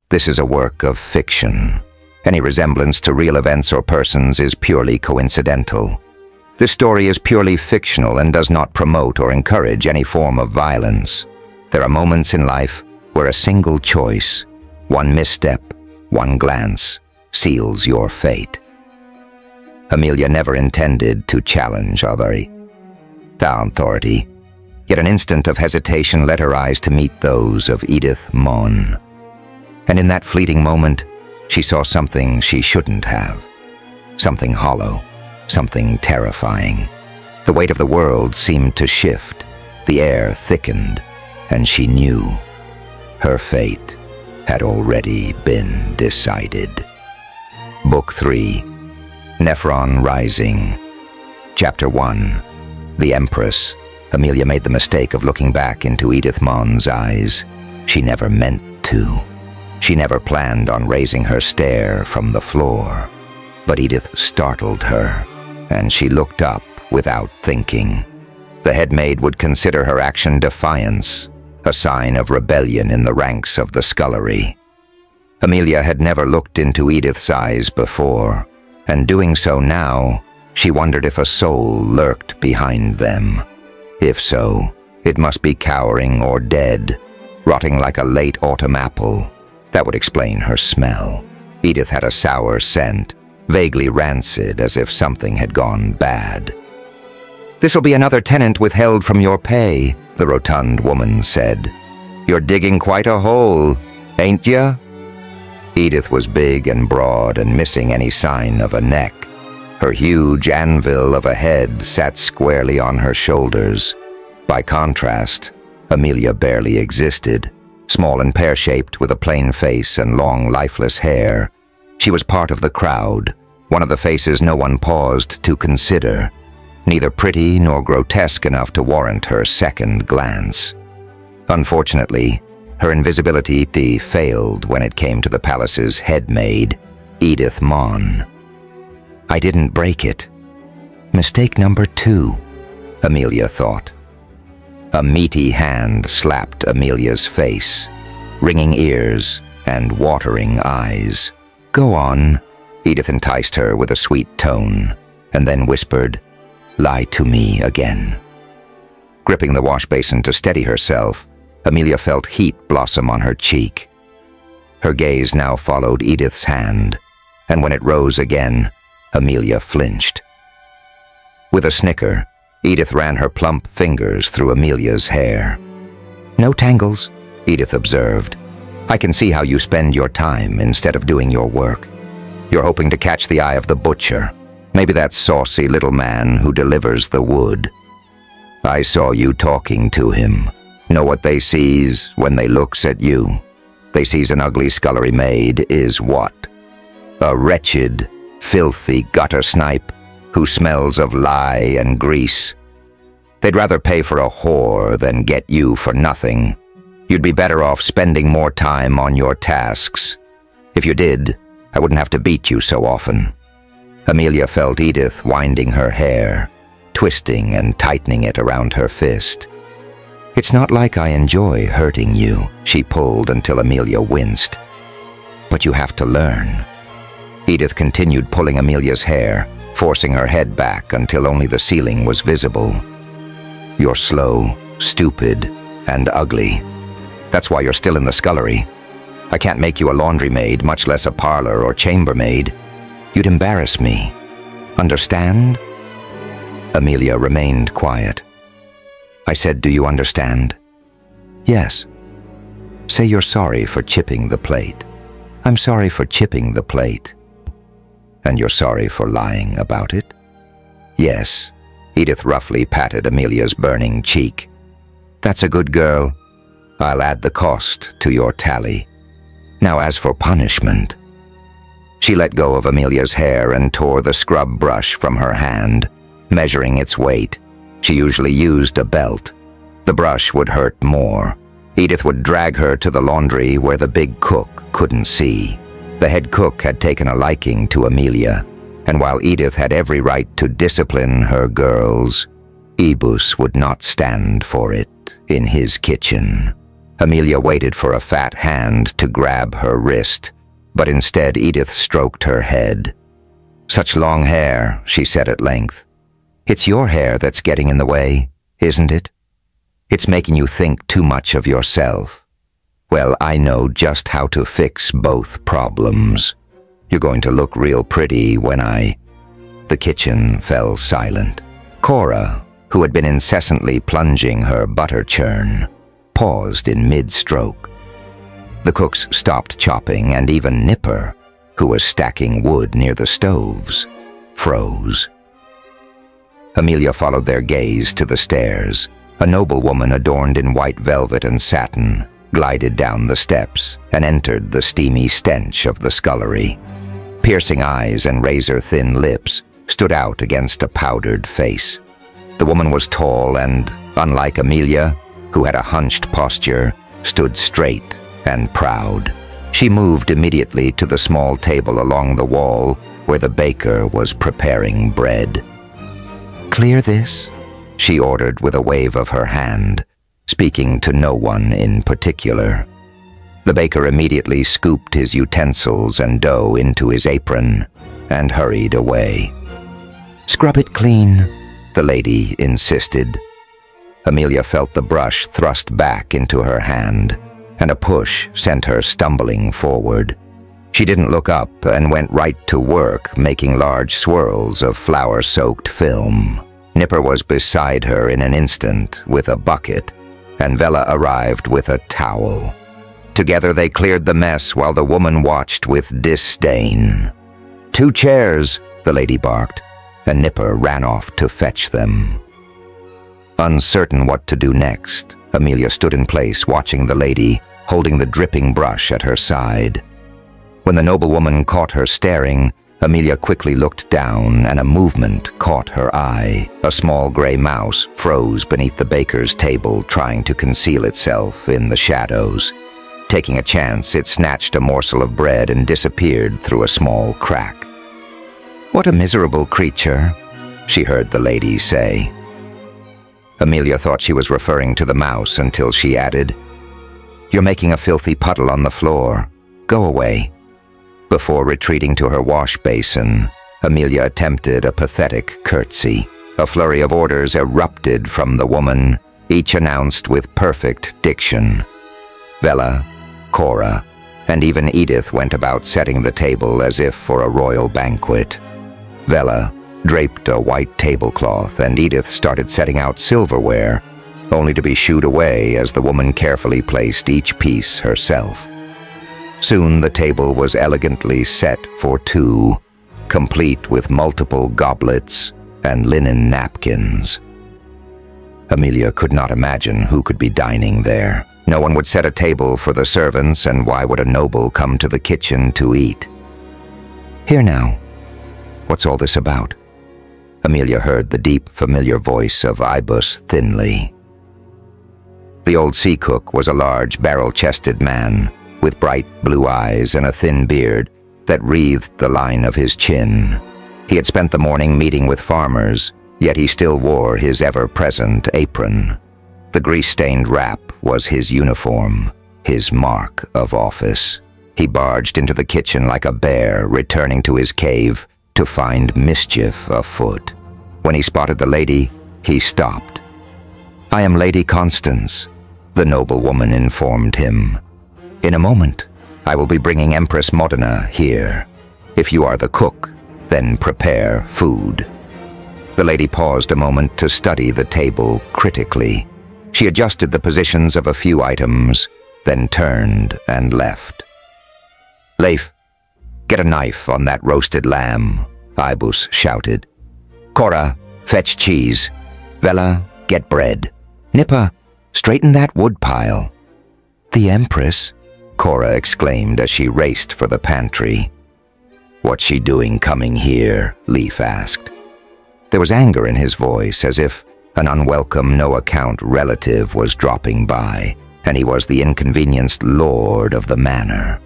This is a work of fiction. Any resemblance to real events or persons is purely coincidental. This story is purely fictional and does not promote or encourage any form of violence. There are moments in life where a single choice, one misstep, one glance, seals your fate. Amelia never intended to challenge the authority, yet an instant of hesitation led her eyes to meet those of Edith Mon. And in that fleeting moment, she saw something she shouldn't have. Something hollow, something terrifying. The weight of the world seemed to shift, the air thickened, and she knew her fate had already been decided. Book 3, Nephron Rising. Chapter 1, The Empress. Amelia made the mistake of looking back into Edith Mon's eyes. She never meant to. She never planned on raising her stare from the floor. But Edith startled her, and she looked up without thinking. The headmaid would consider her action defiance, a sign of rebellion in the ranks of the scullery. Amelia had never looked into Edith's eyes before, and doing so now, she wondered if a soul lurked behind them. If so, it must be cowering or dead, rotting like a late autumn apple. That would explain her smell. Edith had a sour scent, vaguely rancid, as if something had gone bad. "This'll be another tenant withheld from your pay," the rotund woman said. "You're digging quite a hole, ain't ya?" Edith was big and broad and missing any sign of a neck. Her huge anvil of a head sat squarely on her shoulders. By contrast, Amelia barely existed. Small and pear-shaped with a plain face and long, lifeless hair, she was part of the crowd, one of the faces no one paused to consider, neither pretty nor grotesque enough to warrant her second glance. Unfortunately, her invisibility failed when it came to the palace's headmaid, Edith Mon. "I didn't break it. Mistake number 2, Amelia thought. A meaty hand slapped Amelia's face, ringing ears and watering eyes. "Go on," Edith enticed her with a sweet tone, and then whispered, "Lie to me again." Gripping the wash basin to steady herself, Amelia felt heat blossom on her cheek. Her gaze now followed Edith's hand, and when it rose again, Amelia flinched. With a snicker, Edith ran her plump fingers through Amelia's hair. "No tangles," Edith observed. "I can see how you spend your time instead of doing your work. You're hoping to catch the eye of the butcher, maybe that saucy little man who delivers the wood. I saw you talking to him. Know what they sees when they looks at you? They sees an ugly scullery maid is what? A wretched, filthy gutter snipe who smells of lye and grease. They'd rather pay for a whore than get you for nothing. You'd be better off spending more time on your tasks. If you did, I wouldn't have to beat you so often." Amelia felt Edith winding her hair, twisting and tightening it around her fist. "It's not like I enjoy hurting you," she pulled until Amelia winced. "But you have to learn." Edith continued pulling Amelia's hair, forcing her head back until only the ceiling was visible. "You're slow, stupid, and ugly. That's why you're still in the scullery. I can't make you a laundry maid, much less a parlor or chambermaid. You'd embarrass me. Understand?" Amelia remained quiet. I said, "Do you understand?" "Yes." "Say you're sorry for chipping the plate." "I'm sorry for chipping the plate." "And you're sorry for lying about it?" "Yes." Edith roughly patted Amelia's burning cheek. "That's a good girl. I'll add the cost to your tally. Now as for punishment." She let go of Amelia's hair and tore the scrub brush from her hand, measuring its weight. She usually used a belt. The brush would hurt more. Edith would drag her to the laundry where the big cook couldn't see. The head cook had taken a liking to Amelia, and while Edith had every right to discipline her girls, Ebus would not stand for it in his kitchen. Amelia waited for a fat hand to grab her wrist, but instead Edith stroked her head. "Such long hair," she said at length. "It's your hair that's getting in the way, isn't it? It's making you think too much of yourself. Well, I know just how to fix both problems. You're going to look real pretty when I—" The kitchen fell silent. Cora, who had been incessantly plunging her butter churn, paused in mid-stroke. The cooks stopped chopping, and even Nipper, who was stacking wood near the stoves, froze. Amelia followed their gaze to the stairs. A noblewoman adorned in white velvet and satin glided down the steps and entered the steamy stench of the scullery. Piercing eyes and razor-thin lips stood out against a powdered face. The woman was tall and, unlike Amelia, who had a hunched posture, stood straight and proud. She moved immediately to the small table along the wall where the baker was preparing bread. "Clear this," she ordered with a wave of her hand, speaking to no one in particular. The baker immediately scooped his utensils and dough into his apron and hurried away. "Scrub it clean," the lady insisted. Amelia felt the brush thrust back into her hand, and a push sent her stumbling forward. She didn't look up and went right to work, making large swirls of flour-soaked film. Nipper was beside her in an instant with a bucket, and Vela arrived with a towel. Together they cleared the mess while the woman watched with disdain. "2 chairs," the lady barked, and Nipper ran off to fetch them. Uncertain what to do next, Amelia stood in place watching the lady, holding the dripping brush at her side. When the noblewoman caught her staring, Amelia quickly looked down and a movement caught her eye. A small gray mouse froze beneath the baker's table, trying to conceal itself in the shadows. Taking a chance, it snatched a morsel of bread and disappeared through a small crack. "What a miserable creature," she heard the lady say. Amelia thought she was referring to the mouse until she added, "You're making a filthy puddle on the floor. Go away." Before retreating to her wash basin, Amelia attempted a pathetic curtsy. A flurry of orders erupted from the woman, each announced with perfect diction. Vela, Cora, and even Edith went about setting the table as if for a royal banquet. Vela draped a white tablecloth, and Edith started setting out silverware, only to be shooed away as the woman carefully placed each piece herself. Soon the table was elegantly set for 2, complete with multiple goblets and linen napkins. Amelia could not imagine who could be dining there. No one would set a table for the servants, and why would a noble come to the kitchen to eat? "Here now. What's all this about?" Amelia heard the deep, familiar voice of Ibus thinly. The old sea cook was a large, barrel-chested man with bright blue eyes and a thin beard that wreathed the line of his chin. He had spent the morning meeting with farmers, yet he still wore his ever-present apron. The grease-stained wrap was his uniform, his mark of office. He barged into the kitchen like a bear returning to his cave to find mischief afoot. When he spotted the lady, he stopped. "I am Lady Constance," the noblewoman informed him. "In a moment, I will be bringing Empress Modena here. If you are the cook, then prepare food." The lady paused a moment to study the table critically. She adjusted the positions of a few items, then turned and left. "Leif, get a knife on that roasted lamb," Ibus shouted. "Cora, fetch cheese. Vela, get bread. Nippa, straighten that wood pile." "The Empress?" Cora exclaimed as she raced for the pantry. "What's she doing coming here?" Leif asked. There was anger in his voice, as if an unwelcome, no-account relative was dropping by, and he was the inconvenienced lord of the manor.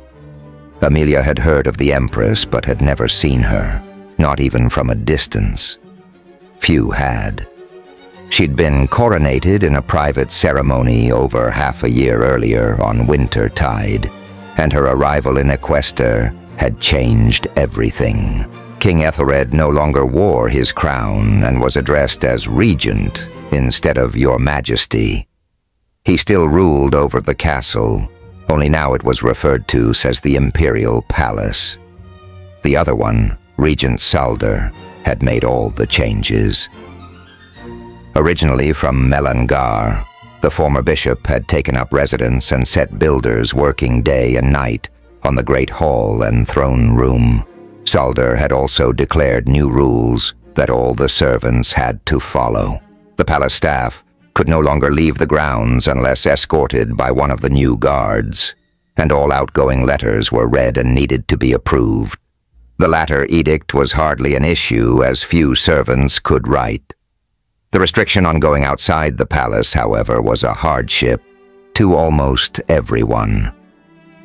Amelia had heard of the Empress, but had never seen her, not even from a distance. Few had. She'd been coronated in a private ceremony over half a year earlier on winter tide, and her arrival in Equester had changed everything. King Ethelred no longer wore his crown and was addressed as Regent instead of Your Majesty. He still ruled over the castle, only now it was referred to as the Imperial Palace. The other one, Regent Saldr, had made all the changes. Originally from Melangar, the former bishop had taken up residence and set builders working day and night on the great hall and throne room. Saldr had also declared new rules that all the servants had to follow. The palace staff could no longer leave the grounds unless escorted by one of the new guards, and all outgoing letters were read and needed to be approved. The latter edict was hardly an issue, as few servants could write. The restriction on going outside the palace, however, was a hardship to almost everyone.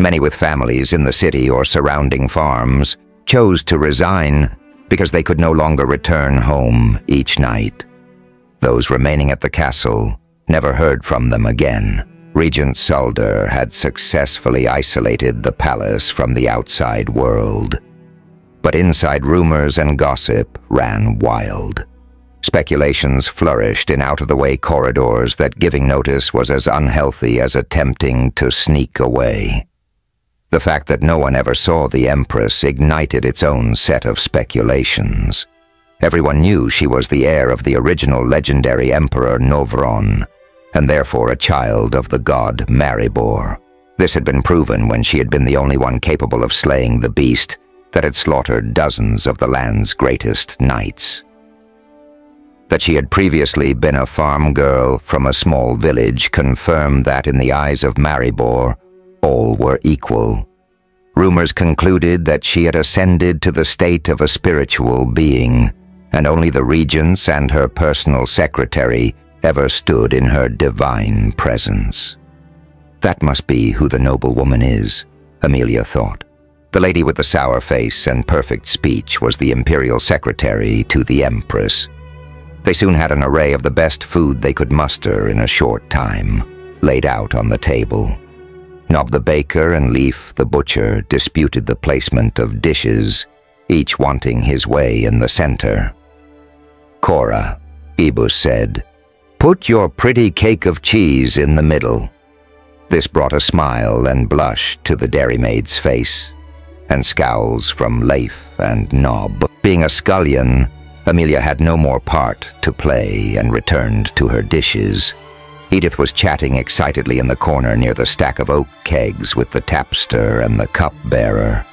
Many with families in the city or surrounding farms chose to resign because they could no longer return home each night. Those remaining at the castle never heard from them again. Regent Saldr had successfully isolated the palace from the outside world. But inside rumors and gossip ran wild. Speculations flourished in out-of-the-way corridors that giving notice was as unhealthy as attempting to sneak away. The fact that no one ever saw the Empress ignited its own set of speculations. Everyone knew she was the heir of the original legendary Emperor Novron, and therefore a child of the god Maribor. This had been proven when she had been the only one capable of slaying the beast that had slaughtered dozens of the land's greatest knights. That she had previously been a farm girl from a small village confirmed that in the eyes of Maribor, all were equal. Rumors concluded that she had ascended to the state of a spiritual being, and only the regents and her personal secretary ever stood in her divine presence. That must be who the noblewoman is, Amelia thought. The lady with the sour face and perfect speech was the imperial secretary to the Empress. They soon had an array of the best food they could muster in a short time, laid out on the table. Nob the baker and Leif the butcher disputed the placement of dishes, each wanting his way in the center. Cora, Ebus said, "Put your pretty cake of cheese in the middle." This brought a smile and blush to the dairymaid's face, and scowls from Leif and Nob. Being a scullion, Amelia had no more part to play and returned to her dishes. Edith was chatting excitedly in the corner near the stack of oak kegs with the tapster and the cup-bearer,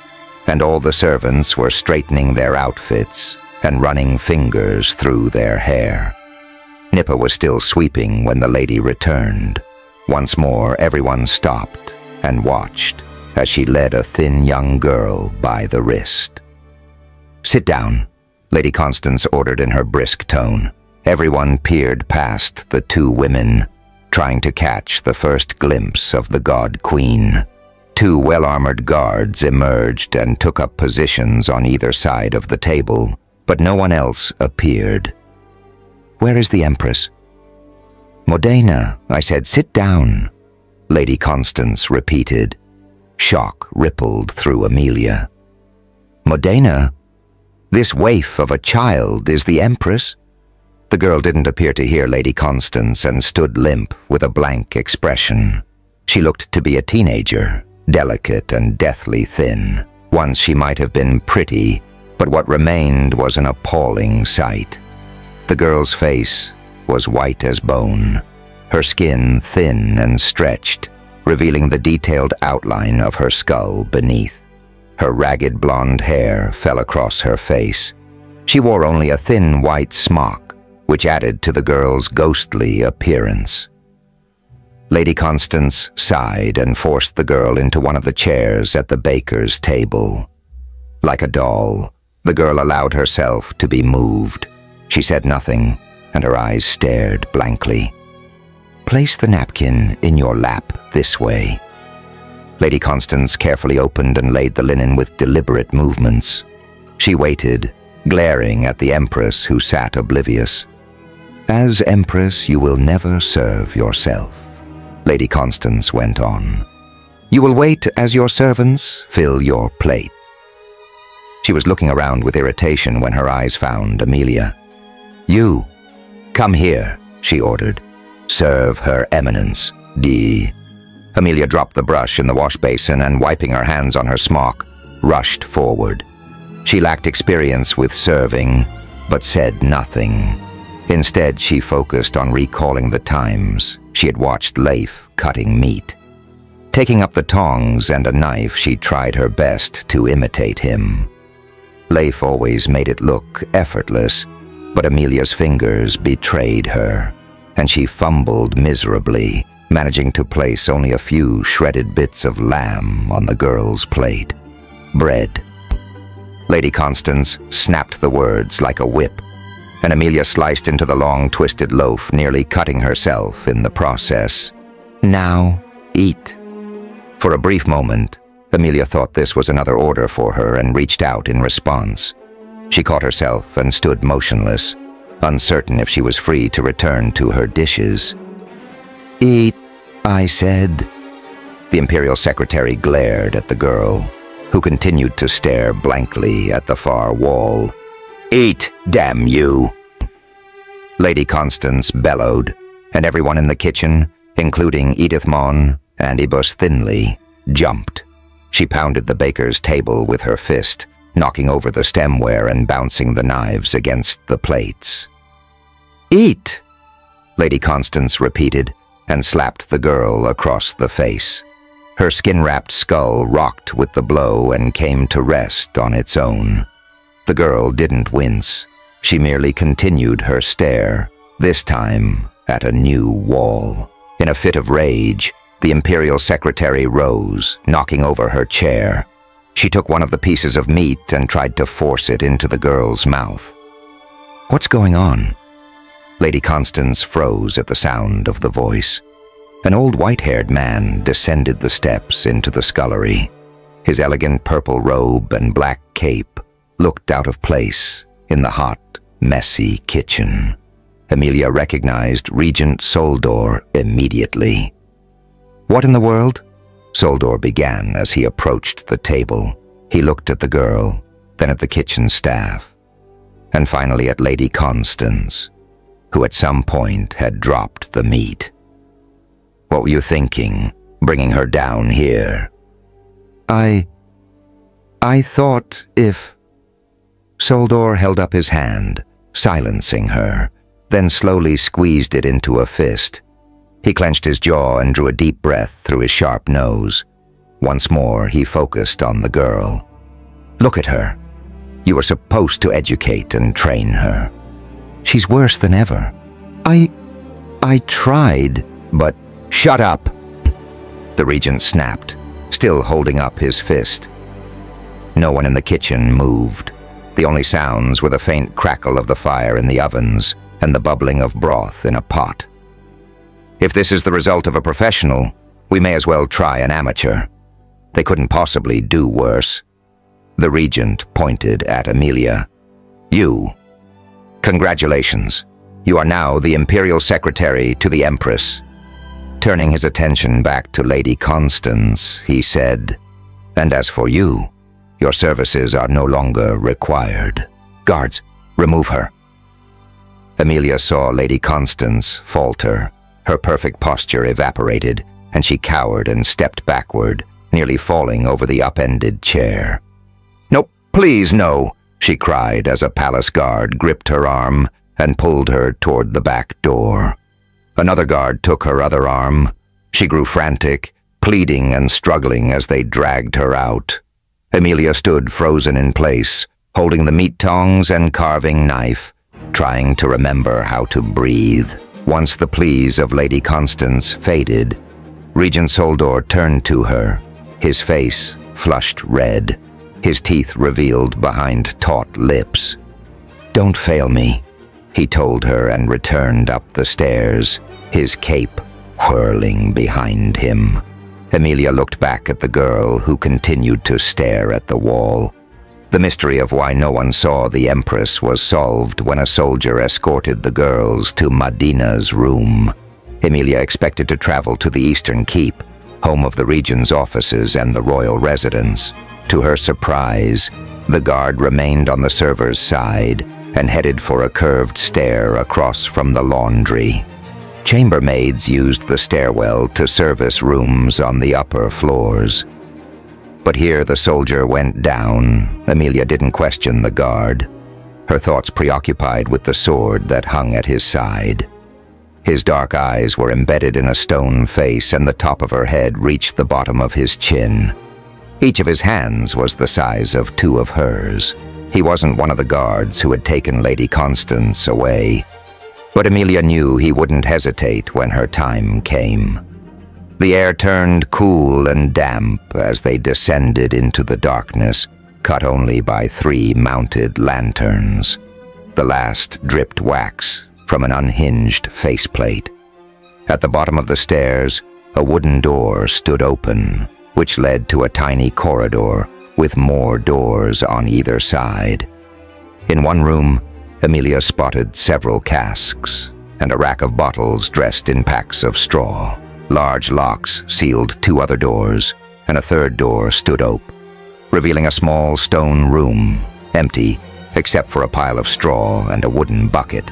and all the servants were straightening their outfits and running fingers through their hair. Nippa was still sweeping when the lady returned. Once more, everyone stopped and watched as she led a thin young girl by the wrist. "Sit down," Lady Constance ordered in her brisk tone. Everyone peered past the two women, trying to catch the first glimpse of the God Queen. Two well-armored guards emerged and took up positions on either side of the table, but no one else appeared. "Where is the Empress?" "Modena," I said. "Sit down," Lady Constance repeated. Shock rippled through Amelia. "Modena? This waif of a child is the Empress?" The girl didn't appear to hear Lady Constance and stood limp with a blank expression. She looked to be a teenager, delicate and deathly thin. Once she might have been pretty, but what remained was an appalling sight. The girl's face was white as bone, her skin thin and stretched, revealing the detailed outline of her skull beneath. Her ragged blonde hair fell across her face. She wore only a thin white smock, which added to the girl's ghostly appearance. Lady Constance sighed and forced the girl into one of the chairs at the baker's table. Like a doll, the girl allowed herself to be moved. She said nothing, and her eyes stared blankly. "Place the napkin in your lap this way." Lady Constance carefully opened and laid the linen with deliberate movements. She waited, glaring at the Empress who sat oblivious. As Empress, you will never serve yourself, Lady Constance went on. You will wait as your servants fill your plate. She was looking around with irritation when her eyes found Amelia. You, come here, she ordered. Serve Her Eminence, D. Amelia dropped the brush in the wash basin and, wiping her hands on her smock, rushed forward. She lacked experience with serving, but said nothing. Instead, she focused on recalling the times she had watched Leif cutting meat. Taking up the tongs and a knife, she tried her best to imitate him. Leif always made it look effortless, but Amelia's fingers betrayed her, and she fumbled miserably, managing to place only a few shredded bits of lamb on the girl's plate. Bread. Lady Constance snapped the words like a whip, and Amelia sliced into the long, twisted loaf, nearly cutting herself in the process. Now, eat. For a brief moment, Amelia thought this was another order for her and reached out in response. She caught herself and stood motionless, uncertain if she was free to return to her dishes. Eat, I said. The Imperial Secretary glared at the girl, who continued to stare blankly at the far wall. Eat, damn you! Lady Constance bellowed, and everyone in the kitchen, including Edith Mon and Ibus Thinley, jumped. She pounded the baker's table with her fist, knocking over the stemware and bouncing the knives against the plates. Eat, Lady Constance repeated, and slapped the girl across the face. Her skin-wrapped skull rocked with the blow and came to rest on its own. The girl didn't wince. She merely continued her stare, this time at a new wall. In a fit of rage, the Imperial Secretary rose, knocking over her chair. She took one of the pieces of meat and tried to force it into the girl's mouth. What's going on? Lady Constance froze at the sound of the voice. An old white-haired man descended the steps into the scullery. His elegant purple robe and black cape looked out of place in the hot, messy kitchen. Amelia recognized Regent Soldor immediately. What in the world? Soldor began as he approached the table. He looked at the girl, then at the kitchen staff, and finally at Lady Constance, who at some point had dropped the meat. What were you thinking, bringing her down here? I thought if... Soldor held up his hand, silencing her, then slowly squeezed it into a fist. He clenched his jaw and drew a deep breath through his sharp nose. Once more, he focused on the girl. Look at her. You were supposed to educate and train her. She's worse than ever. I tried, but... Shut up! The Regent snapped, still holding up his fist. No one in the kitchen moved. The only sounds were the faint crackle of the fire in the ovens and the bubbling of broth in a pot. If this is the result of a professional, we may as well try an amateur. They couldn't possibly do worse. The Regent pointed at Amelia. You. Congratulations. You are now the Imperial Secretary to the Empress. Turning his attention back to Lady Constance, he said, And as for you, your services are no longer required. Guards, remove her. Amelia saw Lady Constance falter. Her perfect posture evaporated, and she cowered and stepped backward, nearly falling over the upended chair. No, please no, she cried as a palace guard gripped her arm and pulled her toward the back door. Another guard took her other arm. She grew frantic, pleading and struggling as they dragged her out. Amelia stood frozen in place, holding the meat tongs and carving knife, trying to remember how to breathe. Once the pleas of Lady Constance faded, Regent Soldor turned to her, his face flushed red, his teeth revealed behind taut lips. Don't fail me, he told her and returned up the stairs, his cape whirling behind him. Amelia looked back at the girl who continued to stare at the wall. The mystery of why no one saw the Empress was solved when a soldier escorted the girls to Madina's room. Emilia expected to travel to the Eastern Keep, home of the Regent's offices and the royal residence. To her surprise, the guard remained on the server's side and headed for a curved stair across from the laundry. Chambermaids used the stairwell to service rooms on the upper floors. But here the soldier went down. Emilia didn't question the guard, her thoughts preoccupied with the sword that hung at his side. His dark eyes were embedded in a stone face, and the top of her head reached the bottom of his chin. Each of his hands was the size of two of hers. He wasn't one of the guards who had taken Lady Constance away, but Emilia knew he wouldn't hesitate when her time came. The air turned cool and damp as they descended into the darkness, cut only by 3 mounted lanterns. The last dripped wax from an unhinged faceplate. At the bottom of the stairs, a wooden door stood open, which led to a tiny corridor with more doors on either side. In one room, Emilia spotted several casks and a rack of bottles dressed in packs of straw. Large locks sealed 2 other doors, and a third door stood open, revealing a small stone room, empty except for a pile of straw and a wooden bucket.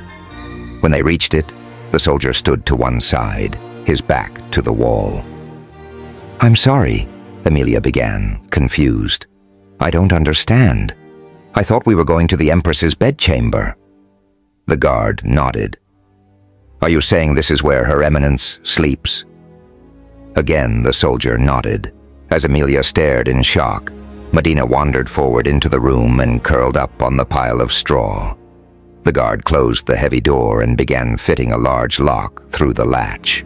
When they reached it, the soldier stood to one side, his back to the wall. "I'm sorry," Emilia began, confused. "I don't understand. I thought we were going to the Empress's bedchamber." The guard nodded. "Are you saying this is where Her Eminence sleeps?" Again the soldier nodded. As Emilia stared in shock, Madina wandered forward into the room and curled up on the pile of straw. The guard closed the heavy door and began fitting a large lock through the latch.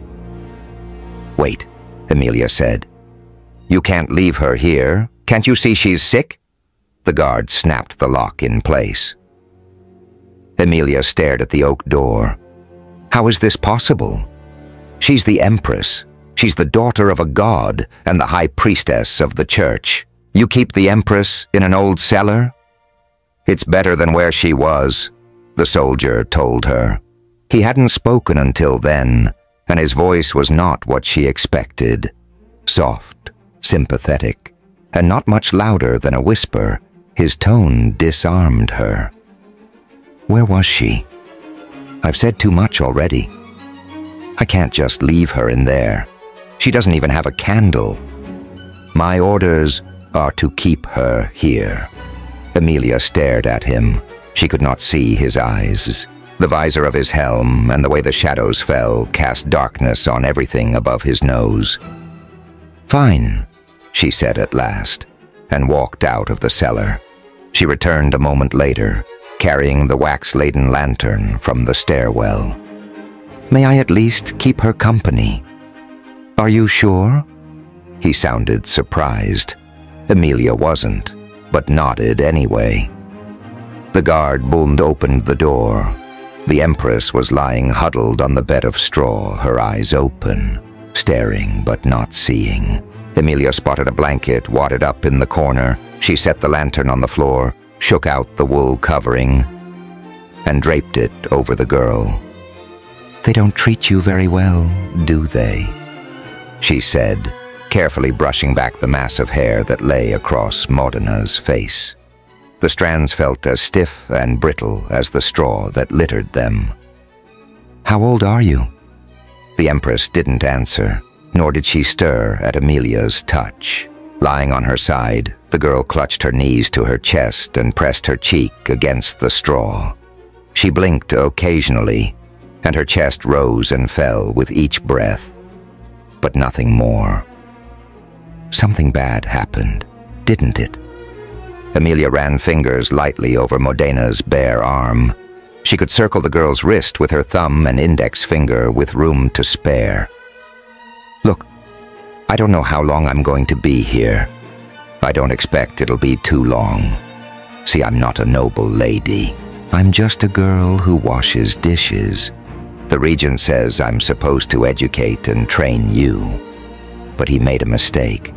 "Wait," Emilia said. "You can't leave her here. Can't you see she's sick?" The guard snapped the lock in place. Emilia stared at the oak door. "How is this possible? She's the Empress. She's the daughter of a god and the high priestess of the church. You keep the Empress in an old cellar?" "It's better than where she was," the soldier told her. He hadn't spoken until then, and his voice was not what she expected. Soft, sympathetic, and not much louder than a whisper, his tone disarmed her. "Where was she? I've said too much already. I can't just leave her in there. She doesn't even have a candle. My orders are to keep her here." Emilia stared at him. She could not see his eyes. The visor of his helm and the way the shadows fell cast darkness on everything above his nose. "Fine," she said at last, and walked out of the cellar. She returned a moment later, carrying the wax-laden lantern from the stairwell. "May I at least keep her company?" "Are you sure?" He sounded surprised. Emilia wasn't, but nodded anyway. The guard boomed opened the door. The Empress was lying huddled on the bed of straw, her eyes open, staring but not seeing. Emilia spotted a blanket wadded up in the corner. She set the lantern on the floor, shook out the wool covering, and draped it over the girl. "They don't treat you very well, do they?" she said, carefully brushing back the mass of hair that lay across Modina's face. The strands felt as stiff and brittle as the straw that littered them. "How old are you?" The Empress didn't answer, nor did she stir at Emilia's touch. Lying on her side, the girl clutched her knees to her chest and pressed her cheek against the straw. She blinked occasionally, and her chest rose and fell with each breath, but nothing more. Something bad happened, didn't it? Emilia ran fingers lightly over Modina's bare arm. She could circle the girl's wrist with her thumb and index finger with room to spare. "Look, I don't know how long I'm going to be here. I don't expect it'll be too long. See, I'm not a noble lady. I'm just a girl who washes dishes. The Regent says I'm supposed to educate and train you. But he made a mistake.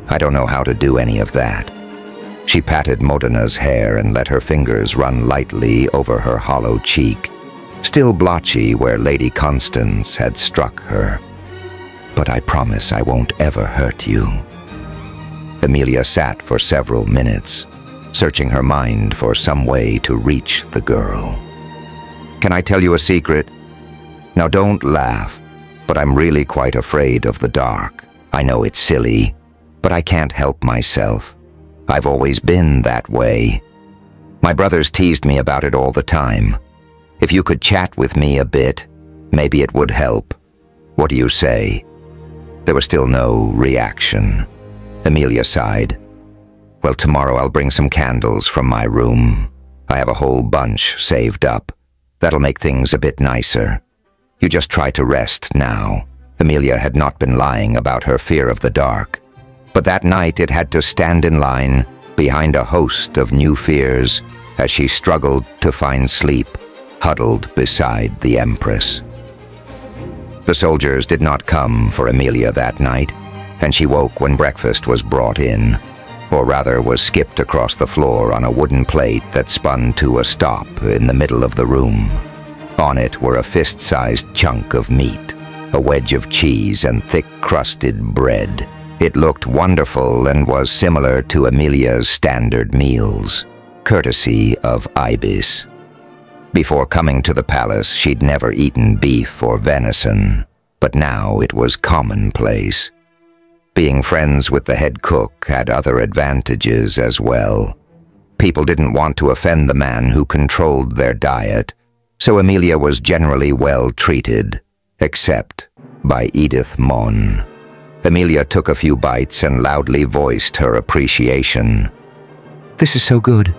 I don't know how to do any of that. She patted Modana's hair and let her fingers run lightly over her hollow cheek, still blotchy where Lady Constance had struck her. "But I promise I won't ever hurt you." Emilia sat for several minutes, searching her mind for some way to reach the girl. "Can I tell you a secret? Now don't laugh, but I'm really quite afraid of the dark. I know it's silly, but I can't help myself. I've always been that way. My brothers teased me about it all the time. If you could chat with me a bit, maybe it would help. What do you say?" There was still no reaction. Emilia sighed. "Well, tomorrow I'll bring some candles from my room. I have a whole bunch saved up. That'll make things a bit nicer. You just try to rest now." Emilia had not been lying about her fear of the dark, but that night it had to stand in line behind a host of new fears as she struggled to find sleep, huddled beside the Empress. The soldiers did not come for Emilia that night, and she woke when breakfast was brought in, or rather was skipped across the floor on a wooden plate that spun to a stop in the middle of the room. On it were a fist-sized chunk of meat, a wedge of cheese, and thick-crusted bread. It looked wonderful and was similar to Emilia's standard meals, courtesy of Ibis. Before coming to the palace, she'd never eaten beef or venison, but now it was commonplace. Being friends with the head cook had other advantages as well. People didn't want to offend the man who controlled their diet, so Emilia was generally well treated, except by Edith Mon. Emilia took a few bites and loudly voiced her appreciation. "This is so good.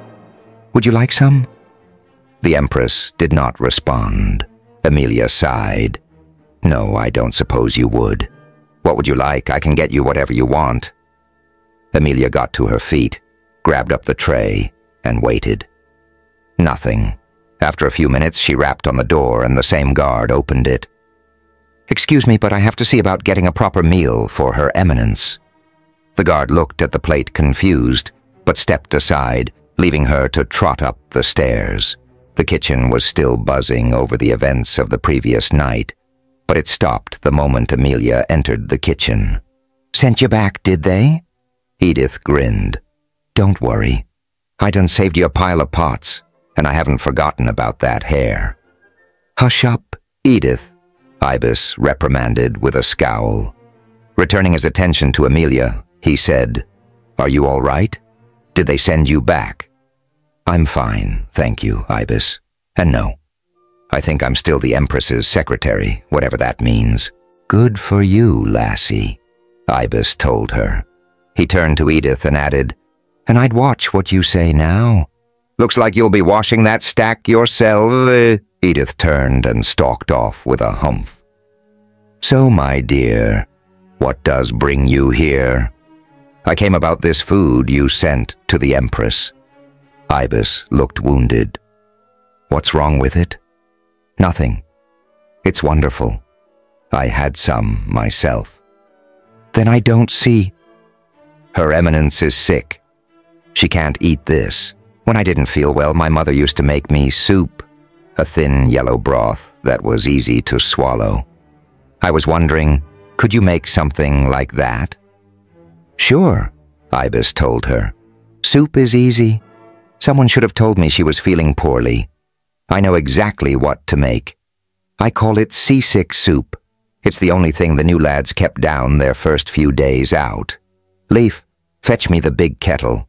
Would you like some?" The Empress did not respond. Emilia sighed. "No, I don't suppose you would. What would you like? I can get you whatever you want." Emilia got to her feet, grabbed up the tray, and waited. Nothing. After a few minutes, she rapped on the door and the same guard opened it. "Excuse me, but I have to see about getting a proper meal for Her Eminence." The guard looked at the plate confused, but stepped aside, leaving her to trot up the stairs. The kitchen was still buzzing over the events of the previous night, but it stopped the moment Emilia entered the kitchen. "Sent you back, did they?" Edith grinned. "Don't worry. I done saved you a pile of pots, and I haven't forgotten about that hair." "Hush up, Edith," Ibis reprimanded with a scowl. Returning his attention to Emilia, he said, "Are you all right? Did they send you back?" "I'm fine, thank you, Ibis. And no, I think I'm still the Empress's secretary, whatever that means." "Good for you, lassie," Ibis told her. He turned to Edith and added, "And I'd watch what you say now." "Looks like you'll be washing that stack yourself." Edith turned and stalked off with a humph. "So, my dear, what does bring you here?" "I came about this food you sent to the Empress." Ibis looked wounded. "What's wrong with it?" "Nothing. It's wonderful. I had some myself." "Then I don't see." "Her Eminence is sick. She can't eat this. When I didn't feel well, my mother used to make me soup, a thin yellow broth that was easy to swallow. I was wondering, could you make something like that?" "Sure," Ibis told her. "Soup is easy. Someone should have told me she was feeling poorly. I know exactly what to make. I call it seasick soup. It's the only thing the new lads kept down their first few days out. Leif, fetch me the big kettle."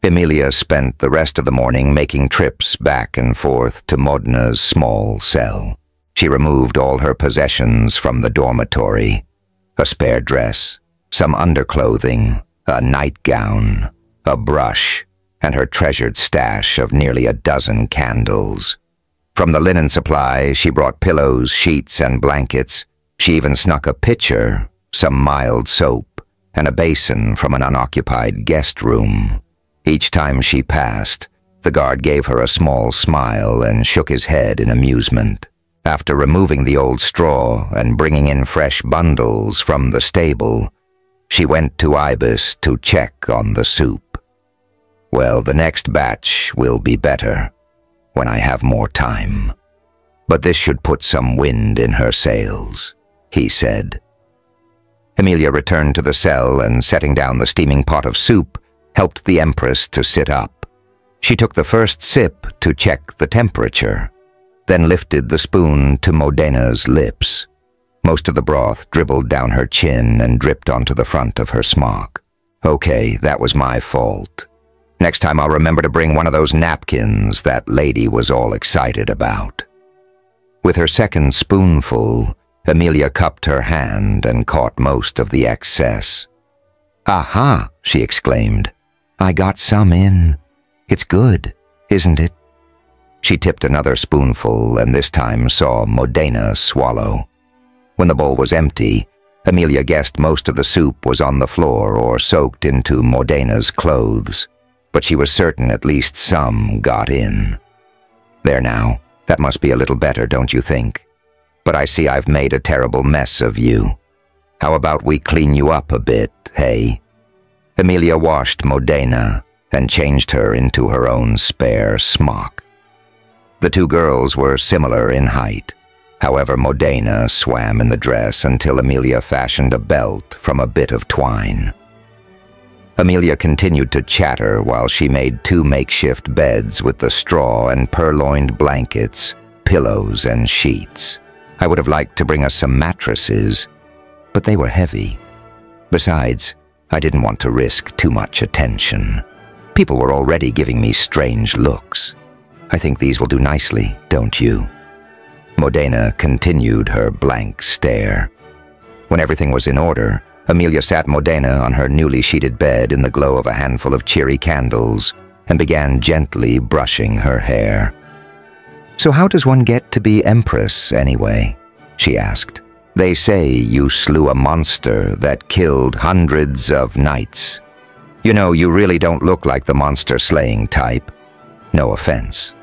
Emilia spent the rest of the morning making trips back and forth to Modna's small cell. She removed all her possessions from the dormitory: a spare dress, some underclothing, a nightgown, a brush, and her treasured stash of nearly a dozen candles. From the linen supply, she brought pillows, sheets, and blankets. She even snuck a pitcher, some mild soap, and a basin from an unoccupied guest room. Each time she passed, the guard gave her a small smile and shook his head in amusement. After removing the old straw and bringing in fresh bundles from the stable, she went to Ibis to check on the soup. Well, the next batch will be better when I have more time. But this should put some wind in her sails, he said. Emilia returned to the cell and, setting down the steaming pot of soup, helped the Empress to sit up. She took the first sip to check the temperature, then lifted the spoon to Modena's lips. Most of the broth dribbled down her chin and dripped onto the front of her smock. Okay, that was my fault. Next time I'll remember to bring one of those napkins that lady was all excited about. With her second spoonful, Emilia cupped her hand and caught most of the excess. "Aha!" she exclaimed. "I got some in. It's good, isn't it?" She tipped another spoonful and this time saw Modena swallow. When the bowl was empty, Emilia guessed most of the soup was on the floor or soaked into Modena's clothes, but she was certain at least some got in. There now, that must be a little better, don't you think? But I see I've made a terrible mess of you. How about we clean you up a bit, hey? Emilia washed Modena and changed her into her own spare smock. The two girls were similar in height. However, Modena swam in the dress until Emilia fashioned a belt from a bit of twine. Emilia continued to chatter while she made two makeshift beds with the straw and purloined blankets, pillows and sheets. I would have liked to bring us some mattresses, but they were heavy. Besides, I didn't want to risk too much attention. People were already giving me strange looks. I think these will do nicely, don't you? Modena continued her blank stare. When everything was in order, Emilia sat Modena on her newly sheeted bed in the glow of a handful of cheery candles and began gently brushing her hair. "So how does one get to be Empress, anyway?" she asked. "They say you slew a monster that killed hundreds of knights. You know, you really don't look like the monster-slaying type. No offense."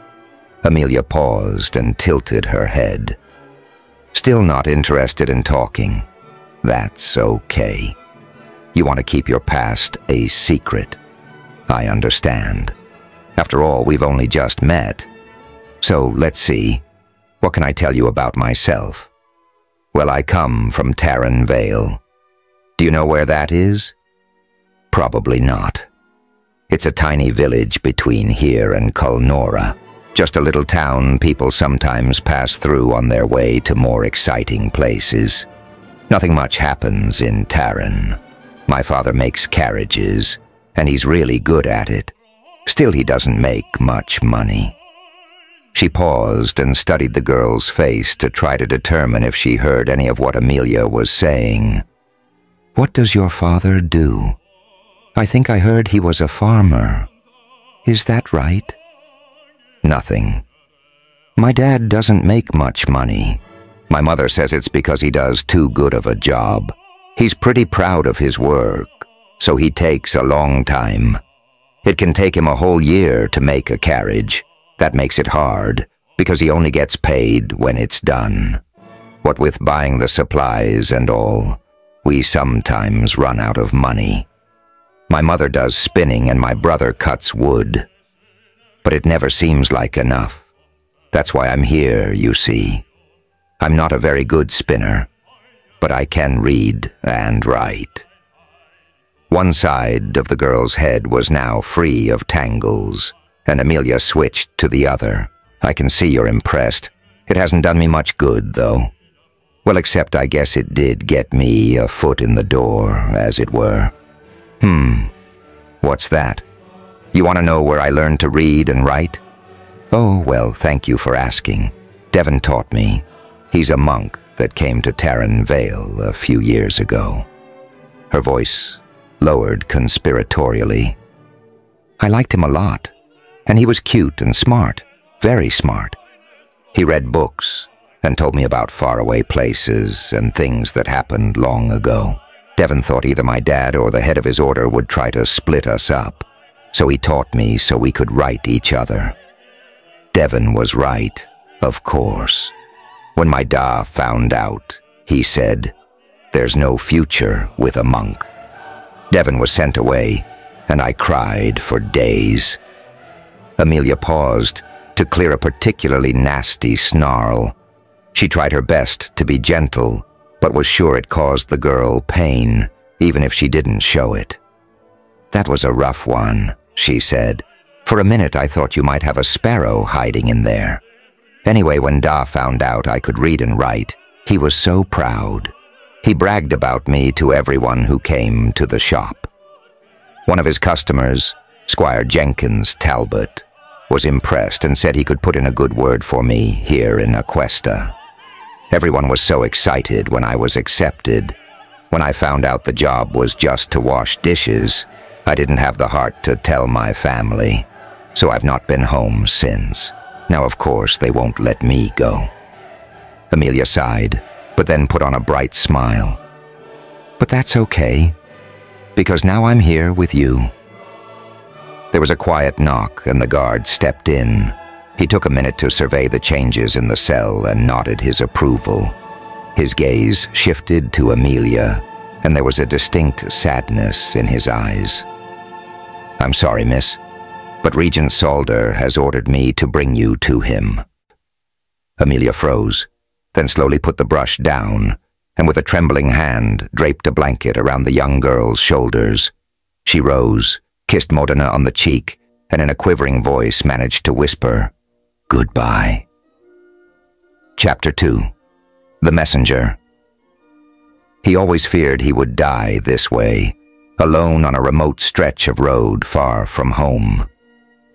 Emilia paused and tilted her head. Still not interested in talking. That's okay. You want to keep your past a secret. I understand. After all, we've only just met. So let's see. What can I tell you about myself? Well, I come from Tarren Vale. Do you know where that is? Probably not. It's a tiny village between here and Culnora. Just a little town people sometimes pass through on their way to more exciting places. Nothing much happens in Tarren. My father makes carriages, and he's really good at it. Still, he doesn't make much money. She paused and studied the girl's face to try to determine if she heard any of what Emilia was saying. "What does your father do?" "I think I heard he was a farmer. Is that right?" "Nothing. My dad doesn't make much money. My mother says it's because he does too good of a job. He's pretty proud of his work, so he takes a long time. It can take him a whole year to make a carriage. That makes it hard, because he only gets paid when it's done. What with buying the supplies and all, we sometimes run out of money. My mother does spinning and my brother cuts wood. But it never seems like enough. That's why I'm here, you see. I'm not a very good spinner, but I can read and write." One side of the girl's head was now free of tangles, and Emilia switched to the other. "I can see you're impressed. It hasn't done me much good, though. Well, except I guess it did get me a foot in the door, as it were." What's that? You want to know where I learned to read and write?" "Oh, well, thank you for asking. Devon taught me. He's a monk that came to Tarren Vale a few years ago." Her voice lowered conspiratorially. "I liked him a lot, and he was cute and smart, very smart. He read books and told me about faraway places and things that happened long ago. Devon thought either my dad or the head of his order would try to split us up, so he taught me so we could write each other. Devon was right, of course. When my da found out, he said, 'There's no future with a monk.' Devon was sent away, and I cried for days. Amelia paused to clear a particularly nasty snarl. She tried her best to be gentle, but was sure it caused the girl pain, even if she didn't show it. "That was a rough one," she said. "For a minute I thought you might have a sparrow hiding in there. Anyway, when Da found out I could read and write, he was so proud. He bragged about me to everyone who came to the shop. One of his customers, Squire Jenkins Talbot, was impressed and said he could put in a good word for me here in Aquesta. Everyone was so excited when I was accepted. When I found out the job was just to wash dishes, I didn't have the heart to tell my family, so I've not been home since. Now, of course, they won't let me go." Amelia sighed, but then put on a bright smile. "But that's okay, because now I'm here with you." There was a quiet knock, and the guard stepped in. He took a minute to survey the changes in the cell and nodded his approval. His gaze shifted to Amelia, and there was a distinct sadness in his eyes. "I'm sorry, miss, but Regent Salder has ordered me to bring you to him." Amelia froze, then slowly put the brush down, and with a trembling hand draped a blanket around the young girl's shoulders. She rose, kissed Modena on the cheek, and in a quivering voice managed to whisper, "Goodbye." Chapter 2. The Messenger. He always feared he would die this way, alone on a remote stretch of road far from home.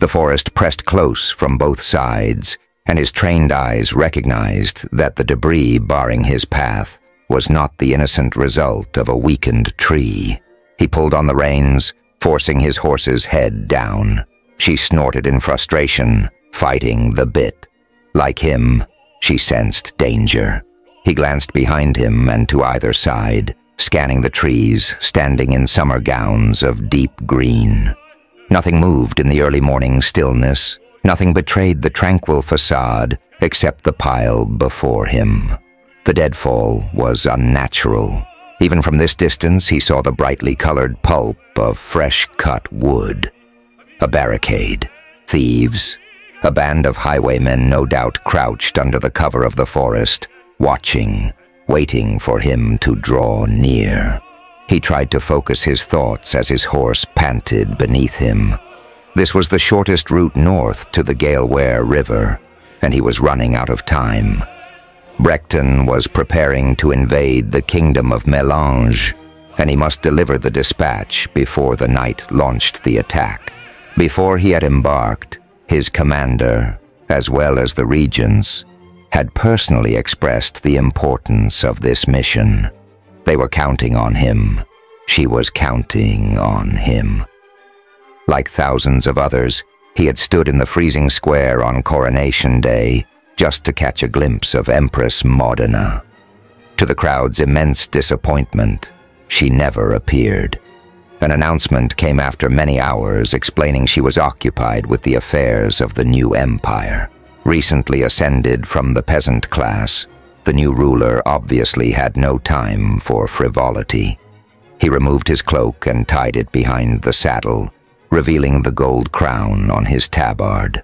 The forest pressed close from both sides, and his trained eyes recognized that the debris barring his path was not the innocent result of a weakened tree. He pulled on the reins, forcing his horse's head down. She snorted in frustration, fighting the bit. Like him, she sensed danger. He glanced behind him and to either side, scanning the trees standing in summer gowns of deep green. Nothing moved in the early morning stillness. Nothing betrayed the tranquil facade except the pile before him. The deadfall was unnatural. Even from this distance, he saw the brightly colored pulp of fresh-cut wood. A barricade. Thieves. A band of highwaymen no doubt crouched under the cover of the forest, watching, waiting for him to draw near. He tried to focus his thoughts as his horse panted beneath him. This was the shortest route north to the Galeware River, and he was running out of time. Brecton was preparing to invade the kingdom of Melange, and he must deliver the dispatch before the night launched the attack. Before he had embarked, his commander, as well as the regents, had personally expressed the importance of this mission. They were counting on him. She was counting on him. Like thousands of others, he had stood in the freezing square on Coronation Day just to catch a glimpse of Empress Modena. To the crowd's immense disappointment, she never appeared. An announcement came after many hours explaining she was occupied with the affairs of the new empire. Recently ascended from the peasant class, the new ruler obviously had no time for frivolity. He removed his cloak and tied it behind the saddle, revealing the gold crown on his tabard.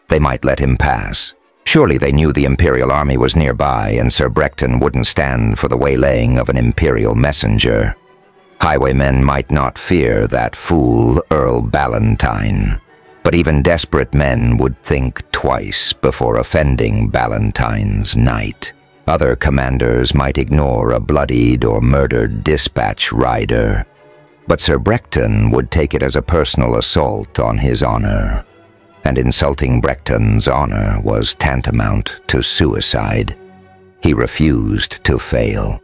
They might let him pass. Surely they knew the Imperial army was nearby and Sir Brecton wouldn't stand for the waylaying of an Imperial messenger. Highwaymen might not fear that fool Earl Ballantyne, but even desperate men would think twice before offending Ballantyne's knight. Other commanders might ignore a bloodied or murdered dispatch rider, but Sir Brecton would take it as a personal assault on his honor, and insulting Brecton's honor was tantamount to suicide. He refused to fail.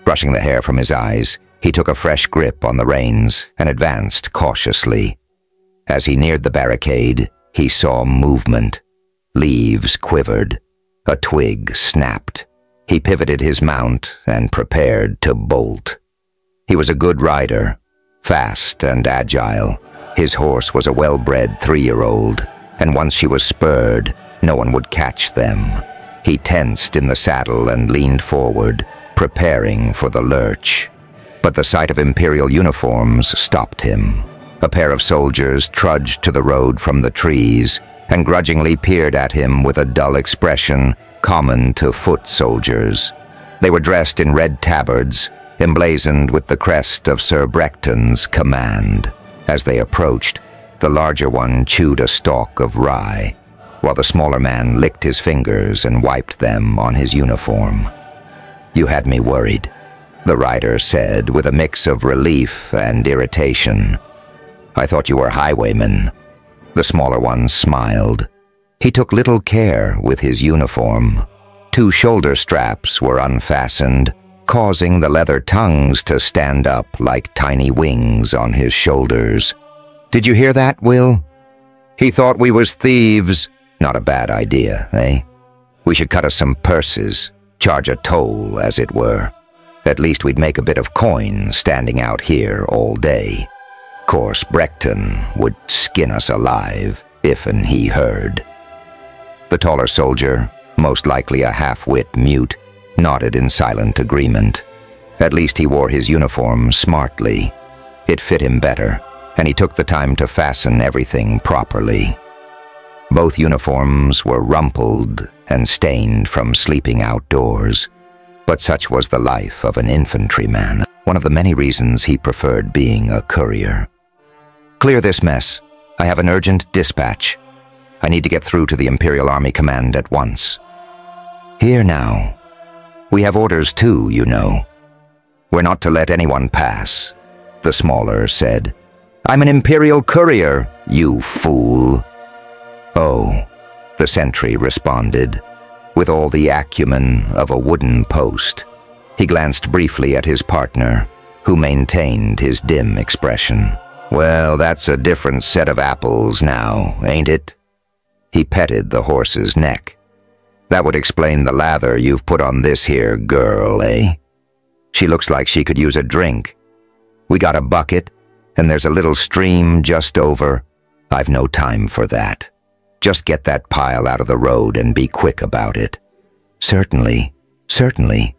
Brushing the hair from his eyes, he took a fresh grip on the reins and advanced cautiously. As he neared the barricade, he saw movement. Leaves quivered. A twig snapped. He pivoted his mount and prepared to bolt. He was a good rider, fast and agile. His horse was a well-bred 3-year-old, and once she was spurred, no one would catch them. He tensed in the saddle and leaned forward, preparing for the lurch. But the sight of Imperial uniforms stopped him. A pair of soldiers trudged to the road from the trees and grudgingly peered at him with a dull expression common to foot soldiers. They were dressed in red tabards, emblazoned with the crest of Sir Brechton's command. As they approached, the larger one chewed a stalk of rye, while the smaller man licked his fingers and wiped them on his uniform. "You had me worried," the rider said with a mix of relief and irritation. "I thought you were highwaymen." The smaller one smiled. He took little care with his uniform. 2 shoulder straps were unfastened, causing the leather tongues to stand up like tiny wings on his shoulders. "Did you hear that, Will? He thought we was thieves." "Not a bad idea, eh? We should cut us some purses, charge a toll, as it were. At least we'd make a bit of coin standing out here all day. Course Brechton would skin us alive if'n he heard." The taller soldier, most likely a half-wit mute, nodded in silent agreement. At least he wore his uniform smartly. It fit him better, and he took the time to fasten everything properly. Both uniforms were rumpled and stained from sleeping outdoors, but such was the life of an infantryman, one of the many reasons he preferred being a courier. "Clear this mess. I have an urgent dispatch. I need to get through to the Imperial Army Command at once." "Here now. We have orders too, you know. We're not to let anyone pass," the smaller said. "I'm an Imperial courier, you fool." "Oh," the sentry responded, with all the acumen of a wooden post. He glanced briefly at his partner, who maintained his dim expression. "Well, that's a different set of apples now, ain't it?" He petted the horse's neck. "That would explain the lather you've put on this here girl, eh? She looks like she could use a drink. We got a bucket, and there's a little stream just over. I've no time for that. Just get that pile out of the road and be quick about it." "Certainly, certainly.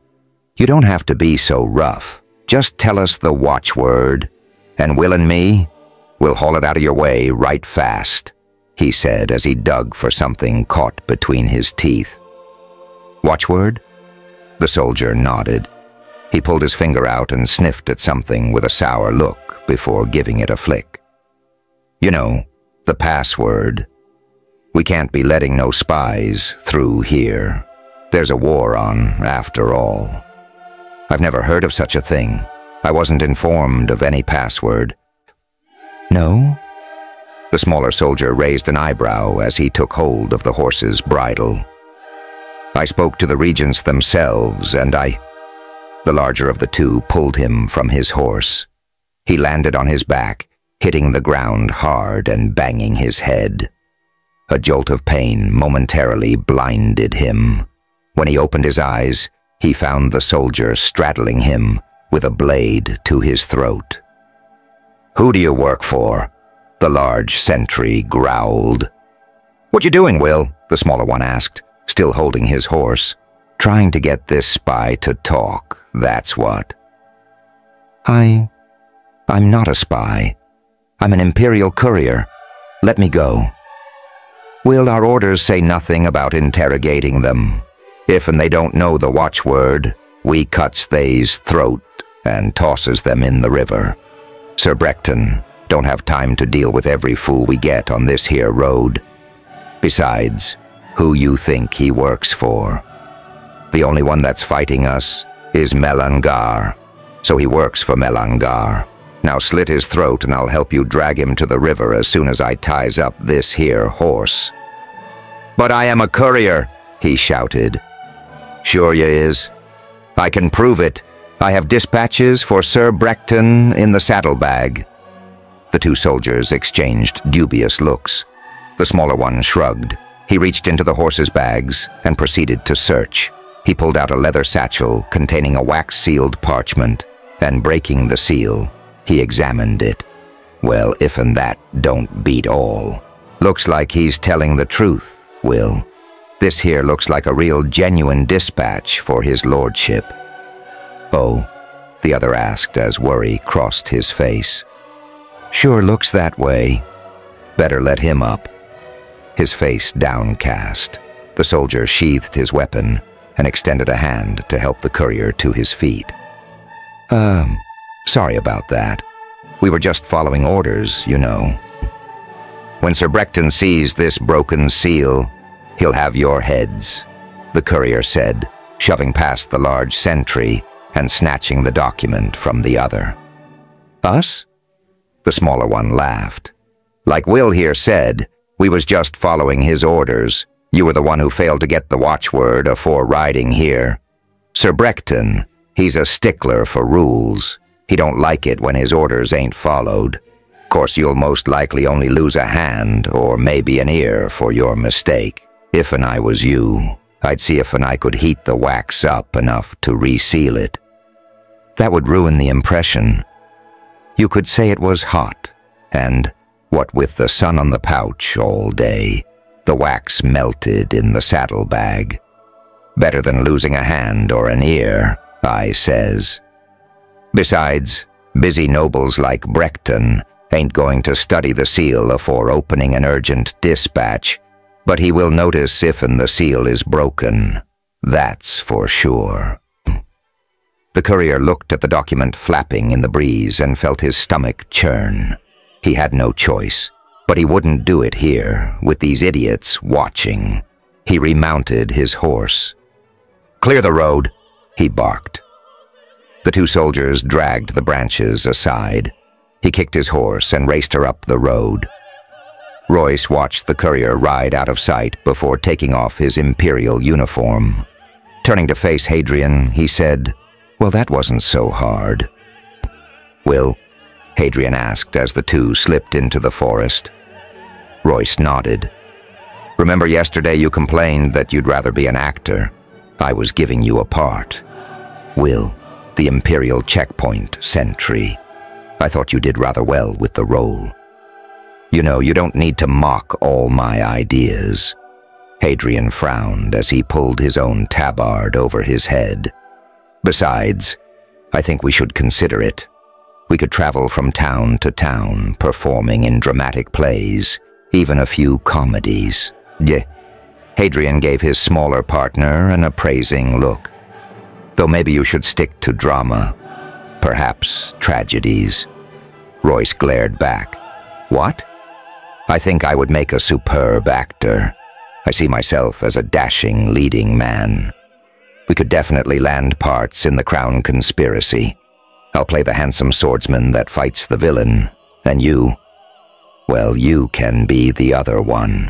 You don't have to be so rough. Just tell us the watchword, and Will and me, we'll haul it out of your way right fast," he said as he dug for something caught between his teeth. "Watchword?" The soldier nodded. He pulled his finger out and sniffed at something with a sour look before giving it a flick. "You know, the password. We can't be letting no spies through here. There's a war on, after all. I've never heard of such a thing. I wasn't informed of any password." "No?" The smaller soldier raised an eyebrow as he took hold of the horse's bridle. "I spoke to the regents themselves, and The larger of the two pulled him from his horse. He landed on his back, hitting the ground hard and banging his head. A jolt of pain momentarily blinded him. When he opened his eyes, he found the soldier straddling him with a blade to his throat. "Who do you work for?" the large sentry growled. "What you doing, Will?" the smaller one asked, still holding his horse. "Trying to get this spy to talk, that's what." I'm not a spy. I'm an Imperial courier. Let me go." "Will, our orders say nothing about interrogating them. If'n they don't know the watchword, we cuts they's throat and tosses them in the river. Sir Brechton don't have time to deal with every fool we get on this here road. Besides, who you think he works for? The only one that's fighting us is Melangar, so he works for Melangar. Now slit his throat and I'll help you drag him to the river as soon as I ties up this here horse." "But I am a courier," he shouted. "Sure you is. I can prove it. I have dispatches for Sir Brechton in the saddlebag." The two soldiers exchanged dubious looks. The smaller one shrugged. He reached into the horse's bags and proceeded to search. He pulled out a leather satchel containing a wax-sealed parchment, and breaking the seal, he examined it. Well, if'n that don't beat all. Looks like he's telling the truth, Will. This here looks like a real genuine dispatch for his lordship. "Oh," the other asked as worry crossed his face. Sure looks that way. Better let him up. His face downcast, the soldier sheathed his weapon and extended a hand to help the courier to his feet. Sorry about that. We were just following orders, you know. When Sir Brecton sees this broken seal, he'll have your heads, the courier said, shoving past the large sentry and snatching the document from the other. Us? The smaller one laughed. Like Will here said, we was just following his orders. You were the one who failed to get the watchword afore riding here. Sir Brecton, he's a stickler for rules. He don't like it when his orders ain't followed. Course you'll most likely only lose a hand or maybe an ear for your mistake. If and I was you, I'd see if and I could heat the wax up enough to reseal it. That would ruin the impression. You could say it was hot, and, what with the sun on the pouch all day, the wax melted in the saddlebag. Better than losing a hand or an ear, I says. Besides, busy nobles like Brecton ain't going to study the seal afore opening an urgent dispatch, but he will notice if and the seal is broken. That's for sure. The courier looked at the document flapping in the breeze and felt his stomach churn. He had no choice, but he wouldn't do it here, with these idiots watching. He remounted his horse. "Clear the road," he barked. The two soldiers dragged the branches aside. He kicked his horse and raced her up the road. Royce watched the courier ride out of sight before taking off his imperial uniform. Turning to face Hadrian, he said, "Well, that wasn't so hard." "Will?" Hadrian asked as the two slipped into the forest. Royce nodded. "Remember yesterday you complained that you'd rather be an actor? I was giving you a part. Will, the Imperial checkpoint sentry. I thought you did rather well with the role. You know, you don't need to mock all my ideas." Hadrian frowned as he pulled his own tabard over his head. "Besides, I think we should consider it. We could travel from town to town, performing in dramatic plays, even a few comedies." Hadrian gave his smaller partner an appraising look. "Though maybe you should stick to drama. Perhaps tragedies." Royce glared back. "What?" "I think I would make a superb actor. I see myself as a dashing leading man. We could definitely land parts in the Crown Conspiracy. I'll play the handsome swordsman that fights the villain, and you, well, you can be the other one."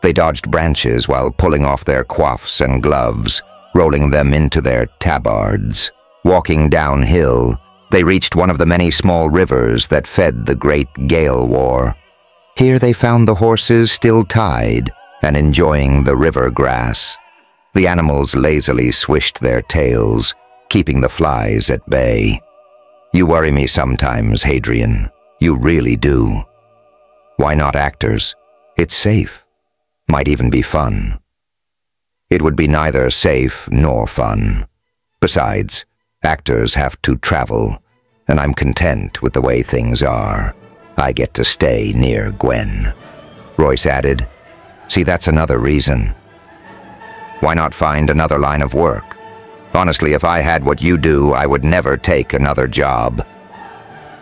They dodged branches while pulling off their coifs and gloves, rolling them into their tabards. Walking downhill, they reached one of the many small rivers that fed the great Gale War. Here they found the horses still tied and enjoying the river grass. The animals lazily swished their tails, keeping the flies at bay. "You worry me sometimes, Hadrian. You really do." "Why not actors? It's safe. Might even be fun." "It would be neither safe nor fun. Besides, actors have to travel, and I'm content with the way things are. I get to stay near Gwen." Royce added, "See, that's another reason. Why not find another line of work? Honestly, if I had what you do, I would never take another job."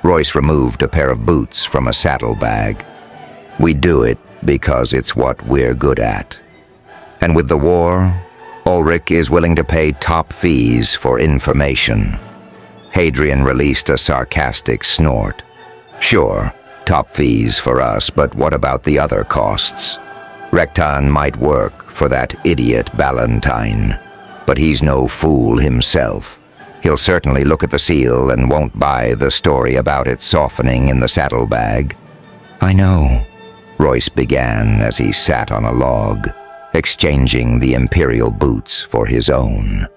Royce removed a pair of boots from a saddlebag. "We do it because it's what we're good at. And with the war, Ulrich is willing to pay top fees for information." Hadrian released a sarcastic snort. "Sure, top fees for us, but what about the other costs? Rektan might work for that idiot Ballantyne, but he's no fool himself. He'll certainly look at the seal and won't buy the story about it softening in the saddlebag." "I know," Royce began as he sat on a log, exchanging the Imperial boots for his own.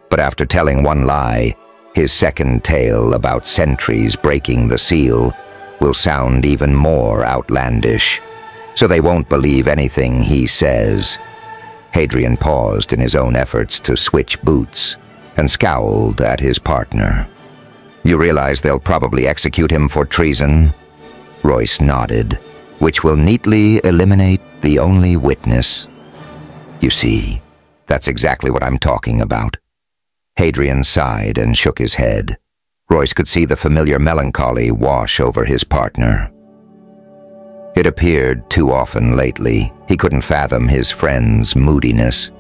But after telling one lie, his second tale about sentries breaking the seal will sound even more outlandish, so they won't believe anything he says. Hadrian paused in his own efforts to switch boots and scowled at his partner. "You realize they'll probably execute him for treason? Royce nodded. "Which will neatly eliminate the only witness." "You see, that's exactly what I'm talking about." Hadrian sighed and shook his head. Royce could see the familiar melancholy wash over his partner. It appeared too often lately. He couldn't fathom his friend's moodiness.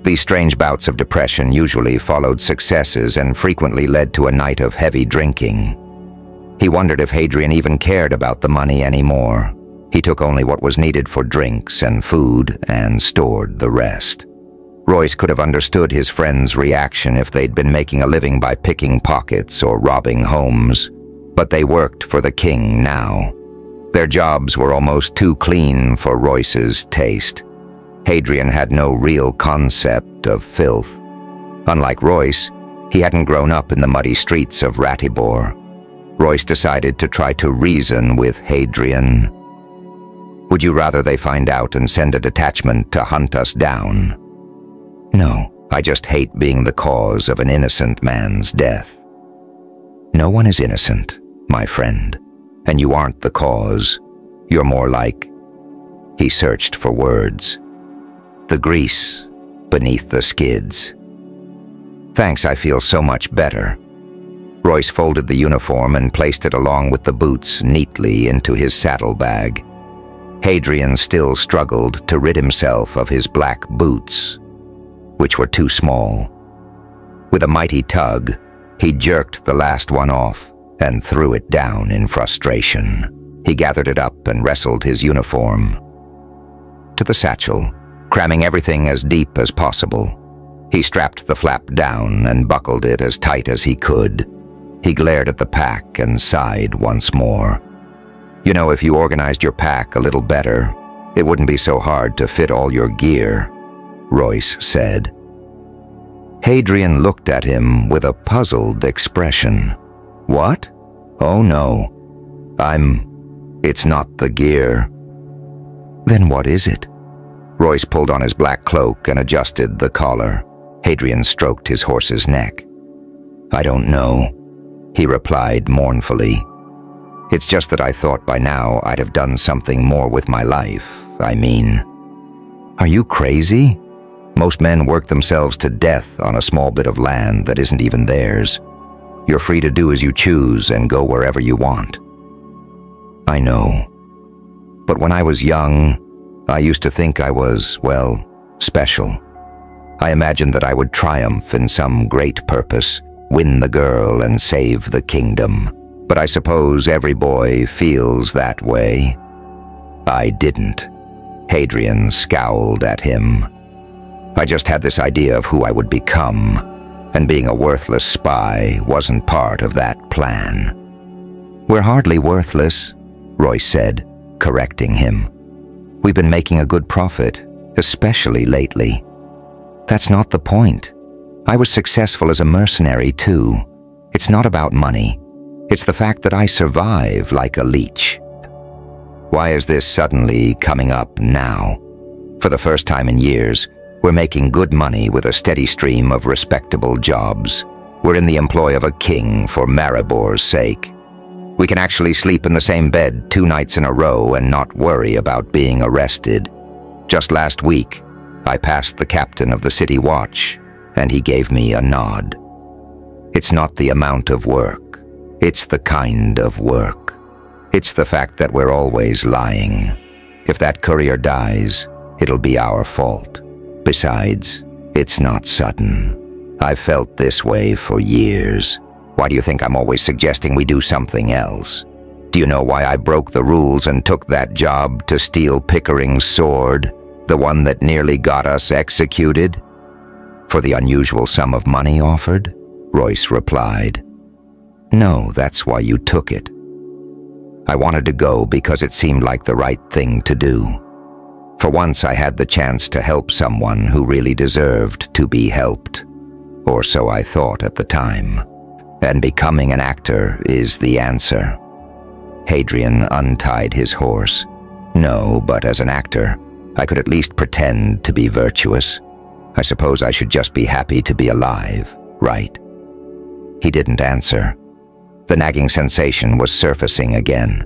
These strange bouts of depression usually followed successes and frequently led to a night of heavy drinking. He wondered if Hadrian even cared about the money anymore. He took only what was needed for drinks and food and stored the rest. Royce could have understood his friend's reaction if they'd been making a living by picking pockets or robbing homes, but they worked for the king now. Their jobs were almost too clean for Royce's taste. Hadrian had no real concept of filth. Unlike Royce, he hadn't grown up in the muddy streets of Ratibor. Royce decided to try to reason with Hadrian. "Would you rather they find out and send a detachment to hunt us down?" "No, I just hate being the cause of an innocent man's death." "No one is innocent, my friend, and you aren't the cause. You're more like—" He searched for words. "The grease beneath the skids." "Thanks, I feel so much better." Royce folded the uniform and placed it along with the boots neatly into his saddlebag. Hadrian still struggled to rid himself of his black boots, which were too small. With a mighty tug, he jerked the last one off and threw it down in frustration. He gathered it up and wrestled his uniform to the satchel, cramming everything as deep as possible. He strapped the flap down and buckled it as tight as he could. He glared at the pack and sighed once more. "You know, if you organized your pack a little better, it wouldn't be so hard to fit all your gear," Royce said. Hadrian looked at him with a puzzled expression. "What? Oh no. It's not the gear." "Then what is it?" Royce pulled on his black cloak and adjusted the collar. Hadrian stroked his horse's neck. "I don't know," he replied mournfully. "It's just that I thought by now I'd have done something more with my life. I mean, are you crazy? Most men work themselves to death on a small bit of land that isn't even theirs. You're free to do as you choose and go wherever you want." "I know. But when I was young, I used to think I was, well, special. I imagined that I would triumph in some great purpose, win the girl and save the kingdom. But I suppose every boy feels that way." "I didn't." Hadrian scowled at him. "I just had this idea of who I would become, and being a worthless spy wasn't part of that plan." "We're hardly worthless," Royce said, correcting him. "We've been making a good profit, especially lately." "That's not the point. I was successful as a mercenary too. It's not about money. It's the fact that I survive like a leech." "Why is this suddenly coming up now? For the first time in years, we're making good money with a steady stream of respectable jobs. We're in the employ of a king for Maribor's sake. We can actually sleep in the same bed 2 nights in a row and not worry about being arrested. Just last week, I passed the captain of the city watch, and he gave me a nod. It's not the amount of work. It's the kind of work. It's the fact that we're always lying. If that courier dies, it'll be our fault. Besides, it's not sudden. I've felt this way for years. Why do you think I'm always suggesting we do something else? Do you know why I broke the rules and took that job to steal Pickering's sword, the one that nearly got us executed?" "For the unusual sum of money offered?" Royce replied. "No, that's why you took it." "I wanted to go because it seemed like the right thing to do. For once I had the chance to help someone who really deserved to be helped. Or so I thought at the time. And becoming an actor is the answer." Hadrian untied his horse. "No, but as an actor, I could at least pretend to be virtuous. I suppose I should just be happy to be alive, right?" He didn't answer. The nagging sensation was surfacing again.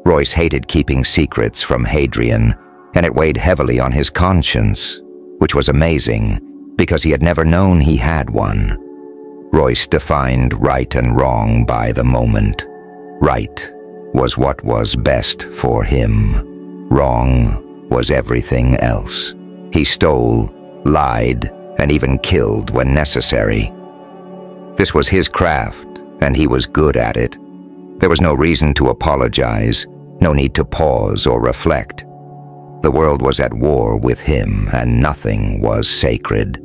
Royce hated keeping secrets from Hadrian, and it weighed heavily on his conscience, which was amazing because he had never known he had one. Royce defined right and wrong by the moment. Right was what was best for him. Wrong was everything else. He stole, lied, and even killed when necessary. This was his craft, and he was good at it. There was no reason to apologize, no need to pause or reflect. The world was at war with him, and nothing was sacred.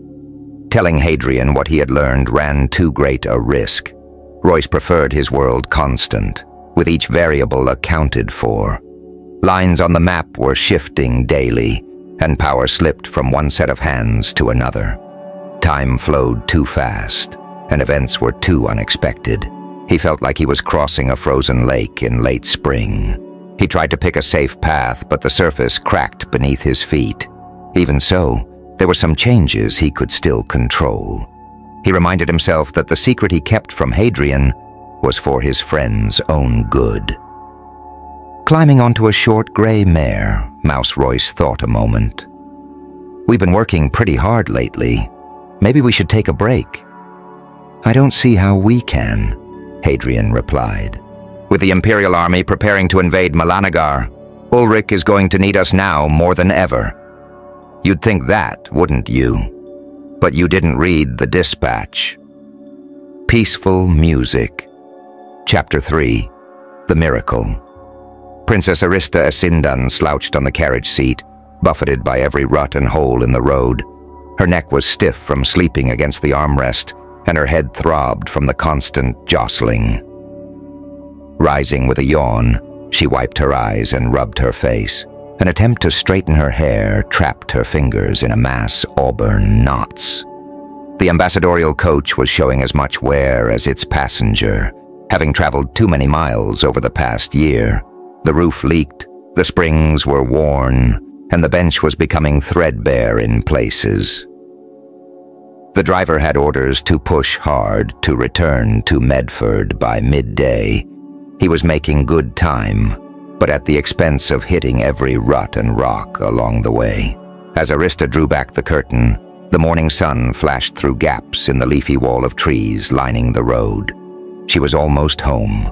Telling Hadrian what he had learned ran too great a risk. Royce preferred his world constant, with each variable accounted for. Lines on the map were shifting daily, and power slipped from one set of hands to another. Time flowed too fast, and events were too unexpected. He felt like he was crossing a frozen lake in late spring. He tried to pick a safe path, but the surface cracked beneath his feet. Even so, there were some changes he could still control. He reminded himself that the secret he kept from Hadrian was for his friend's own good. Climbing onto a short gray mare, Mouse Royce thought a moment. "We've been working pretty hard lately. Maybe we should take a break." "I don't see how we can," Hadrian replied. "With the Imperial army preparing to invade Melanagar, Ulrich is going to need us now more than ever. You'd think that, wouldn't you? But you didn't read the dispatch." Peaceful music. Chapter 3. The Miracle. Princess Arista Asindan slouched on the carriage seat, buffeted by every rut and hole in the road. Her neck was stiff from sleeping against the armrest, and her head throbbed from the constant jostling. Rising with a yawn, she wiped her eyes and rubbed her face. An attempt to straighten her hair trapped her fingers in a mass auburn knots. The ambassadorial coach was showing as much wear as its passenger, having traveled too many miles over the past year. The roof leaked, the springs were worn, and the bench was becoming threadbare in places. The driver had orders to push hard to return to Medford by midday. He was making good time, but at the expense of hitting every rut and rock along the way. As Arista drew back the curtain, the morning sun flashed through gaps in the leafy wall of trees lining the road. She was almost home.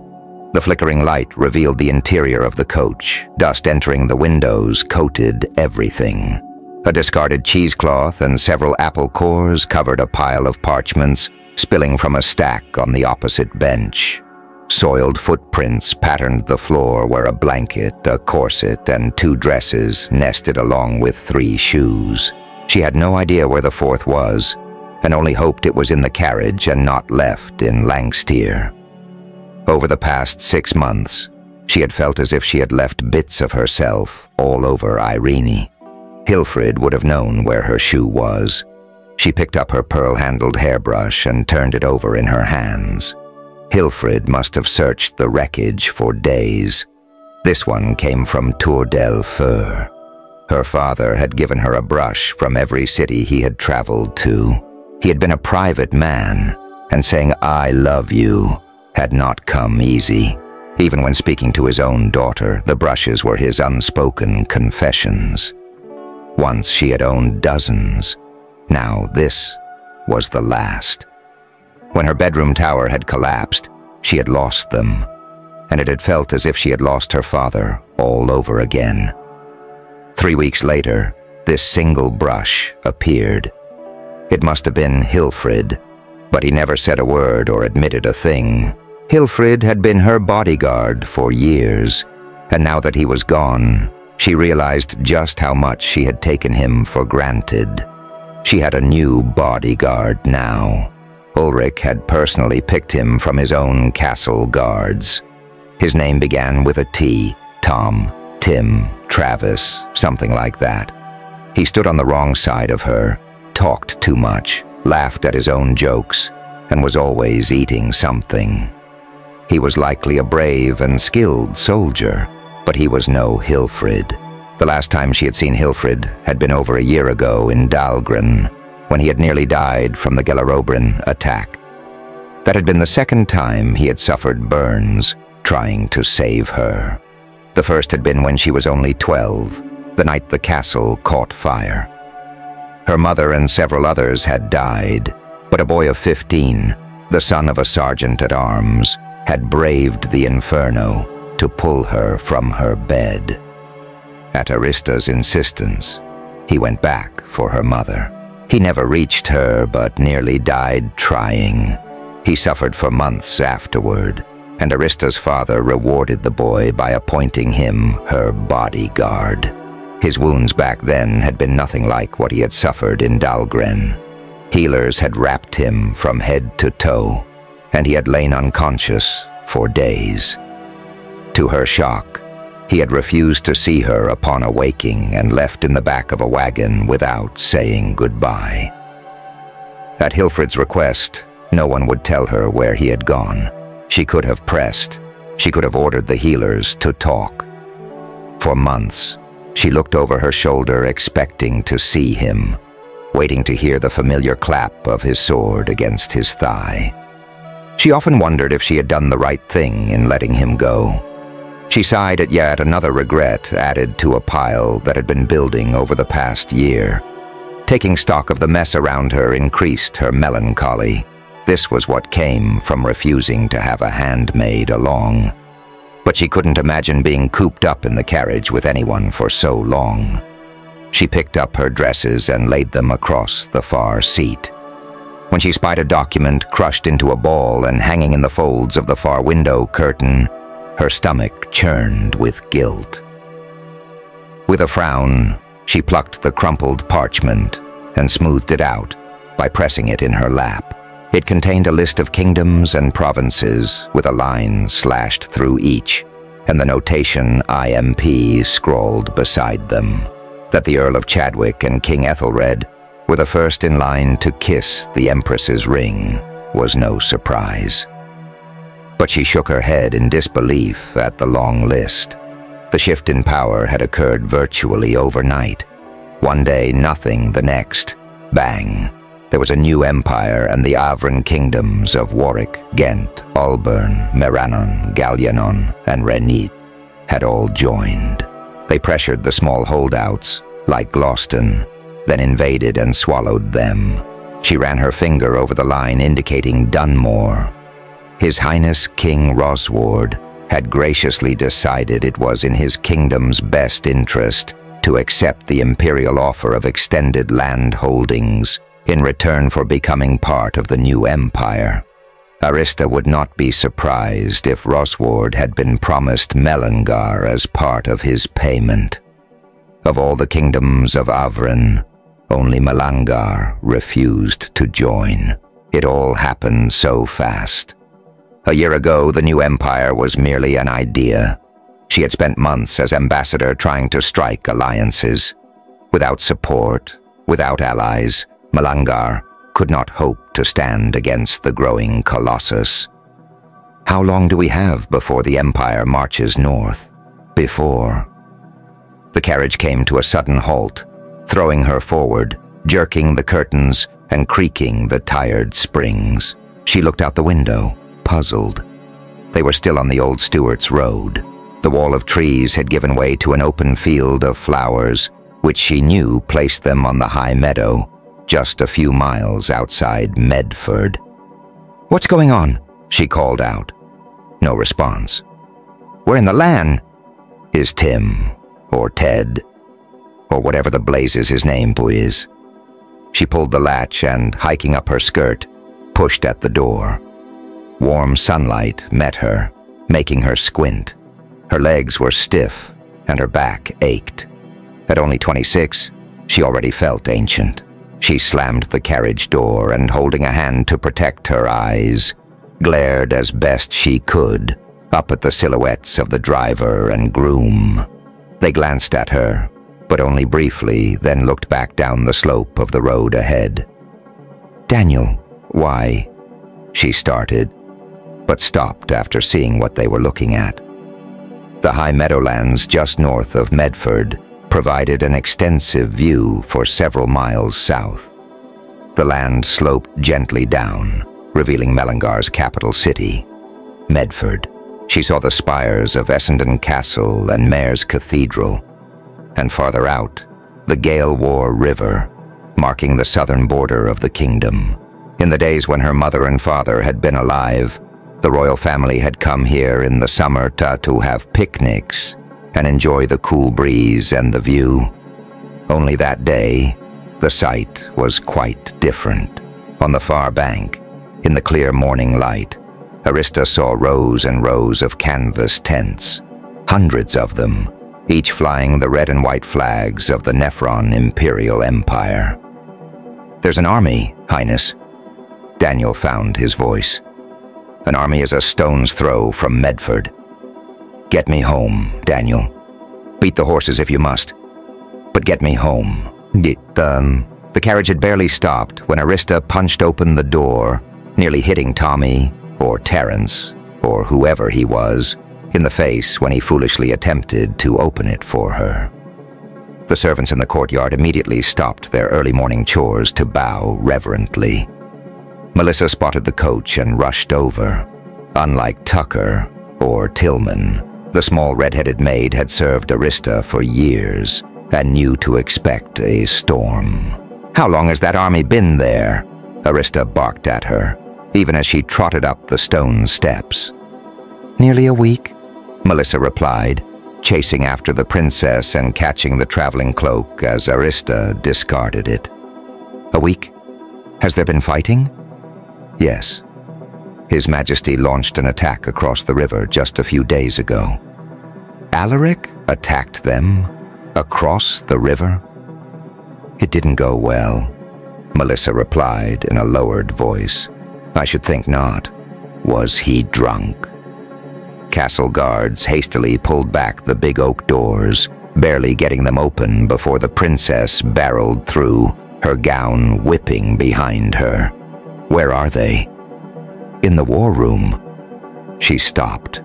The flickering light revealed the interior of the coach. Dust entering the windows coated everything. A discarded cheesecloth and several apple cores covered a pile of parchments, spilling from a stack on the opposite bench. Soiled footprints patterned the floor where a blanket, a corset, and 2 dresses nested along with 3 shoes. She had no idea where the 4th was, and only hoped it was in the carriage and not left in Langstier. Over the past 6 months, she had felt as if she had left bits of herself all over Irene. Hilfrid would have known where her shoe was. She picked up her pearl-handled hairbrush and turned it over in her hands. Hilfrid must have searched the wreckage for days. This one came from Tour del Fur. Her father had given her a brush from every city he had traveled to. He had been a private man, and saying "I love you" had not come easy. Even when speaking to his own daughter, the brushes were his unspoken confessions. Once she had owned dozens. Now this was the last. When her bedroom tower had collapsed, she had lost them, and it had felt as if she had lost her father all over again. 3 weeks later, this single brush appeared. It must have been Hilfrid, but he never said a word or admitted a thing. Hilfrid had been her bodyguard for years, and now that he was gone, she realized just how much she had taken him for granted. She had a new bodyguard now. Ulrich had personally picked him from his own castle guards. His name began with a T, Tom, Tim, Travis, something like that. He stood on the wrong side of her, talked too much, laughed at his own jokes, and was always eating something. He was likely a brave and skilled soldier, but he was no Hilfrid. The last time she had seen Hilfrid had been over a year ago in Dahlgren, when he had nearly died from the Gellerobrin attack. That had been the second time he had suffered burns trying to save her. The first had been when she was only 12, the night the castle caught fire. Her mother and several others had died, but a boy of 15, the son of a sergeant at arms, had braved the inferno to pull her from her bed. At Arista's insistence, he went back for her mother. He never reached her, but nearly died trying. He suffered for months afterward, and Arista's father rewarded the boy by appointing him her bodyguard. His wounds back then had been nothing like what he had suffered in Dahlgren. Healers had wrapped him from head to toe, and he had lain unconscious for days. To her shock, he had refused to see her upon awaking and left in the back of a wagon without saying goodbye. At Hilfred's request, no one would tell her where he had gone. She could have pressed. She could have ordered the healers to talk. For months, she looked over her shoulder expecting to see him, waiting to hear the familiar clap of his sword against his thigh. She often wondered if she had done the right thing in letting him go. She sighed at yet another regret added to a pile that had been building over the past year. Taking stock of the mess around her increased her melancholy. This was what came from refusing to have a handmaid along. But she couldn't imagine being cooped up in the carriage with anyone for so long. She picked up her dresses and laid them across the far seat. When she spied a document crushed into a ball and hanging in the folds of the far window curtain, her stomach churned with guilt. With a frown, she plucked the crumpled parchment and smoothed it out by pressing it in her lap. It contained a list of kingdoms and provinces with a line slashed through each, and the notation IMP scrawled beside them. That the Earl of Chadwick and King Ethelred were the first in line to kiss the Empress's ring was no surprise. But she shook her head in disbelief at the long list. The shift in power had occurred virtually overnight. One day, nothing, the next, bang. There was a new empire, and the Avran kingdoms of Warwick, Ghent, Alburn, Meranon, Gallianon, and Renit had all joined. They pressured the small holdouts, like Gloucester, then invaded and swallowed them. She ran her finger over the line indicating Dunmore. His Highness King Rosward had graciously decided it was in his kingdom's best interest to accept the imperial offer of extended land holdings in return for becoming part of the new empire. Arista would not be surprised if Rosward had been promised Melangar as part of his payment. Of all the kingdoms of Avran, only Melangar refused to join. It all happened so fast. A year ago, the new empire was merely an idea. She had spent months as ambassador trying to strike alliances. Without support, without allies, Melangar could not hope to stand against the growing colossus. How long do we have before the empire marches north? Before. The carriage came to a sudden halt, throwing her forward, jerking the curtains and creaking the tired springs. She looked out the window, puzzled. They were still on the old Stuart's road. The wall of trees had given way to an open field of flowers, which she knew placed them on the high meadow, just a few miles outside Medford. "What's going on?" she called out. No response. "We're in the LAN," is Tim, or Ted, or whatever the blazes his name is. She pulled the latch and, hiking up her skirt, pushed at the door. Warm sunlight met her, making her squint. Her legs were stiff, and her back ached. At only 26, she already felt ancient. She slammed the carriage door and, holding a hand to protect her eyes, glared as best she could up at the silhouettes of the driver and groom. They glanced at her, but only briefly, then looked back down the slope of the road ahead. "Daniel, why?" she started, but stopped after seeing what they were looking at. The high meadowlands just north of Medford provided an extensive view for several miles south. The land sloped gently down, revealing Melangar's capital city, Medford. She saw the spires of Essendon Castle and Mare's Cathedral, and farther out, the Gale War River, marking the southern border of the kingdom. In the days when her mother and father had been alive, the royal family had come here in the summer to have picnics and enjoy the cool breeze and the view. Only that day, the sight was quite different. On the far bank, in the clear morning light, Arista saw rows and rows of canvas tents, hundreds of them, each flying the red and white flags of the Nephron Imperial Empire. "There's an army, Highness." Daniel found his voice. "An army is a stone's throw from Medford." "Get me home, Daniel. Beat the horses if you must, but get me home." The carriage had barely stopped when Arista punched open the door, nearly hitting Tommy, or Terence, or whoever he was, in the face when he foolishly attempted to open it for her. The servants in the courtyard immediately stopped their early morning chores to bow reverently. Melissa spotted the coach and rushed over. Unlike Tucker or Tillman, the small red-headed maid had served Arista for years and knew to expect a storm. "How long has that army been there?" Arista barked at her, even as she trotted up the stone steps. "Nearly a week," Melissa replied, chasing after the princess and catching the traveling cloak as Arista discarded it. "A week? Has there been fighting?" "Yes. His Majesty launched an attack across the river just a few days ago." "Alaric attacked them? Across the river?" "It didn't go well," Melissa replied in a lowered voice. "I should think not. Was he drunk?" Castle guards hastily pulled back the big oak doors, barely getting them open before the princess barreled through, her gown whipping behind her. "Where are they?" "In the war room." She stopped.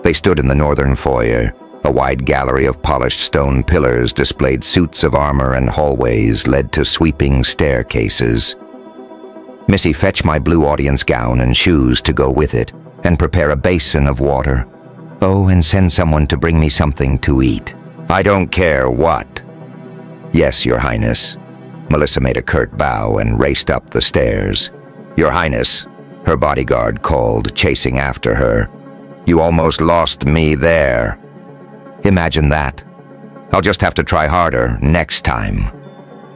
They stood in the northern foyer. A wide gallery of polished stone pillars displayed suits of armor, and hallways led to sweeping staircases. "Missy, fetch my blue audience gown and shoes to go with it, and prepare a basin of water. Oh, and send someone to bring me something to eat." "I don't care what." "Yes, Your Highness." Melissa made a curt bow and raced up the stairs. "Your Highness," her bodyguard called, chasing after her. "You almost lost me there." "Imagine that. I'll just have to try harder next time."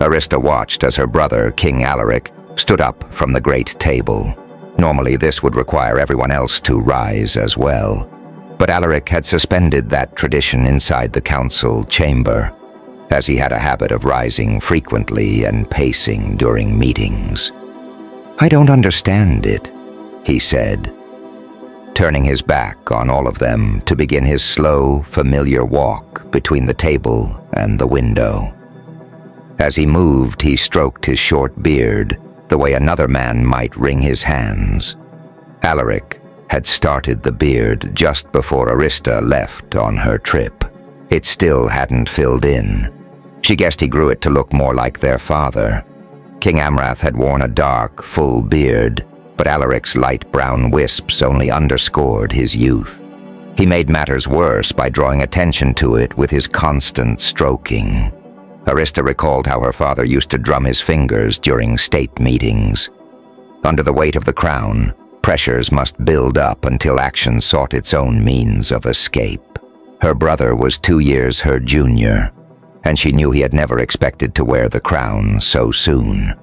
Arista watched as her brother, King Alaric, stood up from the great table. Normally this would require everyone else to rise as well, but Alaric had suspended that tradition inside the council chamber, as he had a habit of rising frequently and pacing during meetings. "I don't understand it," he said, turning his back on all of them to begin his slow, familiar walk between the table and the window. As he moved, he stroked his short beard the way another man might wring his hands. Alaric had started the beard just before Arista left on her trip. It still hadn't filled in. She guessed he grew it to look more like their father. King Amrath had worn a dark, full beard, but Alaric's light brown wisps only underscored his youth. He made matters worse by drawing attention to it with his constant stroking. Arista recalled how her father used to drum his fingers during state meetings. Under the weight of the crown, pressures must build up until action sought its own means of escape. Her brother was 2 years her junior, and she knew he had never expected to wear the crown so soon.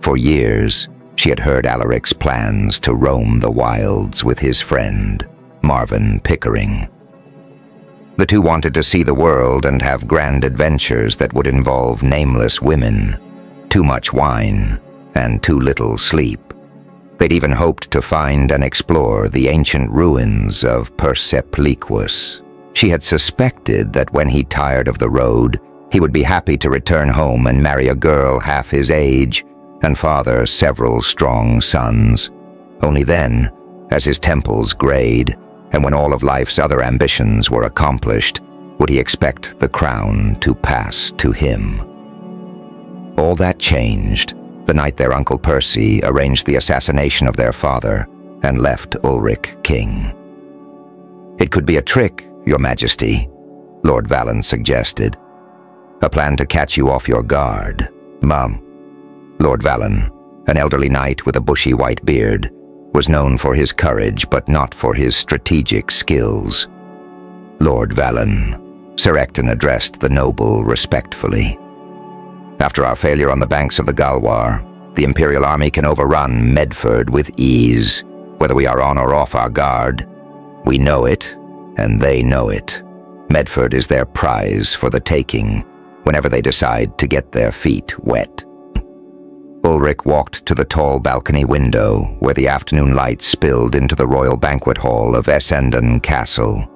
For years, she had heard Alaric's plans to roam the wilds with his friend, Marvin Pickering. The two wanted to see the world and have grand adventures that would involve nameless women, too much wine, and too little sleep. They'd even hoped to find and explore the ancient ruins of Persepliquus. She had suspected that when he tired of the road, he would be happy to return home and marry a girl half his age and father several strong sons. Only then, as his temples grayed, and when all of life's other ambitions were accomplished, would he expect the crown to pass to him. All that changed the night their Uncle Percy arranged the assassination of their father and left Ulrich king. "It could be a trick, Your Majesty," Lord Valen suggested. "A plan to catch you off your guard, Mum." Lord Valen, an elderly knight with a bushy white beard, was known for his courage but not for his strategic skills. "Lord Valen," Sir Ecton addressed the noble respectfully. "After our failure on the banks of the Galwar, the Imperial Army can overrun Medford with ease, whether we are on or off our guard. We know it, and they know it. Medford is their prize for the taking, whenever they decide to get their feet wet." Ulrich walked to the tall balcony window where the afternoon light spilled into the royal banquet hall of Essendon Castle.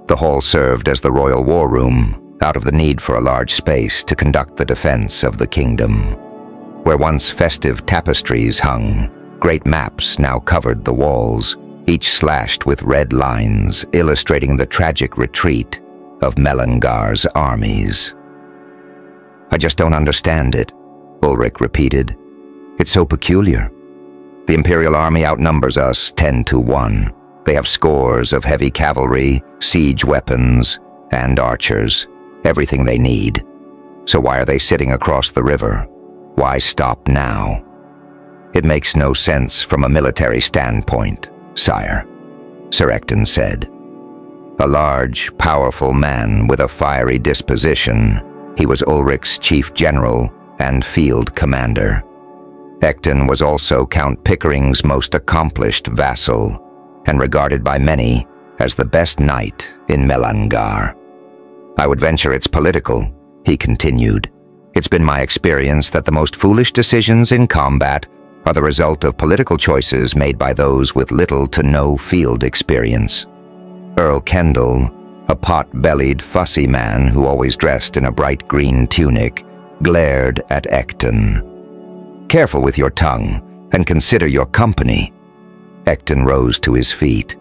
The hall served as the royal war room, out of the need for a large space to conduct the defense of the kingdom. Where once festive tapestries hung, great maps now covered the walls, each slashed with red lines illustrating the tragic retreat of Melangar's armies. "I just don't understand it," Ulrich repeated. "It's so peculiar. The Imperial Army outnumbers us 10-1. They have scores of heavy cavalry, siege weapons, and archers, everything they need. So why are they sitting across the river? Why stop now? It makes no sense from a military standpoint, sire," Sir Ecton said. A large, powerful man with a fiery disposition, he was Ulrich's chief general and field commander. Ecton was also Count Pickering's most accomplished vassal, and regarded by many as the best knight in Melangar. "I would venture it's political," he continued. "It's been my experience that the most foolish decisions in combat are the result of political choices made by those with little to no field experience." Earl Kendall, a pot-bellied, fussy man who always dressed in a bright green tunic, glared at Ecton. "Careful with your tongue, and consider your company." Ecton rose to his feet.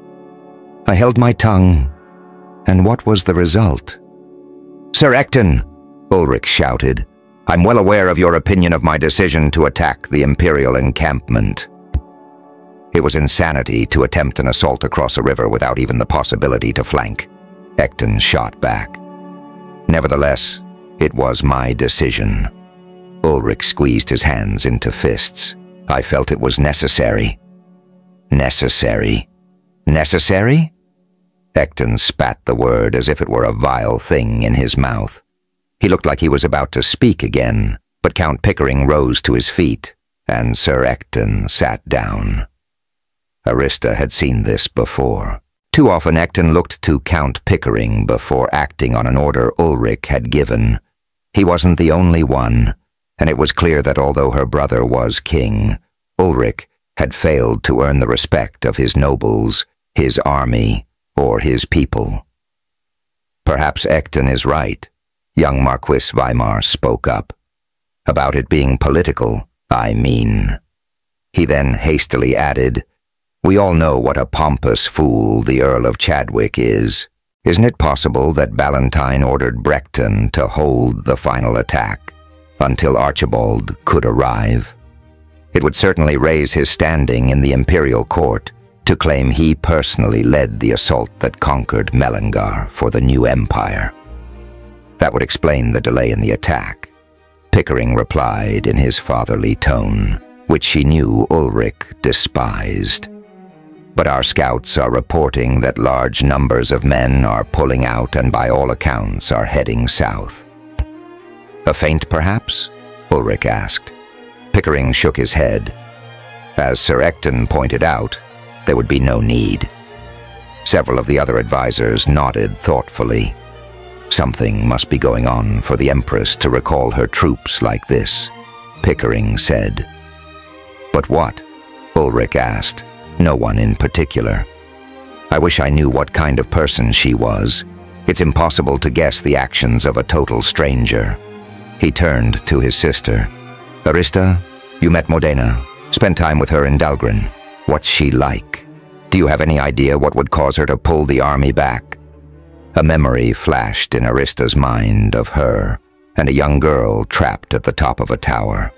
"I held my tongue, and what was the result?" "Sir Ecton," Ulrich shouted, "I'm well aware of your opinion of my decision to attack the Imperial encampment." It was insanity to attempt an assault across a river without even the possibility to flank, Ecton shot back. "Nevertheless, it was my decision." Ulrich squeezed his hands into fists. "I felt it was necessary." "Necessary? Necessary?" Ecton spat the word as if it were a vile thing in his mouth. He looked like he was about to speak again, but Count Pickering rose to his feet, and Sir Ecton sat down. Arista had seen this before. Too often Ecton looked to Count Pickering before acting on an order Ulrich had given. He wasn't the only one, and it was clear that although her brother was king, Ulrich had failed to earn the respect of his nobles, his army, or his people. "Perhaps Ecton is right," young Marquis Weimar spoke up. "About it being political, I mean." He then hastily added, "We all know what a pompous fool the Earl of Chadwick is. Isn't it possible that Ballantyne ordered Brecton to hold the final attack until Archibald could arrive? It would certainly raise his standing in the imperial court to claim he personally led the assault that conquered Melangar for the new empire. That would explain the delay in the attack," Pickering replied in his fatherly tone, which she knew Ulrich despised. "But our scouts are reporting that large numbers of men are pulling out and by all accounts are heading south." "A feint, perhaps?" Ulrich asked. Pickering shook his head. As Sir Ecton pointed out, there would be no need. Several of the other advisors nodded thoughtfully. Something must be going on for the Empress to recall her troops like this, Pickering said. "But what?" Ulrich asked. "No one in particular. I wish I knew what kind of person she was. It's impossible to guess the actions of a total stranger." He turned to his sister. "Arista, you met Modena. Spent time with her in Dahlgren. What's she like? Do you have any idea what would cause her to pull the army back?" A memory flashed in Arista's mind of her and a young girl trapped at the top of a tower.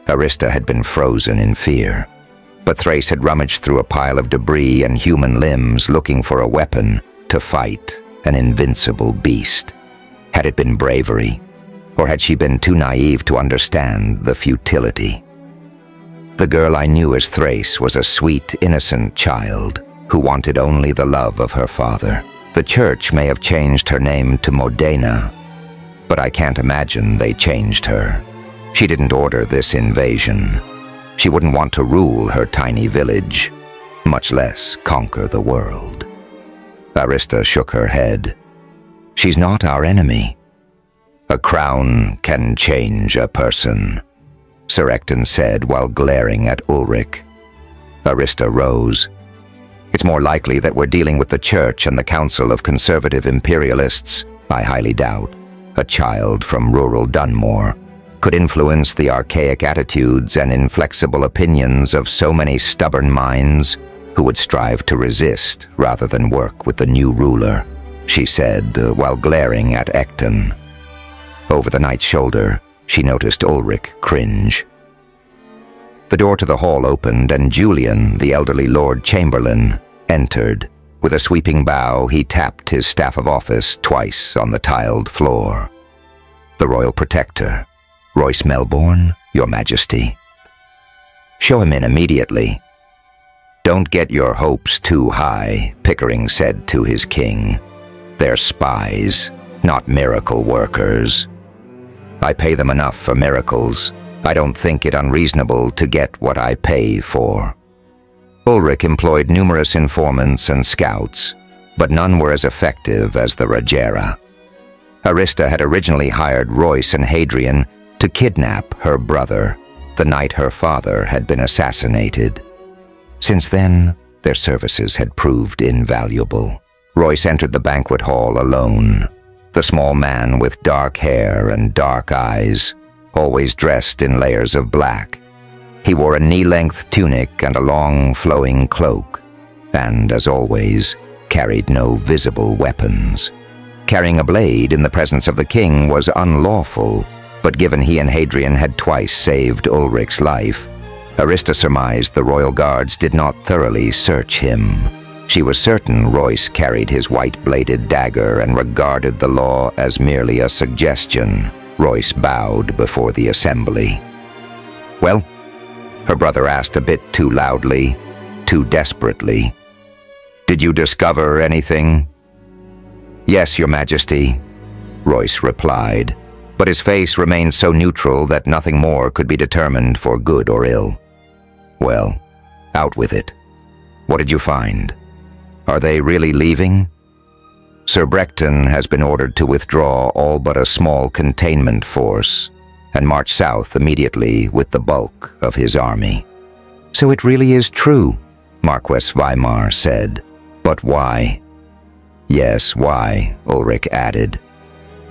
Arista had been frozen in fear, but Thrace had rummaged through a pile of debris and human limbs looking for a weapon to fight an invincible beast. Had it been bravery, or had she been too naive to understand the futility? The girl I knew as Thrace was a sweet, innocent child who wanted only the love of her father. The church may have changed her name to Modena, but I can't imagine they changed her. She didn't order this invasion. She wouldn't want to rule her tiny village, much less conquer the world. Arista shook her head. She's not our enemy. A crown can change a person, Sir Ecton said while glaring at Ulrich. Arista rose. It's more likely that we're dealing with the Church and the Council of Conservative Imperialists. I highly doubt a child from rural Dunmore could influence the archaic attitudes and inflexible opinions of so many stubborn minds who would strive to resist rather than work with the new ruler, she said while glaring at Ecton. Over the knight's shoulder, she noticed Ulrich cringe. The door to the hall opened and Julian, the elderly Lord Chamberlain, entered. With a sweeping bow, he tapped his staff of office twice on the tiled floor. The Royal Protector, Royce Melbourne, Your Majesty. Show him in immediately. Don't get your hopes too high, Pickering said to his king. They're spies, not miracle workers. I pay them enough for miracles. I don't think it unreasonable to get what I pay for. Ulrich employed numerous informants and scouts, but none were as effective as the Rogera. Arista had originally hired Royce and Hadrian to kidnap her brother, the night her father had been assassinated. Since then, their services had proved invaluable. Royce entered the banquet hall alone, the small man with dark hair and dark eyes, always dressed in layers of black. He wore a knee-length tunic and a long, flowing cloak, and, as always, carried no visible weapons. Carrying a blade in the presence of the king was unlawful, but given he and Hadrian had twice saved Ulrich's life, Arista surmised the royal guards did not thoroughly search him. She was certain Royce carried his white-bladed dagger and regarded the law as merely a suggestion. Royce bowed before the assembly. Well, her brother asked a bit too loudly, too desperately. Did you discover anything? Yes, Your Majesty, Royce replied, but his face remained so neutral that nothing more could be determined for good or ill. Well, out with it. What did you find? Are they really leaving? Sir Brecton has been ordered to withdraw all but a small containment force and march south immediately with the bulk of his army. So it really is true, Marquess Weimar said. But why? Yes, why, Ulrich added.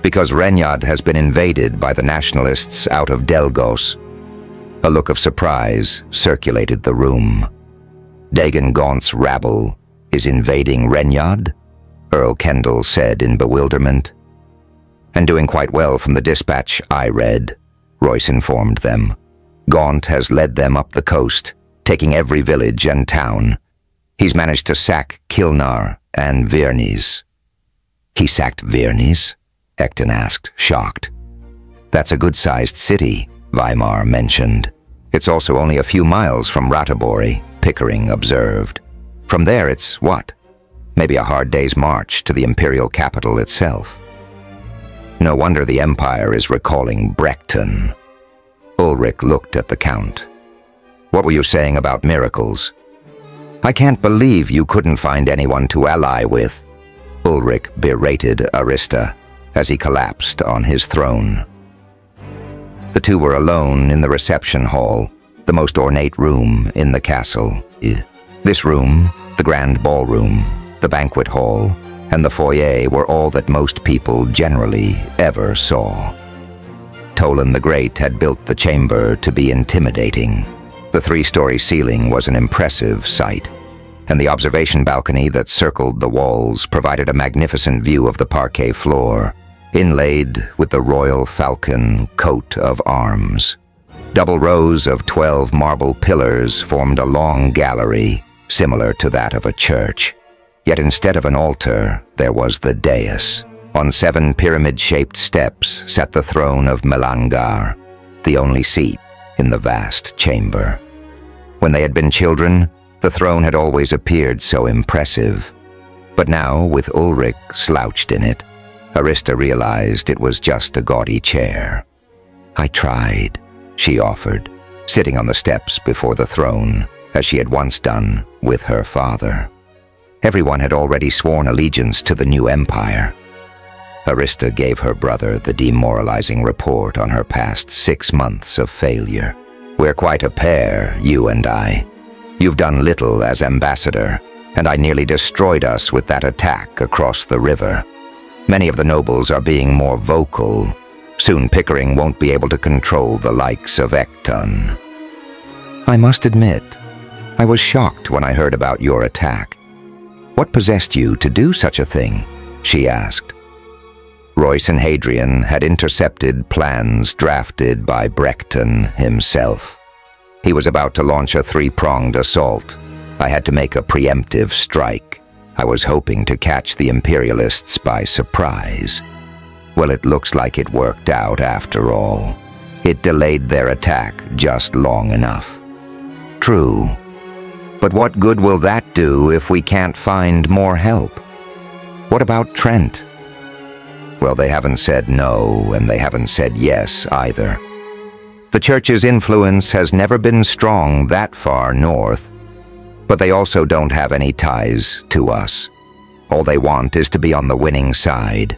Because Renyad has been invaded by the nationalists out of Delgos. A look of surprise circulated the room. Dagon Gaunt's rabble is invading Renyad? Earl Kendall said in bewilderment. And doing quite well from the dispatch I read, Royce informed them. Gaunt has led them up the coast, taking every village and town. He's managed to sack Kilnar and Virnes. He sacked Virnes? Ecton asked, shocked. That's a good-sized city, Weimar mentioned. It's also only a few miles from Ratibori, Pickering observed. From there it's what? Maybe a hard day's march to the imperial capital itself. No wonder the Empire is recalling Brecton. Ulrich looked at the Count. What were you saying about miracles? I can't believe you couldn't find anyone to ally with. Ulrich berated Arista as he collapsed on his throne. The two were alone in the reception hall, the most ornate room in the castle. This room, the grand ballroom, the banquet hall, and the foyer were all that most people generally ever saw. Tolan the Great had built the chamber to be intimidating. The three-story ceiling was an impressive sight, and the observation balcony that circled the walls provided a magnificent view of the parquet floor, inlaid with the royal falcon coat of arms. Double rows of 12 marble pillars formed a long gallery, similar to that of a church. Yet instead of an altar, there was the dais. On 7 pyramid-shaped steps sat the throne of Melangar, the only seat in the vast chamber. When they had been children, the throne had always appeared so impressive. But now, with Ulrich slouched in it, Arista realized it was just a gaudy chair. "I tried," she offered, sitting on the steps before the throne, as she had once done with her father. Everyone had already sworn allegiance to the new empire. Arista gave her brother the demoralizing report on her past 6 months of failure. "We're quite a pair, you and I. You've done little as ambassador, and I nearly destroyed us with that attack across the river. Many of the nobles are being more vocal. Soon Pickering won't be able to control the likes of Ekton." "I must admit, I was shocked when I heard about your attack. What possessed you to do such a thing?" she asked. Royce and Hadrian had intercepted plans drafted by Brechton himself. He was about to launch a 3-pronged assault. I had to make a preemptive strike. I was hoping to catch the Imperialists by surprise. Well, it looks like it worked out after all. It delayed their attack just long enough. "True. But what good will that do if we can't find more help? What about Trent?" "Well, they haven't said no, and they haven't said yes either. The Church's influence has never been strong that far north, but they also don't have any ties to us. All they want is to be on the winning side.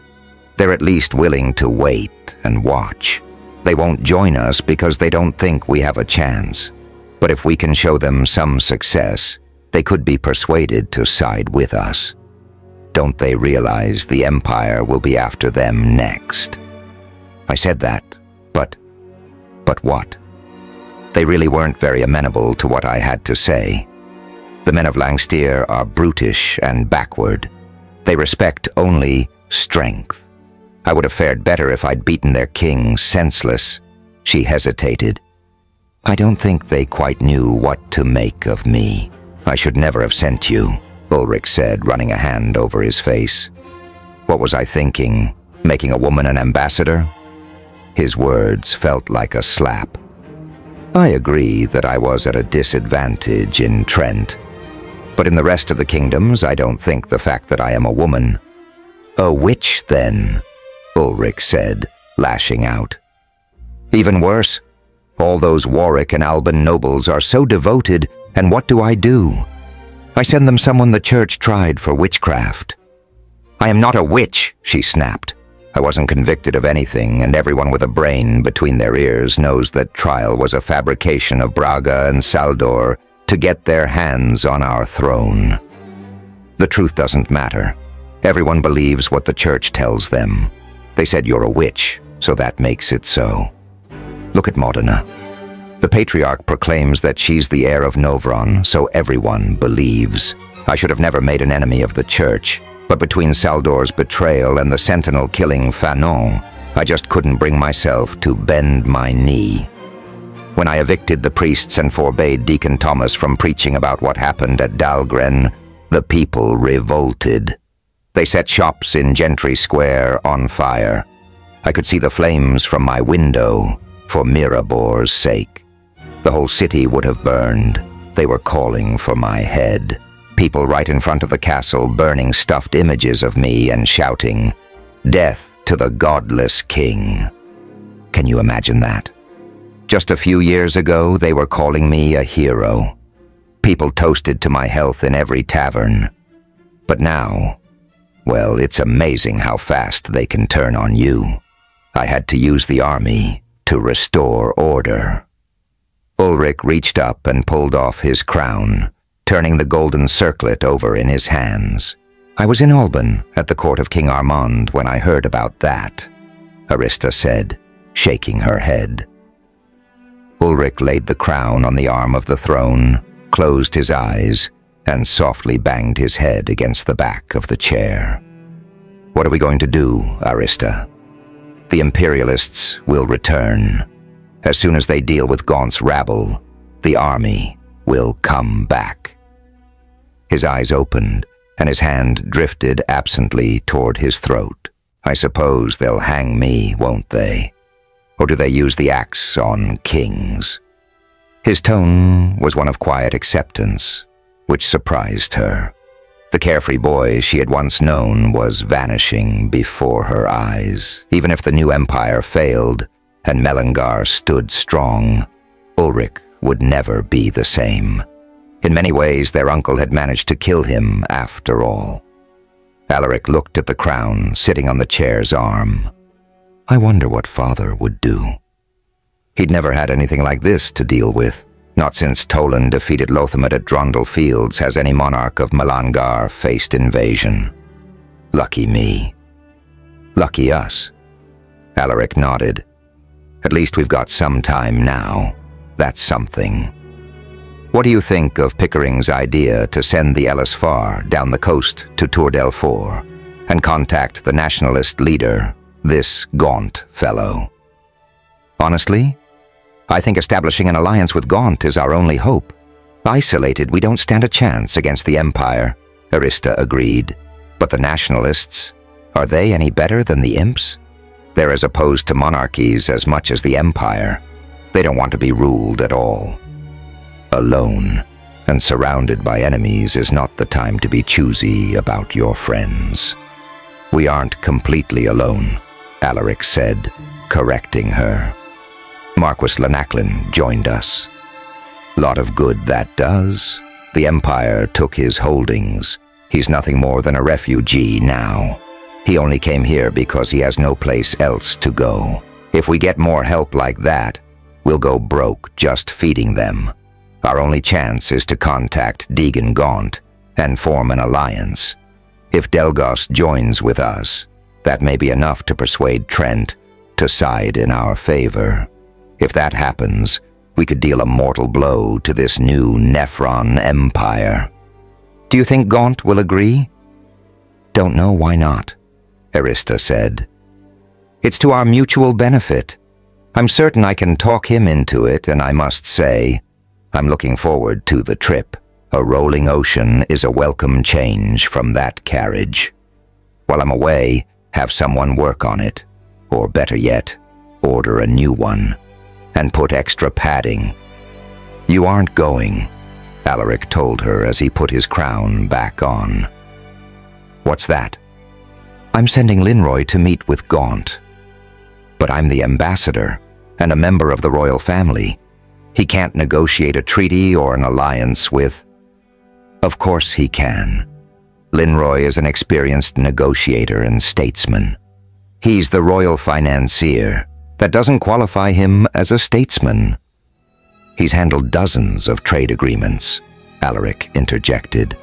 They're at least willing to wait and watch. They won't join us because they don't think we have a chance. But if we can show them some success, they could be persuaded to side with us. Don't they realize the Empire will be after them next?" I said that, but what? They really weren't very amenable to what I had to say. The men of Langstier are brutish and backward. They respect only strength. I would have fared better if I'd beaten their king senseless. She hesitated. "I don't think they quite knew what to make of me. I should never have sent you," Ulrich said, running a hand over his face. "What was I thinking? Making a woman an ambassador?" His words felt like a slap. I agree that I was at a disadvantage in Trent. But in the rest of the kingdoms, I don't think the fact that I am a woman—" "A witch, then," Ulrich said, lashing out. "Even worse. All those Warwick and Alban nobles are so devoted, and what do? I send them someone the Church tried for witchcraft." "I am not a witch," she snapped. I wasn't convicted of anything, and everyone with a brain between their ears knows that trial was a fabrication of Braga and Saldor to get their hands on our throne. The truth doesn't matter. Everyone believes what the Church tells them. They said you're a witch, so that makes it so. Look at Modena. The Patriarch proclaims that she's the heir of Novron, so everyone believes. I should have never made an enemy of the Church, but between Saldor's betrayal and the Sentinel killing Fanon, I just couldn't bring myself to bend my knee. When I evicted the priests and forbade Deacon Thomas from preaching about what happened at Dahlgren, the people revolted. They set shops in Gentry Square on fire. I could see the flames from my window, for Mirabor's sake. The whole city would have burned. They were calling for my head. People right in front of the castle burning stuffed images of me and shouting, "Death to the godless king." Can you imagine that? Just a few years ago, they were calling me a hero. People toasted to my health in every tavern. But now, well, it's amazing how fast they can turn on you. I had to use the army to restore order. Ulrich reached up and pulled off his crown, turning the golden circlet over in his hands. "I was in Alban at the court of King Armand when I heard about that," Arista said, shaking her head. Ulrich laid the crown on the arm of the throne, closed his eyes, and softly banged his head against the back of the chair. "What are we going to do, Arista? The Imperialists will return. As soon as they deal with Gaunt's rabble, the army will come back." His eyes opened, and his hand drifted absently toward his throat. I suppose they'll hang me, won't they? Or do they use the axe on kings? His tone was one of quiet acceptance, which surprised her. The carefree boy she had once known was vanishing before her eyes. Even if the new empire failed and Melangar stood strong, Ulrich would never be the same. In many ways, their uncle had managed to kill him after all. Alaric looked at the crown sitting on the chair's arm. I wonder what father would do. He'd never had anything like this to deal with. Not since Tolan defeated Lothamed at Drondel Fields has any monarch of Melangar faced invasion. Lucky me. Lucky us. Alaric nodded. At least we've got some time now. That's something. What do you think of Pickering's idea to send the Elisfar down the coast to Tour del Four and contact the nationalist leader, this Gaunt fellow? Honestly, I think establishing an alliance with Gaunt is our only hope. Isolated, we don't stand a chance against the Empire, Arista agreed. But the nationalists, are they any better than the imps? They're as opposed to monarchies as much as the Empire. They don't want to be ruled at all. Alone and surrounded by enemies is not the time to be choosy about your friends. We aren't completely alone, Alaric said, correcting her. Marquis Lanachlin joined us. Lot of good that does. The Empire took his holdings. He's nothing more than a refugee now. He only came here because he has no place else to go. If we get more help like that, we'll go broke just feeding them. Our only chance is to contact Deegan Gaunt and form an alliance. If Delgos joins with us, that may be enough to persuade Trent to side in our favor. If that happens, we could deal a mortal blow to this new Nephron empire. Do you think Gaunt will agree? Don't know why not, Arista said. It's to our mutual benefit. I'm certain I can talk him into it, and I must say, I'm looking forward to the trip. A rolling ocean is a welcome change from that carriage. While I'm away, have someone work on it, or better yet, order a new one. And put extra padding. You aren't going, Alaric told her as he put his crown back on. What's that? I'm sending Linroy to meet with Gaunt. But I'm the ambassador and a member of the royal family. He can't negotiate a treaty or an alliance with... Of course he can. Linroy is an experienced negotiator and statesman. He's the royal financier. That doesn't qualify him as a statesman. He's handled dozens of trade agreements, Alaric interjected.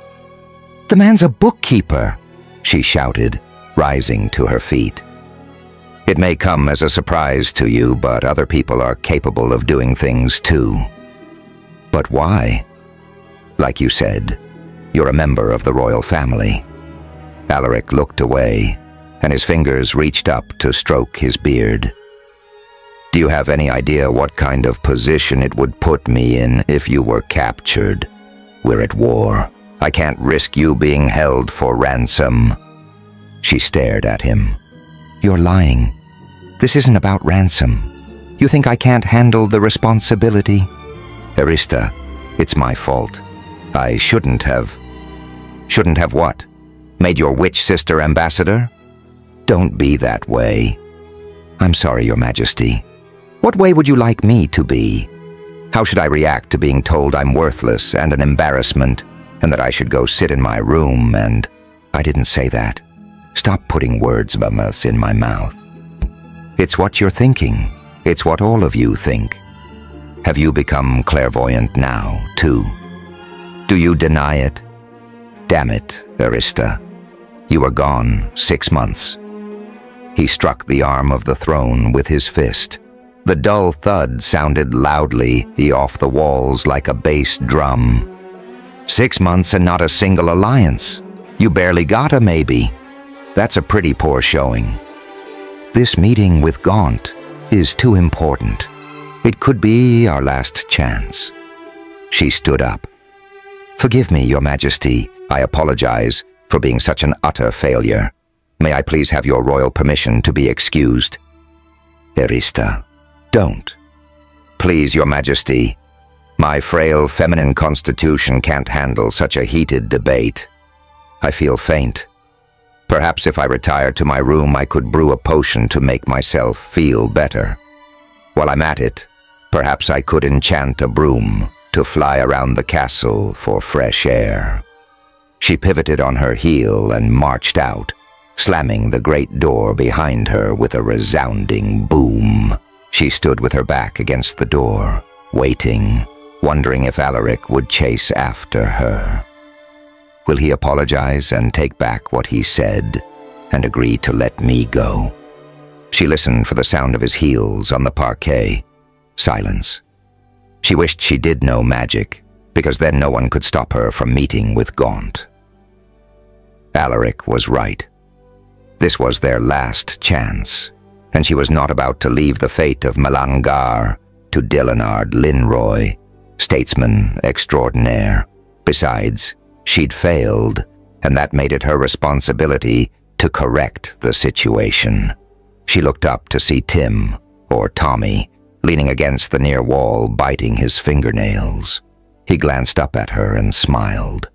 The man's a bookkeeper, she shouted, rising to her feet. It may come as a surprise to you, but other people are capable of doing things too. But why? Like you said, you're a member of the royal family. Alaric looked away, and his fingers reached up to stroke his beard. Do you have any idea what kind of position it would put me in if you were captured? We're at war. I can't risk you being held for ransom. She stared at him. You're lying. This isn't about ransom. You think I can't handle the responsibility? Arista, it's my fault. I shouldn't have... Shouldn't have what? Made your witch sister ambassador? Don't be that way. I'm sorry, Your Majesty. What way would you like me to be? How should I react to being told I'm worthless and an embarrassment, and that I should go sit in my room and... I didn't say that. Stop putting words in my mouth. It's what you're thinking. It's what all of you think. Have you become clairvoyant now, too? Do you deny it? Damn it, Arista. You were gone 6 months. He struck the arm of the throne with his fist. The dull thud sounded loudly off the walls like a bass drum. 6 months and not a single alliance. You barely got a maybe. That's a pretty poor showing. This meeting with Gaunt is too important. It could be our last chance. She stood up. Forgive me, Your Majesty. I apologize. for being such an utter failure. May I please have your royal permission to be excused?" "Arista, don't." "Please, your majesty. My frail feminine constitution can't handle such a heated debate. I feel faint. Perhaps if I retired to my room I could brew a potion to make myself feel better. While I'm at it, perhaps I could enchant a broom to fly around the castle for fresh air." She pivoted on her heel and marched out, slamming the great door behind her with a resounding boom. She stood with her back against the door, waiting, wondering if Alaric would chase after her. Will he apologize and take back what he said and agree to let me go? She listened for the sound of his heels on the parquet. Silence. She wished she did know magic, because then no one could stop her from meeting with Gaunt. Alaric was right. This was their last chance, and she was not about to leave the fate of Malangar to Dylanard Linroy, statesman extraordinaire. Besides, she'd failed, and that made it her responsibility to correct the situation. She looked up to see Tim, or Tommy, leaning against the near wall, biting his fingernails. He glanced up at her and smiled.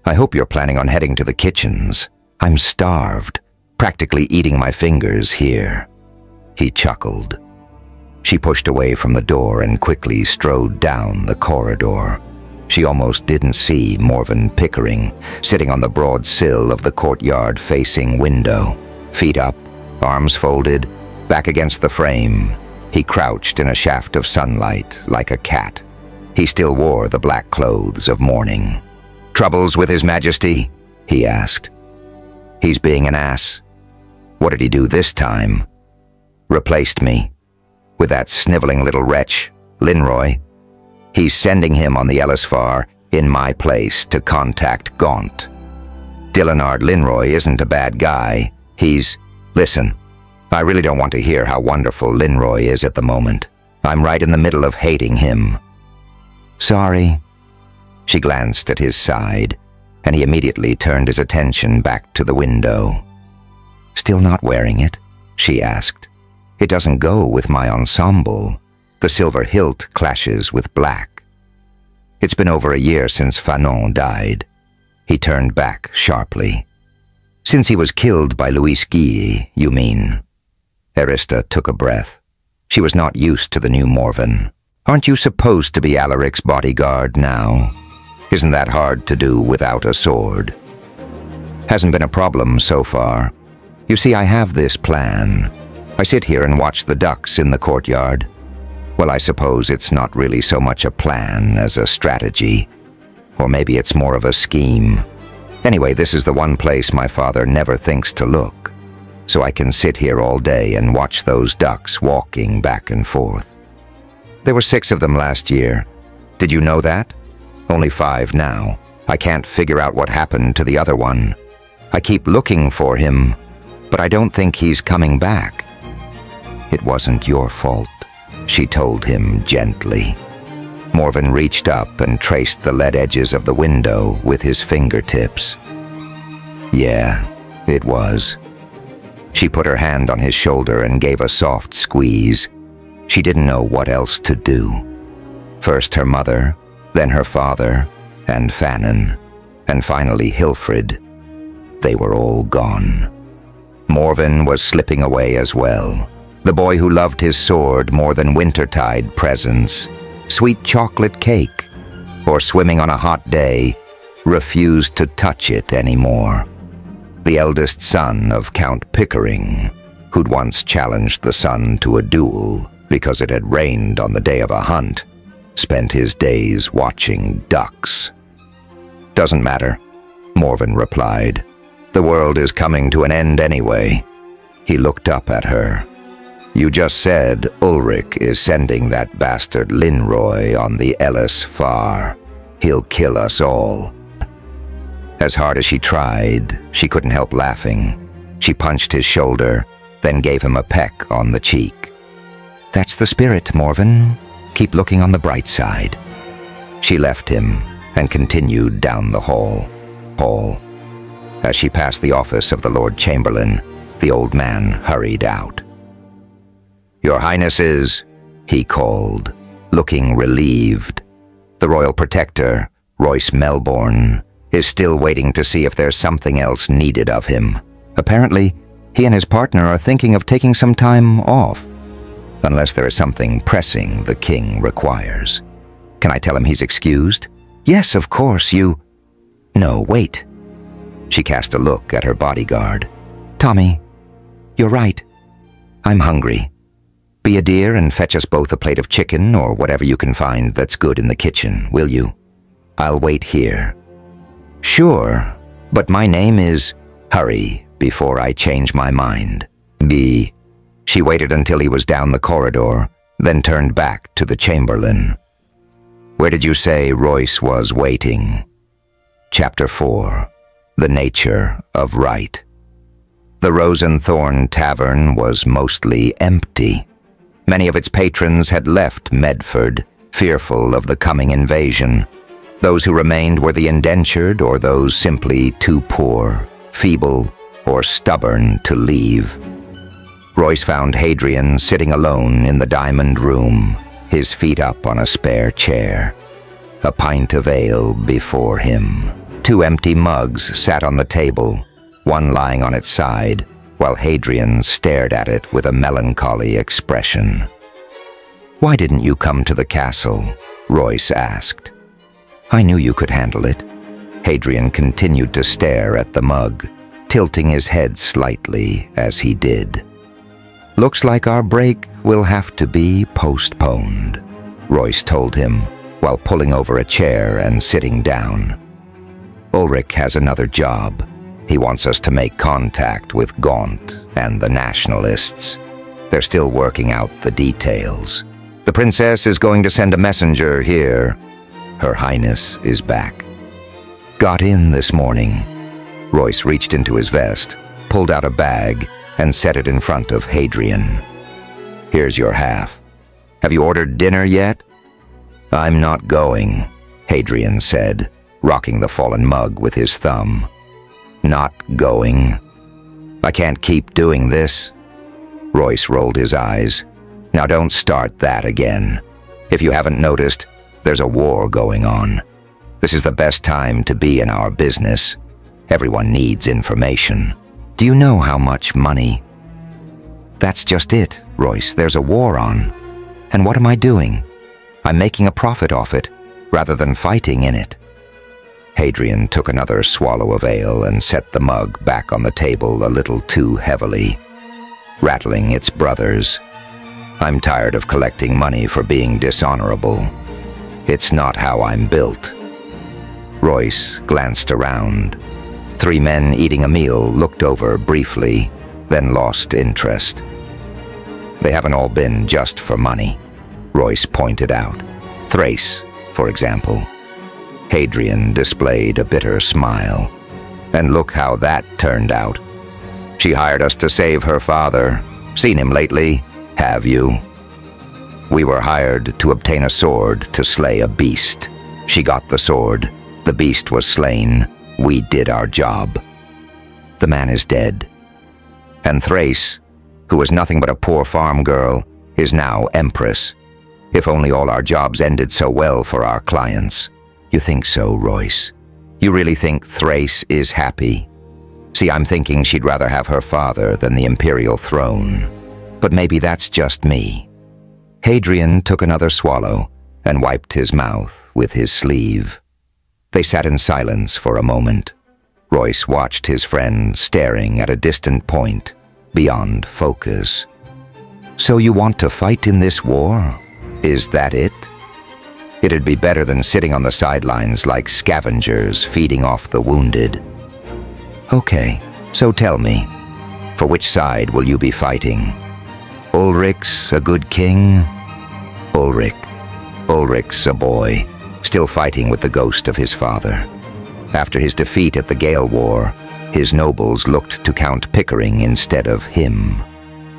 "I hope you're planning on heading to the kitchens. I'm starved, practically eating my fingers here." He chuckled. She pushed away from the door and quickly strode down the corridor. She almost didn't see Morven Pickering, sitting on the broad sill of the courtyard-facing window. Feet up, arms folded, back against the frame, he crouched in a shaft of sunlight like a cat. He still wore the black clothes of mourning. "Troubles with His Majesty?" he asked. "He's being an ass. What did he do this time?" "Replaced me. With that sniveling little wretch, Linroy. He's sending him on the Ellisfar in my place to contact Gaunt. Dylanard Linroy isn't a bad guy. He's... Listen, I really don't want to hear how wonderful Linroy is at the moment. I'm right in the middle of hating him." "Sorry." She glanced at his side, and he immediately turned his attention back to the window. "Still not wearing it?" she asked. "It doesn't go with my ensemble. The silver hilt clashes with black." "It's been over a year since Fanon died." He turned back sharply. "Since he was killed by Luis Guille, you mean?" Arista took a breath. She was not used to the new Morven. "Aren't you supposed to be Alaric's bodyguard now? Isn't that hard to do without a sword?" "Hasn't been a problem so far. You see, I have this plan. I sit here and watch the ducks in the courtyard. Well, I suppose it's not really so much a plan as a strategy. Or maybe it's more of a scheme. Anyway, this is the one place my father never thinks to look. So I can sit here all day and watch those ducks walking back and forth. There were 6 of them last year. Did you know that? Only 5 now. I can't figure out what happened to the other one. I keep looking for him, but I don't think he's coming back." "It wasn't your fault," she told him gently. Morven reached up and traced the lead edges of the window with his fingertips. "Yeah, it was." She put her hand on his shoulder and gave a soft squeeze. She didn't know what else to do. First her mother, then her father, and Fannin, and finally Hilfrid. They were all gone. Morven was slipping away as well. The boy who loved his sword more than wintertide presents, sweet chocolate cake, or swimming on a hot day, refused to touch it anymore. The eldest son of Count Pickering, who'd once challenged the sun to a duel because it had rained on the day of a hunt, spent his days watching ducks. "Doesn't matter," Morven replied. "The world is coming to an end anyway." He looked up at her. "You just said Ulrich is sending that bastard Linroy on the Ellisfar. He'll kill us all." As hard as she tried, she couldn't help laughing. She punched his shoulder, then gave him a peck on the cheek. "That's the spirit, Morven. Keep looking on the bright side." She left him and continued down the hall. As she passed the office of the Lord Chamberlain, the old man hurried out. "Your Highnesses," he called, looking relieved. "The Royal Protector, Royce Melbourne, is still waiting to see if there's something else needed of him. Apparently, he and his partner are thinking of taking some time off, unless there is something pressing the king requires. Can I tell him he's excused?" "Yes, of course, you—" "No, wait." She cast a look at her bodyguard. "Tommy, you're right. I'm hungry. Be a dear and fetch us both a plate of chicken or whatever you can find that's good in the kitchen, will you? I'll wait here." "Sure, but my name is—" "Hurry before I change my mind." "B." She waited until he was down the corridor, then turned back to the Chamberlain. "Where did you say Royce was waiting?" Chapter 4. The Nature of Right. The Rose and Thorn Tavern was mostly empty. Many of its patrons had left Medford, fearful of the coming invasion. Those who remained were the indentured or those simply too poor, feeble, or stubborn to leave. Royce found Hadrian sitting alone in the diamond room, his feet up on a spare chair. A pint of ale before him. 2 empty mugs sat on the table, one lying on its side, while Hadrian stared at it with a melancholy expression. "Why didn't you come to the castle?" Royce asked. "I knew you could handle it." Hadrian continued to stare at the mug, tilting his head slightly as he did. "Looks like our break will have to be postponed," Royce told him, while pulling over a chair and sitting down. "Ulrich has another job. He wants us to make contact with Gaunt and the Nationalists. They're still working out the details. The princess is going to send a messenger here. Her Highness is back." "Got in this morning." Royce reached into his vest, pulled out a bag, and set it in front of Hadrian. "Here's your half. Have you ordered dinner yet?" "I'm not going," Hadrian said, rocking the fallen mug with his thumb. "Not going? I can't keep doing this." Royce rolled his eyes. "Now don't start that again. If you haven't noticed, there's a war going on. This is the best time to be in our business. Everyone needs information. Do you know how much money?" "That's just it, Royce. There's a war on. And what am I doing? I'm making a profit off it, rather than fighting in it." Hadrian took another swallow of ale and set the mug back on the table a little too heavily, rattling its brothers. "I'm tired of collecting money for being dishonorable. It's not how I'm built." Royce glanced around. 3 men eating a meal looked over briefly, then lost interest. "They haven't all been just for money," Royce pointed out. "Thrace, for example." Hadrian displayed a bitter smile. "And look how that turned out. She hired us to save her father. Seen him lately, have you? We were hired to obtain a sword to slay a beast. She got the sword. The beast was slain. We did our job. The man is dead. And Thrace, who was nothing but a poor farm girl, is now Empress. If only all our jobs ended so well for our clients." "You think so, Royce? You really think Thrace is happy?" "See, I'm thinking she'd rather have her father than the imperial throne. But maybe that's just me." Hadrian took another swallow and wiped his mouth with his sleeve. They sat in silence for a moment. Royce watched his friend staring at a distant point, beyond focus. "So you want to fight in this war? Is that it?" "It'd be better than sitting on the sidelines like scavengers feeding off the wounded." "Okay, so tell me, for which side will you be fighting? Ulrich's a good king?" Ulrich's a boy, still fighting with the ghost of his father. After his defeat at the Gale War, his nobles looked to Count Pickering instead of him.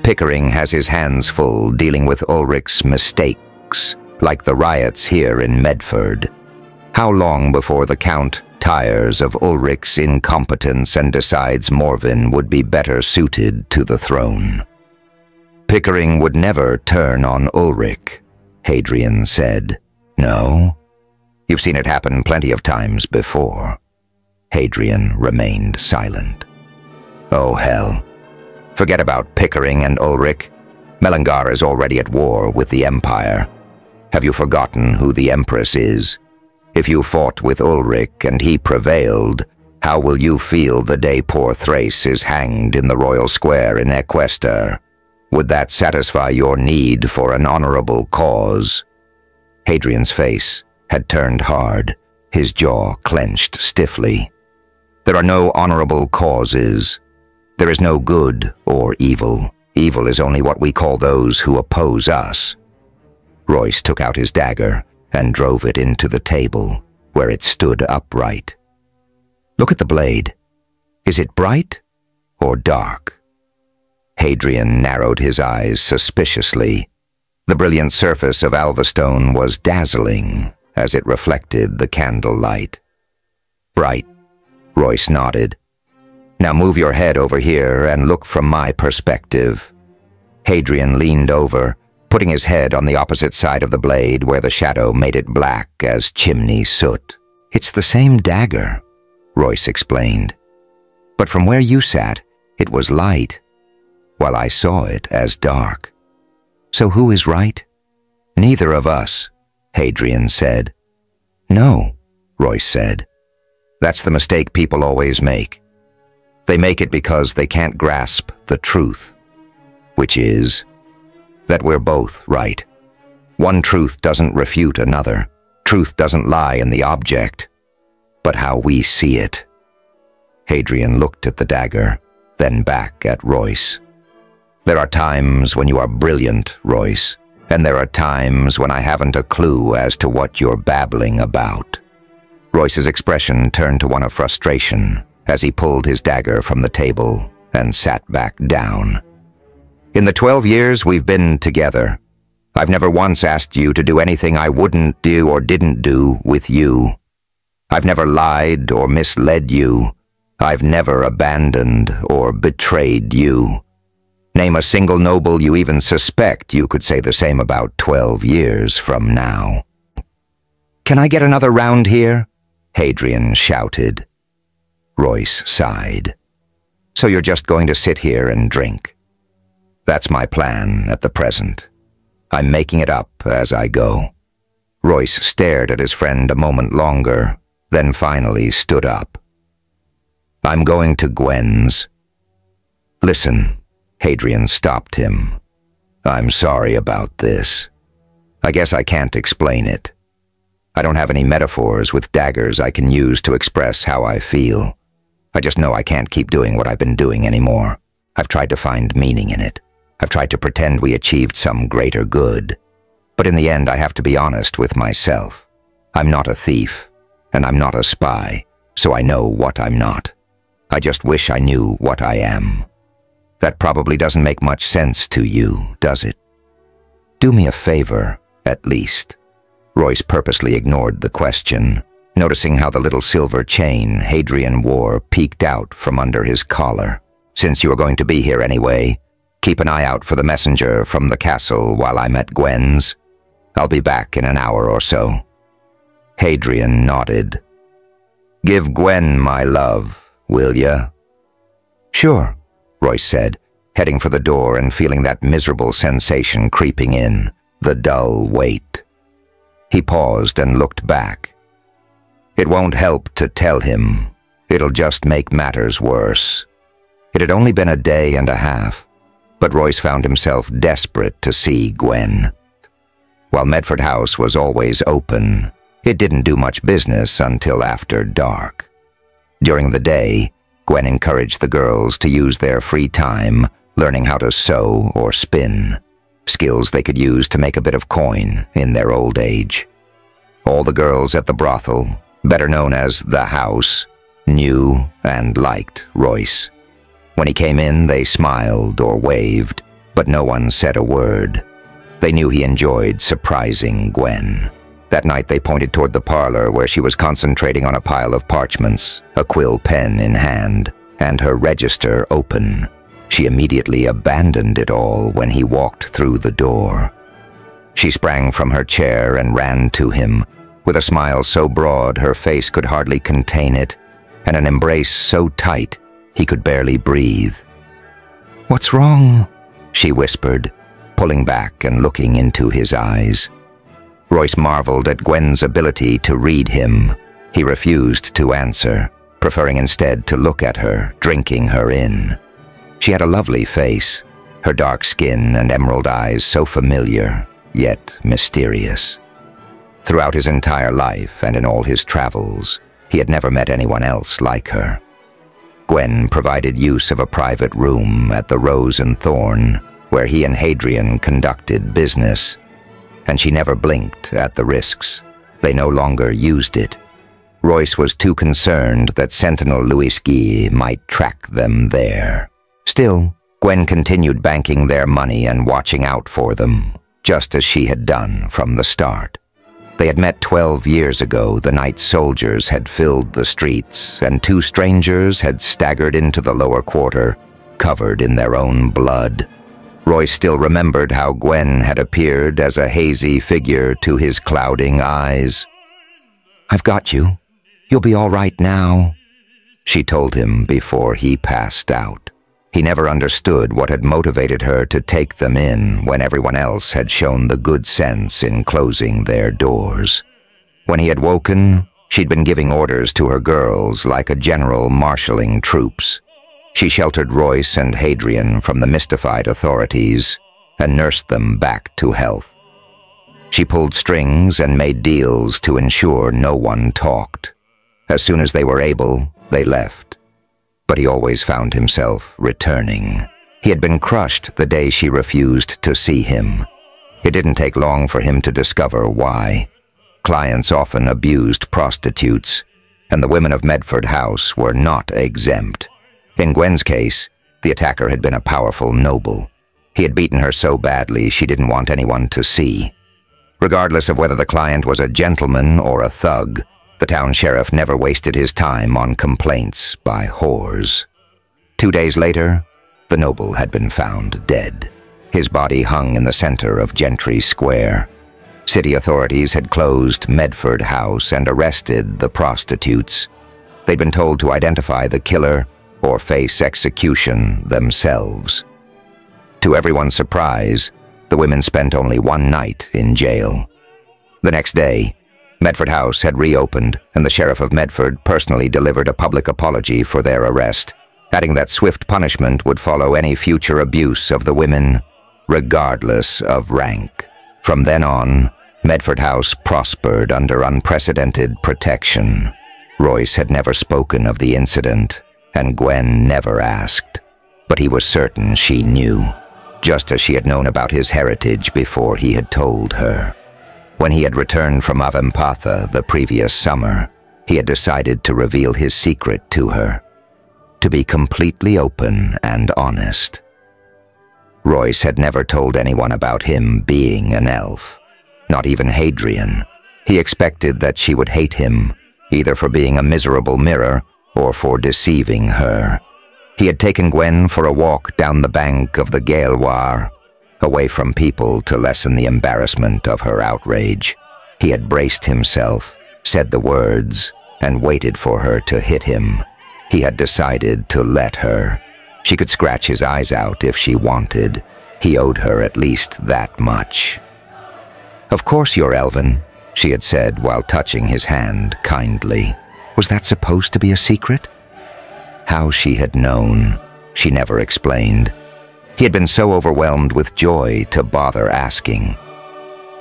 Pickering has his hands full dealing with Ulrich's mistakes, like the riots here in Medford. How long before the Count tires of Ulrich's incompetence and decides Morven would be better suited to the throne. Pickering would never turn on Ulrich, Hadrian said. No? You've seen it happen plenty of times before. Hadrian remained silent. Oh, hell. Forget about Pickering and Ulrich. Melangar is already at war with the Empire. Have you forgotten who the Empress is? If you fought with Ulrich and he prevailed, how will you feel the day poor Thrace is hanged in the royal square in Equester? Would that satisfy your need for an honorable cause? Hadrian's face had turned hard, his jaw clenched stiffly. There are no honorable causes. There is no good or evil. Evil is only what we call those who oppose us. Royce took out his dagger and drove it into the table, where it stood upright. Look at the blade. Is it bright or dark? Hadrian narrowed his eyes suspiciously. The brilliant surface of Alvastone was dazzling as it reflected the candlelight. Bright, Royce nodded. Now move your head over here and look from my perspective. Hadrian leaned over, putting his head on the opposite side of the blade where the shadow made it black as chimney soot. It's the same dagger, Royce explained. But from where you sat, it was light, while I saw it as dark. So who is right? Neither of us, Hadrian said. No, Royce said. That's the mistake people always make. They make it because they can't grasp the truth, which is that we're both right. One truth doesn't refute another. Truth doesn't lie in the object, but how we see it. Hadrian looked at the dagger, then back at Royce. There are times when you are brilliant, Royce, and there are times when I haven't a clue as to what you're babbling about. Royce's expression turned to one of frustration as he pulled his dagger from the table and sat back down. In the 12 years we've been together, I've never once asked you to do anything I wouldn't do or didn't do with you. I've never lied or misled you. I've never abandoned or betrayed you. Name a single noble you even suspect you could say the same about 12 years from now. Can I get another round here? Hadrian shouted. Royce sighed. So you're just going to sit here and drink? That's my plan at the present. I'm making it up as I go. Royce stared at his friend a moment longer, then finally stood up. I'm going to Gwen's. Listen, Hadrian stopped him. I'm sorry about this. I guess I can't explain it. I don't have any metaphors with daggers I can use to express how I feel. I just know I can't keep doing what I've been doing anymore. I've tried to find meaning in it. I've tried to pretend we achieved some greater good. But in the end, I have to be honest with myself. I'm not a thief, and I'm not a spy, so I know what I'm not. I just wish I knew what I am. That probably doesn't make much sense to you, does it? Do me a favor, at least. Royce purposely ignored the question, noticing how the little silver chain Hadrian wore peeked out from under his collar. Since you are going to be here anyway, keep an eye out for the messenger from the castle while I'm at Gwen's. I'll be back in an hour or so. Hadrian nodded. Give Gwen my love, will ya? Sure, Royce said, heading for the door and feeling that miserable sensation creeping in, the dull weight. He paused and looked back. It won't help to tell him. It'll just make matters worse. It had only been a day and a half, but Royce found himself desperate to see Gwen. While Medford House was always open, it didn't do much business until after dark. During the day, Gwen encouraged the girls to use their free time learning how to sew or spin, skills they could use to make a bit of coin in their old age. All the girls at the brothel, better known as the House, knew and liked Royce. When he came in, they smiled or waved, but no one said a word. They knew he enjoyed surprising Gwen. That night they pointed toward the parlor where she was concentrating on a pile of parchments, a quill pen in hand, and her register open. She immediately abandoned it all when he walked through the door. She sprang from her chair and ran to him, with a smile so broad her face could hardly contain it, and an embrace so tight he could barely breathe. "What's wrong?" she whispered, pulling back and looking into his eyes. Royce marveled at Gwen's ability to read him. He refused to answer, preferring instead to look at her, drinking her in. She had a lovely face, her dark skin and emerald eyes so familiar, yet mysterious. Throughout his entire life and in all his travels, he had never met anyone else like her. Gwen provided use of a private room at the Rose and Thorn, where he and Hadrian conducted business, and she never blinked at the risks. They no longer used it. Royce was too concerned that Sentinel Louis Guy might track them there. Still, Gwen continued banking their money and watching out for them, just as she had done from the start. They had met 12 years ago the night soldiers had filled the streets, and two strangers had staggered into the lower quarter, covered in their own blood. Royce still remembered how Gwen had appeared as a hazy figure to his clouding eyes. "I've got you. You'll be all right now," she told him before he passed out. He never understood what had motivated her to take them in when everyone else had shown the good sense in closing their doors. When he had woken, she'd been giving orders to her girls like a general marshalling troops. She sheltered Royce and Hadrian from the mystified authorities and nursed them back to health. She pulled strings and made deals to ensure no one talked. As soon as they were able, they left. But he always found himself returning. He had been crushed the day she refused to see him. It didn't take long for him to discover why. Clients often abused prostitutes, and the women of Medford House were not exempt. In Gwen's case, the attacker had been a powerful noble. He had beaten her so badly she didn't want anyone to see. Regardless of whether the client was a gentleman or a thug, the town sheriff never wasted his time on complaints by whores. 2 days later, the noble had been found dead. His body hung in the center of Gentry Square. City authorities had closed Medford House and arrested the prostitutes. They'd been told to identify the killer or face execution themselves. To everyone's surprise, the women spent only one night in jail. The next day, Medford House had reopened, and the sheriff of Medford personally delivered a public apology for their arrest, adding that swift punishment would follow any future abuse of the women, regardless of rank. From then on, Medford House prospered under unprecedented protection. Royce had never spoken of the incident, and Gwen never asked, but he was certain she knew, just as she had known about his heritage before he had told her. When he had returned from Avempatha the previous summer, he had decided to reveal his secret to her, to be completely open and honest. Royce had never told anyone about him being an elf, not even Hadrian. He expected that she would hate him, either for being a miserable mirror or for deceiving her. He had taken Gwen for a walk down the bank of the Gaelwar, away from people to lessen the embarrassment of her outrage. He had braced himself, said the words, and waited for her to hit him. He had decided to let her. She could scratch his eyes out if she wanted. He owed her at least that much. "Of course you're Elven," she had said while touching his hand kindly. Was that supposed to be a secret? How she had known, she never explained. He had been so overwhelmed with joy to bother asking.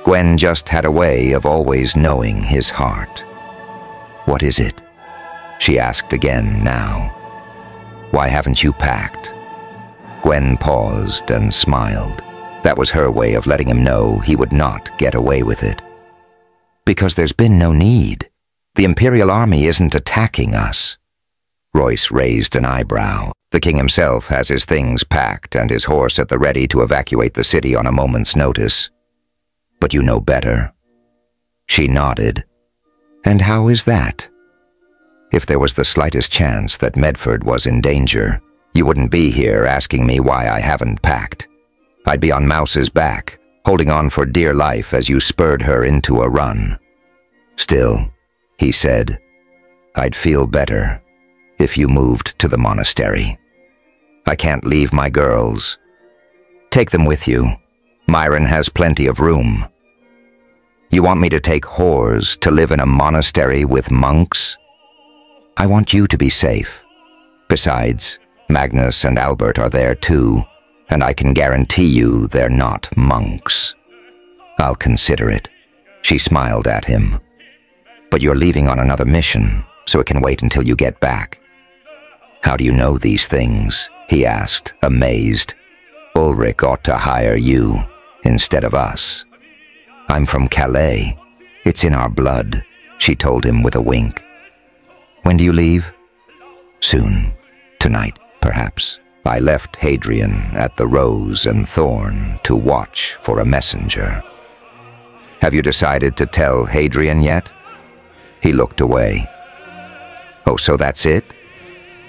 Gwen just had a way of always knowing his heart. "What is it?" she asked again now. "Why haven't you packed?" Gwen paused and smiled. That was her way of letting him know he would not get away with it. "Because there's been no need. The Imperial Army isn't attacking us." Royce raised an eyebrow. "The king himself has his things packed and his horse at the ready to evacuate the city on a moment's notice. But you know better." She nodded. And how is that? If there was the slightest chance that Medford was in danger, you wouldn't be here asking me why I haven't packed. I'd be on Mouse's back, holding on for dear life as you spurred her into a run. Still, he said, I'd feel better if you moved to the monastery. I can't leave my girls. Take them with you. Myron has plenty of room. You want me to take whores to live in a monastery with monks? I want you to be safe. Besides, Magnus and Albert are there too, and I can guarantee you they're not monks. I'll consider it. She smiled at him. But you're leaving on another mission, so it can wait until you get back. How do you know these things? He asked, amazed. Ulrich ought to hire you instead of us. I'm from Calais. It's in our blood, she told him with a wink. When do you leave? Soon. Tonight, perhaps. I left Hadrian at the Rose and Thorn to watch for a messenger. Have you decided to tell Hadrian yet? He looked away. Oh, so that's it?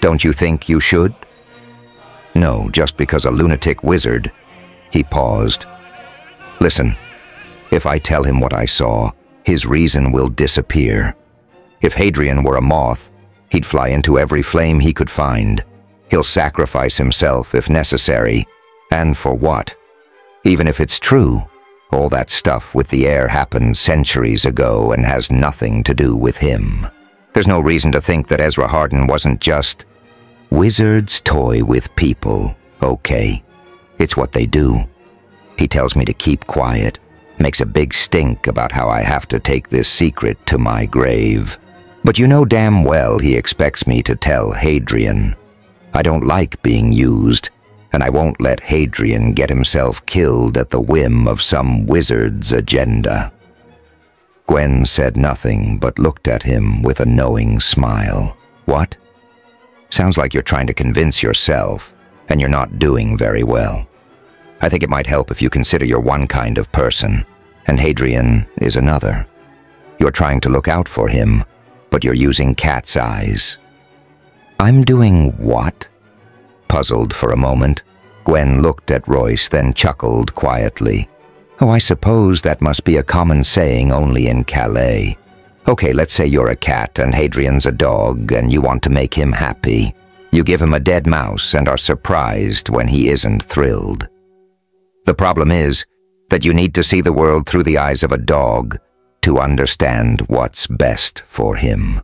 Don't you think you should? No, just because a lunatic wizard. He paused. Listen, if I tell him what I saw, his reason will disappear. If Hadrian were a moth, he'd fly into every flame he could find. He'll sacrifice himself if necessary. And for what? Even if it's true, all that stuff with the air happened centuries ago and has nothing to do with him. There's no reason to think that Ezra Hardin wasn't just... Wizards toy with people, okay. It's what they do. He tells me to keep quiet, makes a big stink about how I have to take this secret to my grave. But you know damn well he expects me to tell Hadrian. I don't like being used, and I won't let Hadrian get himself killed at the whim of some wizard's agenda. Gwen said nothing but looked at him with a knowing smile. What? Sounds like you're trying to convince yourself, and you're not doing very well. I think it might help if you consider you're one kind of person, and Hadrian is another. You're trying to look out for him, but you're using cat's eyes. I'm doing what? Puzzled for a moment, Gwen looked at Royce, then chuckled quietly. Oh, I suppose that must be a common saying only in Calais. Okay, let's say you're a cat and Hadrian's a dog and you want to make him happy. You give him a dead mouse and are surprised when he isn't thrilled. The problem is that you need to see the world through the eyes of a dog to understand what's best for him.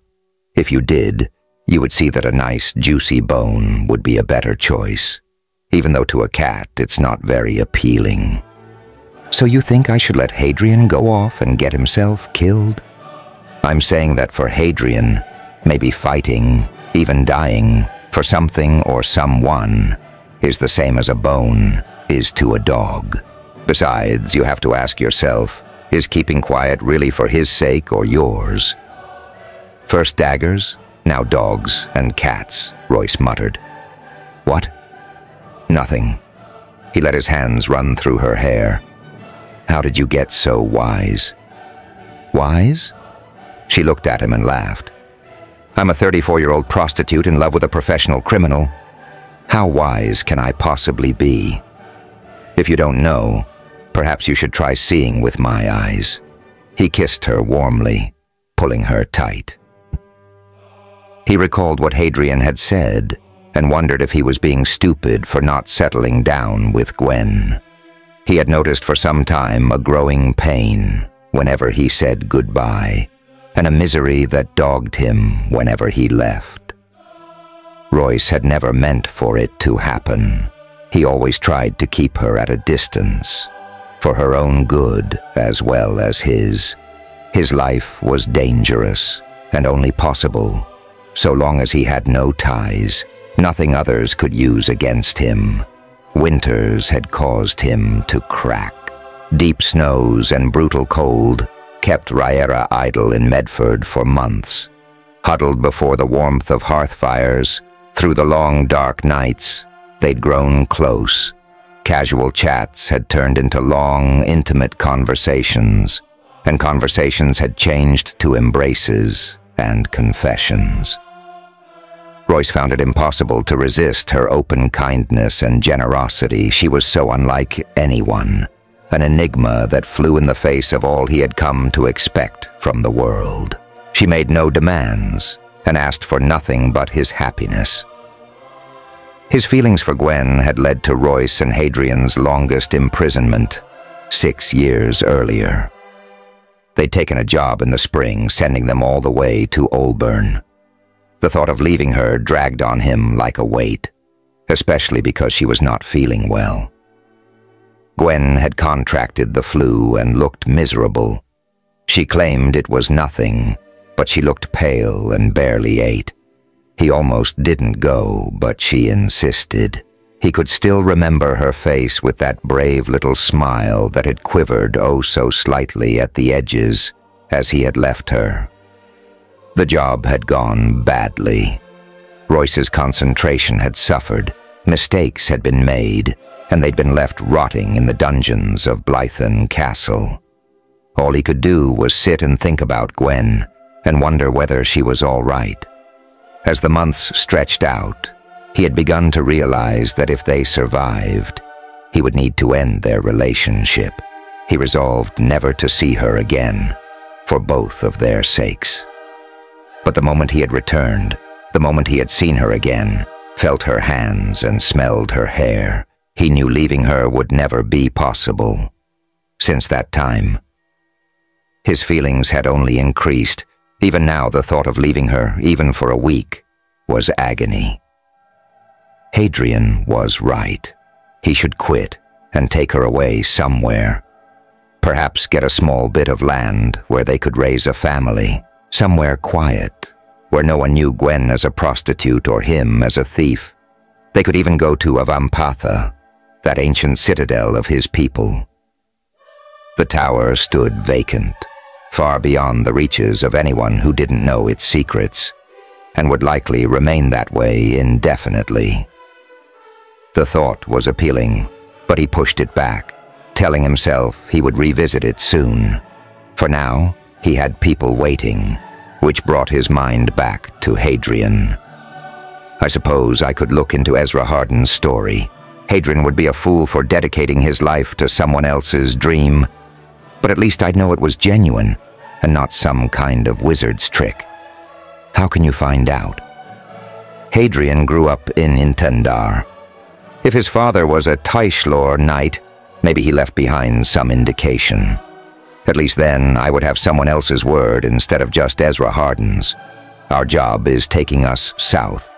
If you did, you would see that a nice, juicy bone would be a better choice, even though to a cat it's not very appealing. So you think I should let Hadrian go off and get himself killed? I'm saying that for Hadrian, maybe fighting, even dying, for something or someone is the same as a bone is to a dog. Besides, you have to ask yourself, is keeping quiet really for his sake or yours? First daggers, now dogs and cats, Royce muttered. What? Nothing. He let his hands run through her hair. How did you get so wise? Wise? She looked at him and laughed. I'm a 34-year-old prostitute in love with a professional criminal. How wise can I possibly be? If you don't know, perhaps you should try seeing with my eyes. He kissed her warmly, pulling her tight. He recalled what Hadrian had said and wondered if he was being stupid for not settling down with Gwen. He had noticed for some time a growing pain whenever he said goodbye, and a misery that dogged him whenever he left. Royce had never meant for it to happen. He always tried to keep her at a distance, for her own good as well as his. His life was dangerous and only possible so long as he had no ties, nothing others could use against him. Winters had caused him to crack. Deep snows and brutal cold kept Riera idle in Medford for months. Huddled before the warmth of hearth fires, through the long dark nights, they'd grown close. Casual chats had turned into long, intimate conversations, and conversations had changed to embraces and confessions. Royce found it impossible to resist her open kindness and generosity. She was so unlike anyone, an enigma that flew in the face of all he had come to expect from the world. She made no demands and asked for nothing but his happiness. His feelings for Gwen had led to Royce and Hadrian's longest imprisonment, 6 years earlier. They'd taken a job in the spring, sending them all the way to Olburn. The thought of leaving her dragged on him like a weight, especially because she was not feeling well. Gwen had contracted the flu and looked miserable. She claimed it was nothing, but she looked pale and barely ate. He almost didn't go, but she insisted. He could still remember her face with that brave little smile that had quivered oh so slightly at the edges as he had left her. The job had gone badly. Royce's concentration had suffered, mistakes had been made, and they'd been left rotting in the dungeons of Blythen Castle. All he could do was sit and think about Gwen and wonder whether she was all right. As the months stretched out, he had begun to realize that if they survived, he would need to end their relationship. He resolved never to see her again, for both of their sakes. But the moment he had returned, the moment he had seen her again, felt her hands and smelled her hair, he knew leaving her would never be possible. Since that time, his feelings had only increased. Even now, the thought of leaving her, even for a week, was agony. Hadrian was right. He should quit and take her away somewhere. Perhaps get a small bit of land where they could raise a family. Somewhere quiet, where no one knew Gwen as a prostitute or him as a thief. They could even go to Avampatha, that ancient citadel of his people. The tower stood vacant, far beyond the reaches of anyone who didn't know its secrets, and would likely remain that way indefinitely. The thought was appealing, but he pushed it back, telling himself he would revisit it soon. For now, he had people waiting, which brought his mind back to Hadrian. I suppose I could look into Ezra Hardin's story. Hadrian would be a fool for dedicating his life to someone else's dream, but at least I'd know it was genuine and not some kind of wizard's trick. How can you find out? Hadrian grew up in Intendar. If his father was a Taishlor knight, maybe he left behind some indication. At least then I would have someone else's word instead of just Ezra Hardin's. Our job is taking us south.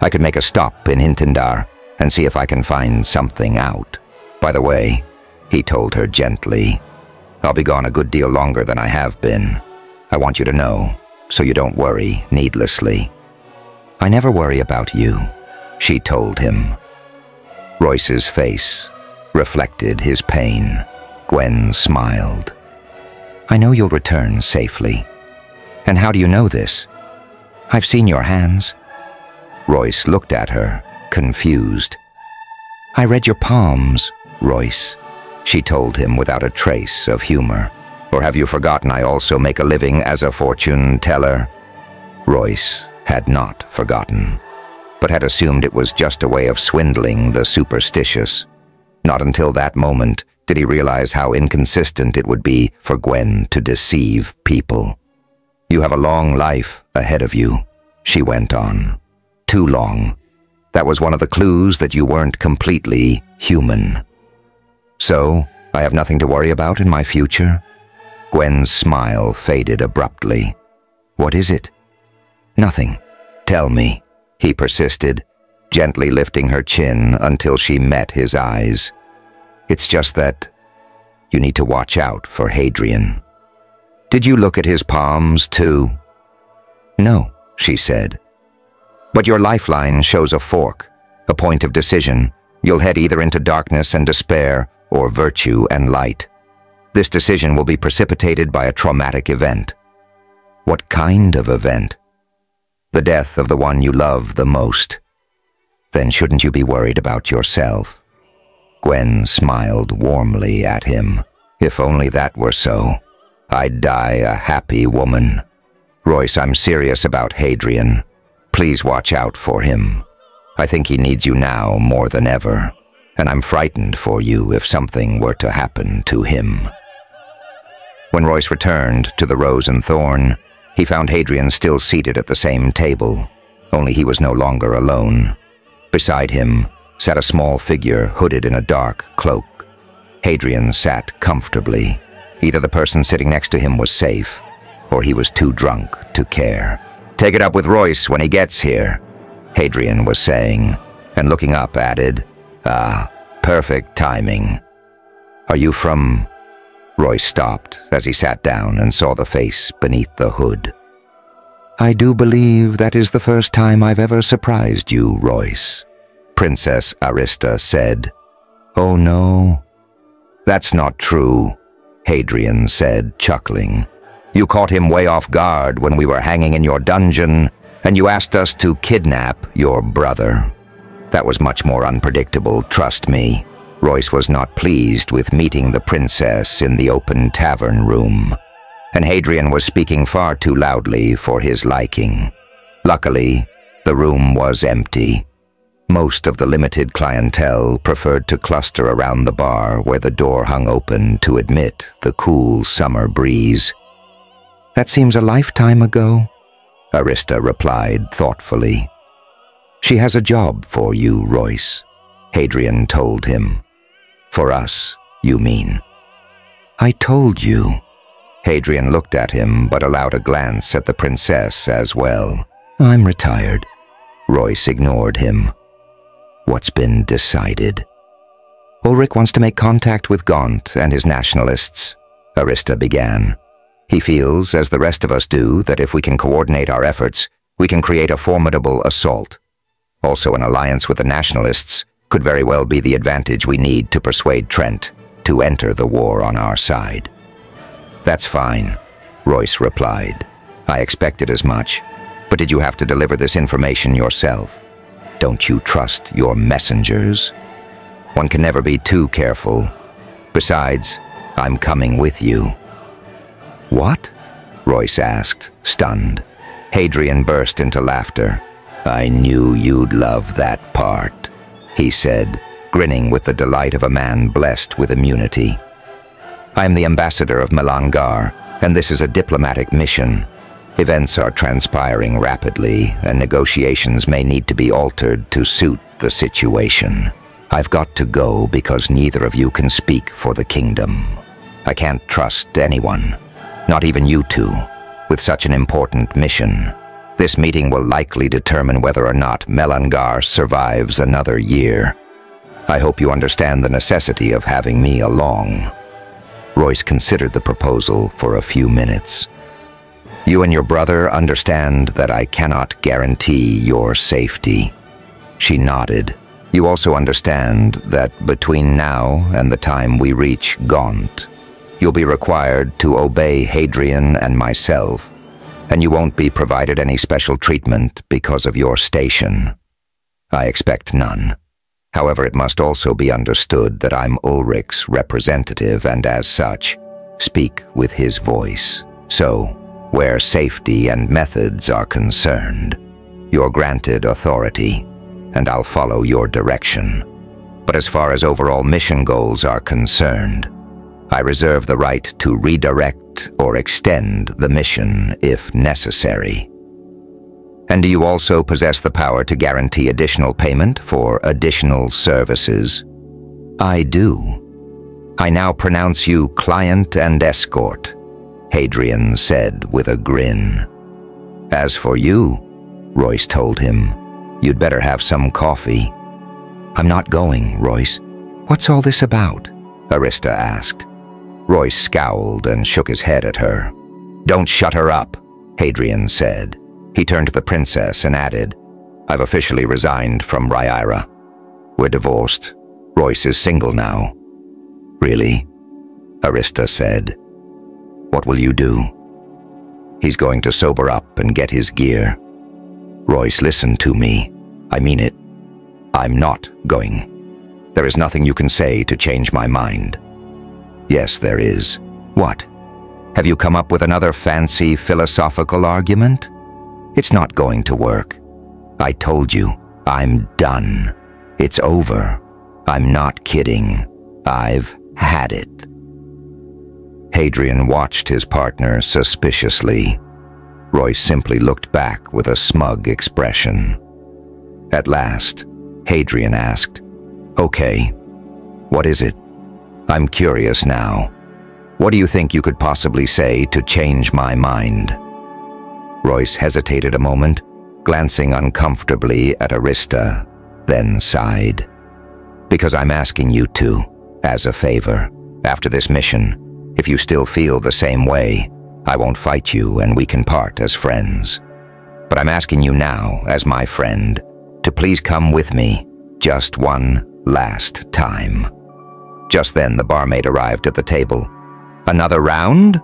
I could make a stop in Intendar and see if I can find something out. By the way, he told her gently, I'll be gone a good deal longer than I have been. I want you to know, so you don't worry needlessly. I never worry about you, she told him. Royce's face reflected his pain. Gwen smiled. I know you'll return safely. And how do you know this? I've seen your hands. Royce looked at her, confused. I read your palms, Royce, she told him without a trace of humor. Or have you forgotten I also make a living as a fortune teller? Royce had not forgotten, but had assumed it was just a way of swindling the superstitious. Not until that moment did he realize how inconsistent it would be for Gwen to deceive people. You have a long life ahead of you, she went on. Too long. That was one of the clues that you weren't completely human. So, I have nothing to worry about in my future? Gwen's smile faded abruptly. What is it? Nothing. Tell me, he persisted, gently lifting her chin until she met his eyes. It's just that you need to watch out for Hadrian. Did you look at his palms, too? No, she said. But your lifeline shows a fork, a point of decision. You'll head either into darkness and despair or virtue and light. This decision will be precipitated by a traumatic event. What kind of event? The death of the one you love the most. Then shouldn't you be worried about yourself? Gwen smiled warmly at him. If only that were so. I'd die a happy woman. Royce, I'm serious about Hadrian. Please watch out for him. I think he needs you now more than ever, and I'm frightened for you if something were to happen to him." When Royce returned to the Rose and Thorn, he found Hadrian still seated at the same table, only he was no longer alone. Beside him sat a small figure hooded in a dark cloak. Hadrian sat comfortably. Either the person sitting next to him was safe, or he was too drunk to care. "Take it up with Royce when he gets here," Hadrian was saying, and looking up added, perfect timing. "Are you from—" Royce stopped as he sat down and saw the face beneath the hood. "I do believe that is the first time I've ever surprised you, Royce," Princess Arista said. "Oh no." "That's not true," Hadrian said, chuckling. "You caught him way off guard when we were hanging in your dungeon, and you asked us to kidnap your brother. That was much more unpredictable, trust me." Royce was not pleased with meeting the princess in the open tavern room, and Hadrian was speaking far too loudly for his liking. Luckily, the room was empty. Most of the limited clientele preferred to cluster around the bar where the door hung open to admit the cool summer breeze. "That seems a lifetime ago," Arista replied thoughtfully. "She has a job for you, Royce," Hadrian told him. "For us, you mean?" "I told you." Hadrian looked at him but allowed a glance at the princess as well. "I'm retired." Royce ignored him. "What's been decided?" "Ulrich wants to make contact with Gaunt and his nationalists," Arista began. "He feels, as the rest of us do, that if we can coordinate our efforts, we can create a formidable assault. Also, an alliance with the nationalists could very well be the advantage we need to persuade Trent to enter the war on our side." "That's fine," Royce replied. "I expected as much. But did you have to deliver this information yourself? Don't you trust your messengers? One can never be too careful. Besides, I'm coming with you." "What?" Royce asked, stunned. Hadrian burst into laughter. "I knew you'd love that part," he said, grinning with the delight of a man blessed with immunity. "I am the ambassador of Melangar, and this is a diplomatic mission. Events are transpiring rapidly, and negotiations may need to be altered to suit the situation. I've got to go because neither of you can speak for the kingdom. I can't trust anyone, not even you two, with such an important mission. This meeting will likely determine whether or not Melangar survives another year. I hope you understand the necessity of having me along." Royce considered the proposal for a few minutes. "You and your brother understand that I cannot guarantee your safety." She nodded. "You also understand that between now and the time we reach Gaunt, you'll be required to obey Hadrian and myself, and you won't be provided any special treatment because of your station. I expect none. However, it must also be understood that I'm Ulrich's representative and as such, speak with his voice. So, where safety and methods are concerned, you're granted authority, and I'll follow your direction. But as far as overall mission goals are concerned, I reserve the right to redirect or extend the mission if necessary." "And do you also possess the power to guarantee additional payment for additional services?" "I do. I now pronounce you client and escort," Hadrian said with a grin. "As for you," Royce told him, "you'd better have some coffee." "I'm not going, Royce. What's all this about?" Arista asked. Royce scowled and shook his head at her. "Don't shut her up," Hadrian said. He turned to the princess and added, "I've officially resigned from Rhaenyra. We're divorced. Royce is single now." "Really?" Arista said. "What will you do?" "He's going to sober up and get his gear." "Royce, listen to me. I mean it. I'm not going. There is nothing you can say to change my mind." "Yes, there is." "What?" Have you come up with another fancy philosophical argument? It's not going to work. I told you, I'm done. It's over. I'm not kidding. I've had it. Hadrian watched his partner suspiciously. Royce simply looked back with a smug expression. At last, Hadrian asked, "Okay, what is it? I'm curious now. What do you think you could possibly say to change my mind?" Royce hesitated a moment, glancing uncomfortably at Arista, then sighed. "Because I'm asking you to, as a favor. After this mission, if you still feel the same way, I won't fight you and we can part as friends. But I'm asking you now, as my friend, to please come with me, just one last time." Just then the barmaid arrived at the table. "Another round?"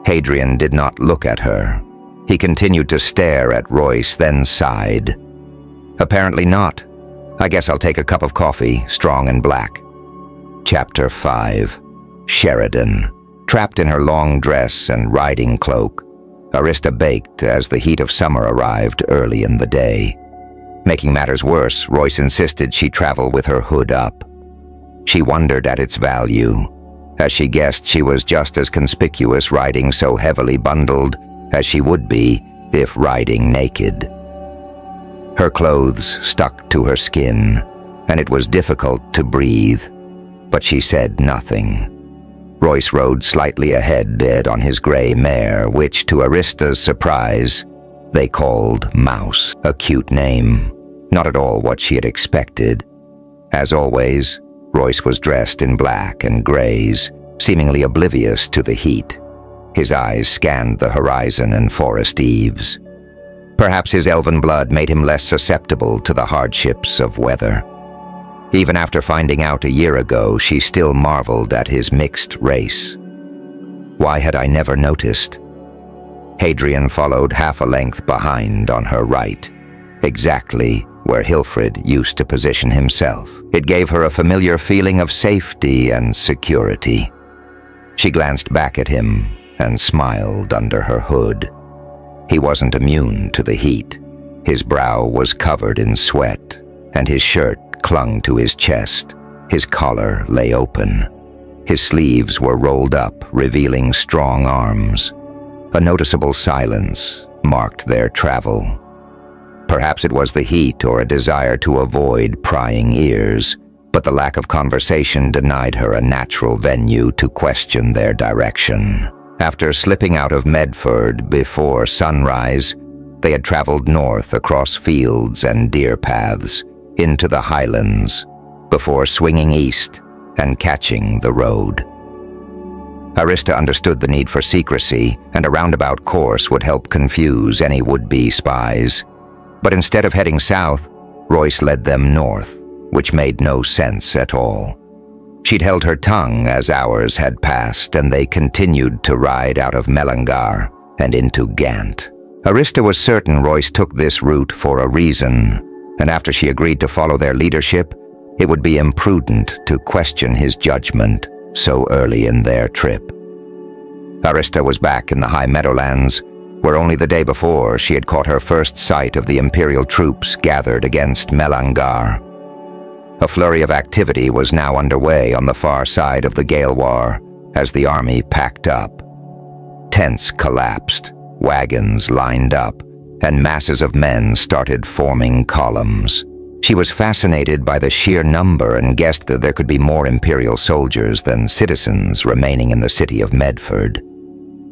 Hadrian did not look at her. He continued to stare at Royce, then sighed. "Apparently not. I guess I'll take a cup of coffee, strong and black." Chapter 5. Sheridan. Trapped in her long dress and riding cloak, Arista baked as the heat of summer arrived early in the day. Making matters worse, Royce insisted she travel with her hood up. She wondered at its value, as she guessed she was just as conspicuous riding so heavily bundled as she would be if riding naked. Her clothes stuck to her skin, and it was difficult to breathe, but she said nothing. Royce rode slightly ahead on his gray mare, which, to Arista's surprise, they called Mouse, a cute name, not at all what she had expected. As always, Royce was dressed in black and grays, seemingly oblivious to the heat. His eyes scanned the horizon and forest eaves. Perhaps his elven blood made him less susceptible to the hardships of weather. Even after finding out a year ago, she still marveled at his mixed race. Why had I never noticed? Hadrian followed half a length behind on her right, exactly where Hilfred used to position himself. It gave her a familiar feeling of safety and security. She glanced back at him and smiled under her hood. He wasn't immune to the heat. His brow was covered in sweat, and his shirt clung to his chest. His collar lay open. His sleeves were rolled up, revealing strong arms. A noticeable silence marked their travel. Perhaps it was the heat or a desire to avoid prying ears, but the lack of conversation denied her a natural venue to question their direction. After slipping out of Medford before sunrise, they had traveled north across fields and deer paths, into the highlands, before swinging east and catching the road. Arista understood the need for secrecy, and a roundabout course would help confuse any would-be spies. But instead of heading south, Royce led them north, which made no sense at all. She'd held her tongue as hours had passed, and they continued to ride out of Melangar and into Ghent. Arista was certain Royce took this route for a reason, and after she agreed to follow their leadership, it would be imprudent to question his judgment so early in their trip. Arista was back in the high meadowlands, where only the day before she had caught her first sight of the Imperial troops gathered against Melangar. A flurry of activity was now underway on the far side of the Gaelwar as the army packed up. Tents collapsed, wagons lined up, and masses of men started forming columns. She was fascinated by the sheer number and guessed that there could be more Imperial soldiers than citizens remaining in the city of Medford.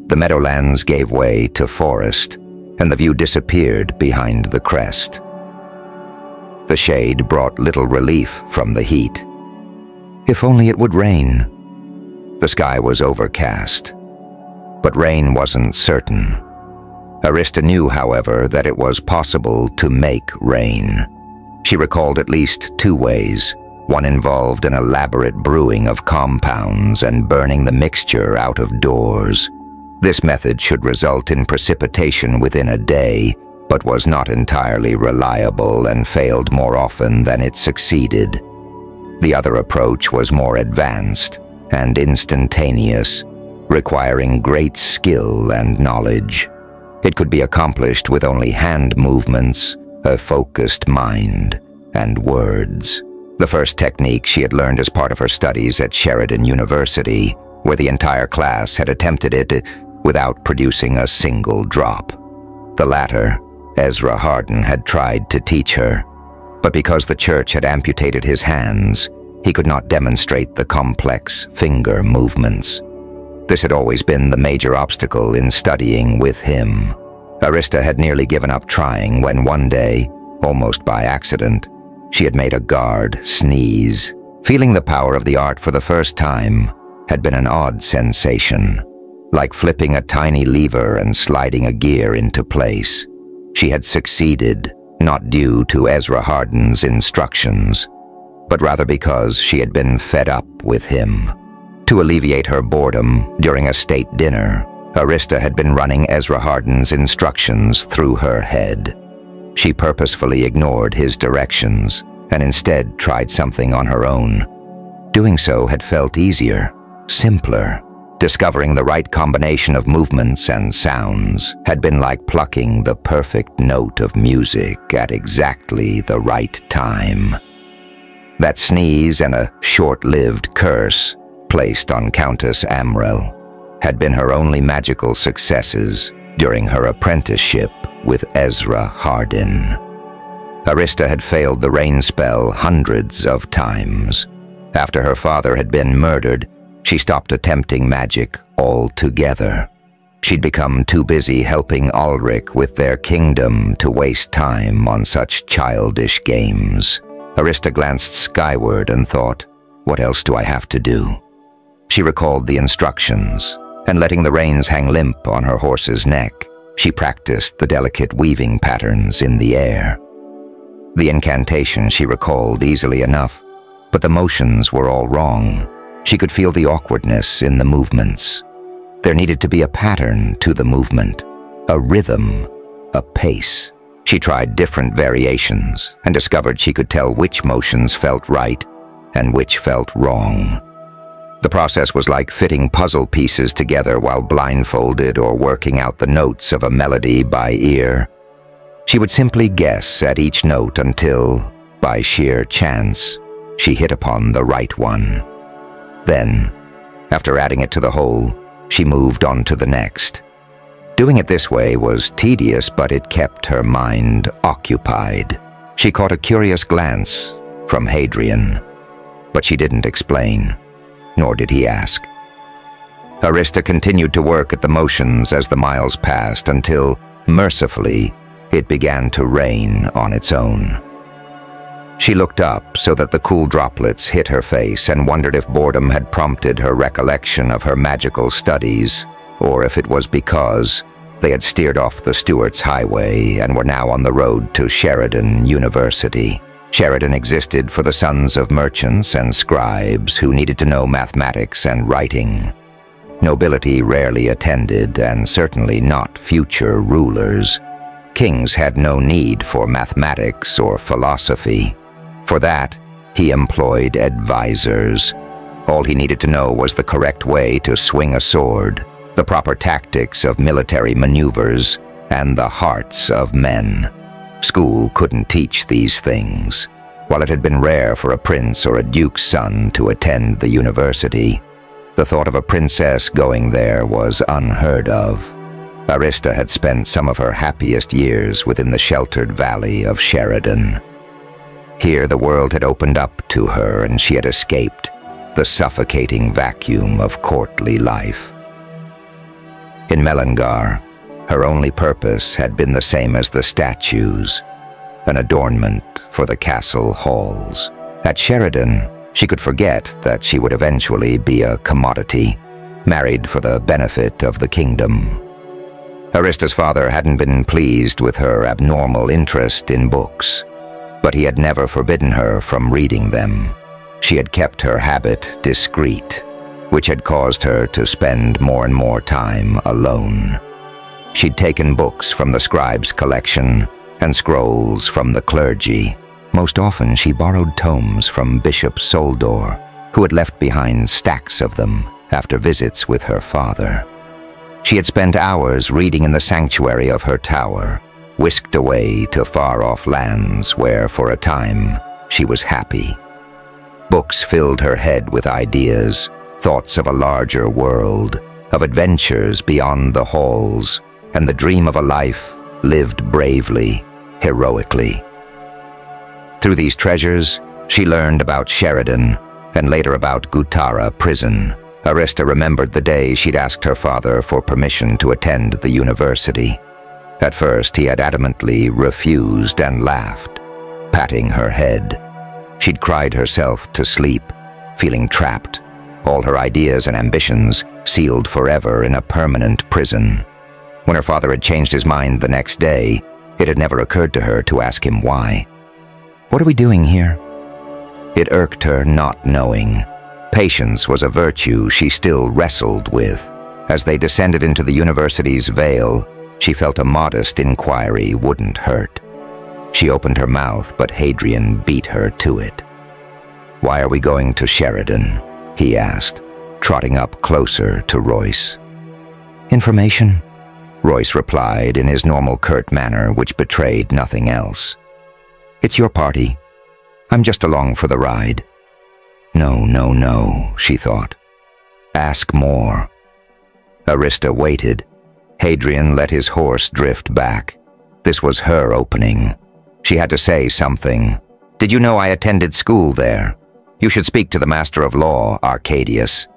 The meadowlands gave way to forest, and the view disappeared behind the crest. The shade brought little relief from the heat. If only it would rain. The sky was overcast, but rain wasn't certain. Arista knew, however, that it was possible to make rain. She recalled at least two ways. One involved an elaborate brewing of compounds and burning the mixture out of doors. This method should result in precipitation within a day, but was not entirely reliable and failed more often than it succeeded. The other approach was more advanced and instantaneous, requiring great skill and knowledge. It could be accomplished with only hand movements, a focused mind, and words. The first technique she had learned as part of her studies at Sheridan University, where the entire class had attempted it without producing a single drop. The latter, Ezra Hardin had tried to teach her, but because the church had amputated his hands, he could not demonstrate the complex finger movements. This had always been the major obstacle in studying with him. Arista had nearly given up trying when one day, almost by accident, she had made a guard sneeze. Feeling the power of the art for the first time had been an odd sensation, like flipping a tiny lever and sliding a gear into place. She had succeeded, not due to Ezra Hardin's instructions, but rather because she had been fed up with him. To alleviate her boredom during a state dinner, Arista had been running Ezra Hardin's instructions through her head. She purposefully ignored his directions and instead tried something on her own. Doing so had felt easier, simpler. Discovering the right combination of movements and sounds had been like plucking the perfect note of music at exactly the right time. That sneeze and a short-lived curse placed on Countess Amrel had been her only magical successes during her apprenticeship with Ezra Hardin. Arista had failed the rain spell hundreds of times. After her father had been murdered, she stopped attempting magic altogether. She'd become too busy helping Ulrich with their kingdom to waste time on such childish games. Arista glanced skyward and thought, what else do I have to do? She recalled the instructions, and letting the reins hang limp on her horse's neck, she practiced the delicate weaving patterns in the air. The incantation she recalled easily enough, but the motions were all wrong. She could feel the awkwardness in the movements. There needed to be a pattern to the movement, a rhythm, a pace. She tried different variations and discovered she could tell which motions felt right and which felt wrong. The process was like fitting puzzle pieces together while blindfolded or working out the notes of a melody by ear. She would simply guess at each note until, by sheer chance, she hit upon the right one. Then, after adding it to the whole, she moved on to the next. Doing it this way was tedious, but it kept her mind occupied. She caught a curious glance from Hadrian, but she didn't explain, nor did he ask. Arista continued to work at the motions as the miles passed until, mercifully, it began to rain on its own. She looked up so that the cool droplets hit her face and wondered if boredom had prompted her recollection of her magical studies, or if it was because they had steered off the Stuarts' highway and were now on the road to Sheridan University. Sheridan existed for the sons of merchants and scribes who needed to know mathematics and writing. Nobility rarely attended, and certainly not future rulers. Kings had no need for mathematics or philosophy. For that, he employed advisors. All he needed to know was the correct way to swing a sword, the proper tactics of military maneuvers, and the hearts of men. School couldn't teach these things. While it had been rare for a prince or a duke's son to attend the university, the thought of a princess going there was unheard of. Arista had spent some of her happiest years within the sheltered valley of Sheridan. Here the world had opened up to her and she had escaped the suffocating vacuum of courtly life. In Melangar, her only purpose had been the same as the statues, an adornment for the castle halls. At Sheridan, she could forget that she would eventually be a commodity, married for the benefit of the kingdom. Arista's father hadn't been pleased with her abnormal interest in books, but he had never forbidden her from reading them. She had kept her habit discreet, which had caused her to spend more and more time alone. She'd taken books from the scribe's collection and scrolls from the clergy. Most often she borrowed tomes from Bishop Soldor, who had left behind stacks of them after visits with her father. She had spent hours reading in the sanctuary of her tower, whisked away to far-off lands where, for a time, she was happy. Books filled her head with ideas, thoughts of a larger world, of adventures beyond the halls, and the dream of a life lived bravely, heroically. Through these treasures, she learned about Sheridan, and later about Gutara prison. Arista remembered the day she'd asked her father for permission to attend the university. At first, he had adamantly refused and laughed, patting her head. She'd cried herself to sleep, feeling trapped, all her ideas and ambitions sealed forever in a permanent prison. When her father had changed his mind the next day, it had never occurred to her to ask him why. "What are we doing here?" It irked her not knowing. Patience was a virtue she still wrestled with. As they descended into the university's veil, she felt a modest inquiry wouldn't hurt. She opened her mouth, but Hadrian beat her to it. "Why are we going to Sheridan?" he asked, trotting up closer to Royce. "Information," Royce replied in his normal curt manner, which betrayed nothing else. "It's your party. I'm just along for the ride." No, no, no, she thought. Ask more. Arista waited. Hadrian let his horse drift back. This was her opening. She had to say something. "Did you know I attended school there? You should speak to the Master of Law, Arcadius.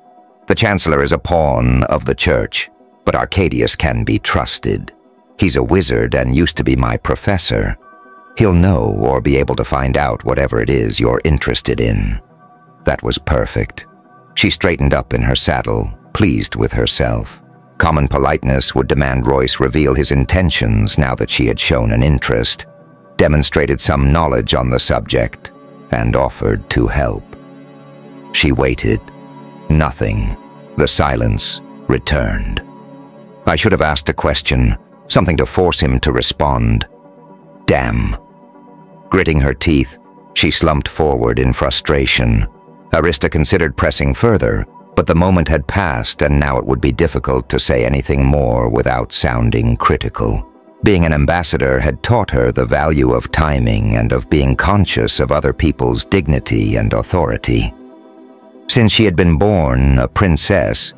The Chancellor is a pawn of the Church, but Arcadius can be trusted. He's a wizard and used to be my professor. He'll know or be able to find out whatever it is you're interested in." That was perfect. She straightened up in her saddle, pleased with herself. Common politeness would demand Royce reveal his intentions now that she had shown an interest, demonstrated some knowledge on the subject, and offered to help. She waited. Nothing. The silence returned. I should have asked a question, something to force him to respond. Damn. Gritting her teeth, she slumped forward in frustration. Arista considered pressing further, but the moment had passed and now it would be difficult to say anything more without sounding critical. Being an ambassador had taught her the value of timing and of being conscious of other people's dignity and authority. Since she had been born a princess,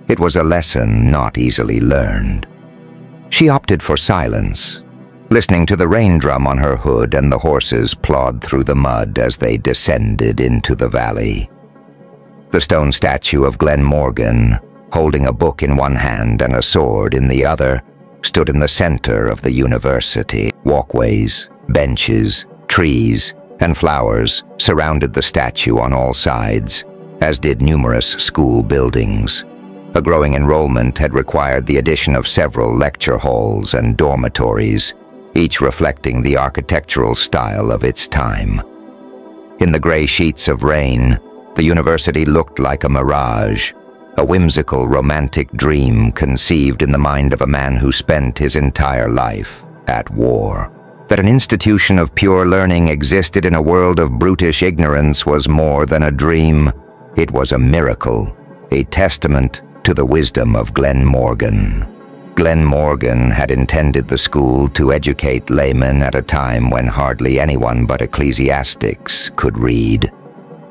it was a lesson not easily learned. She opted for silence, listening to the rain drum on her hood and the horses plod through the mud as they descended into the valley. The stone statue of Glen Morgan, holding a book in one hand and a sword in the other, stood in the center of the university. Walkways, benches, trees, and flowers surrounded the statue on all sides, as did numerous school buildings. A growing enrollment had required the addition of several lecture halls and dormitories, each reflecting the architectural style of its time. In the gray sheets of rain, the university looked like a mirage, a whimsical romantic dream conceived in the mind of a man who spent his entire life at war. That an institution of pure learning existed in a world of brutish ignorance was more than a dream. It was a miracle, a testament to the wisdom of Glen Morgan. Glen Morgan had intended the school to educate laymen at a time when hardly anyone but ecclesiastics could read.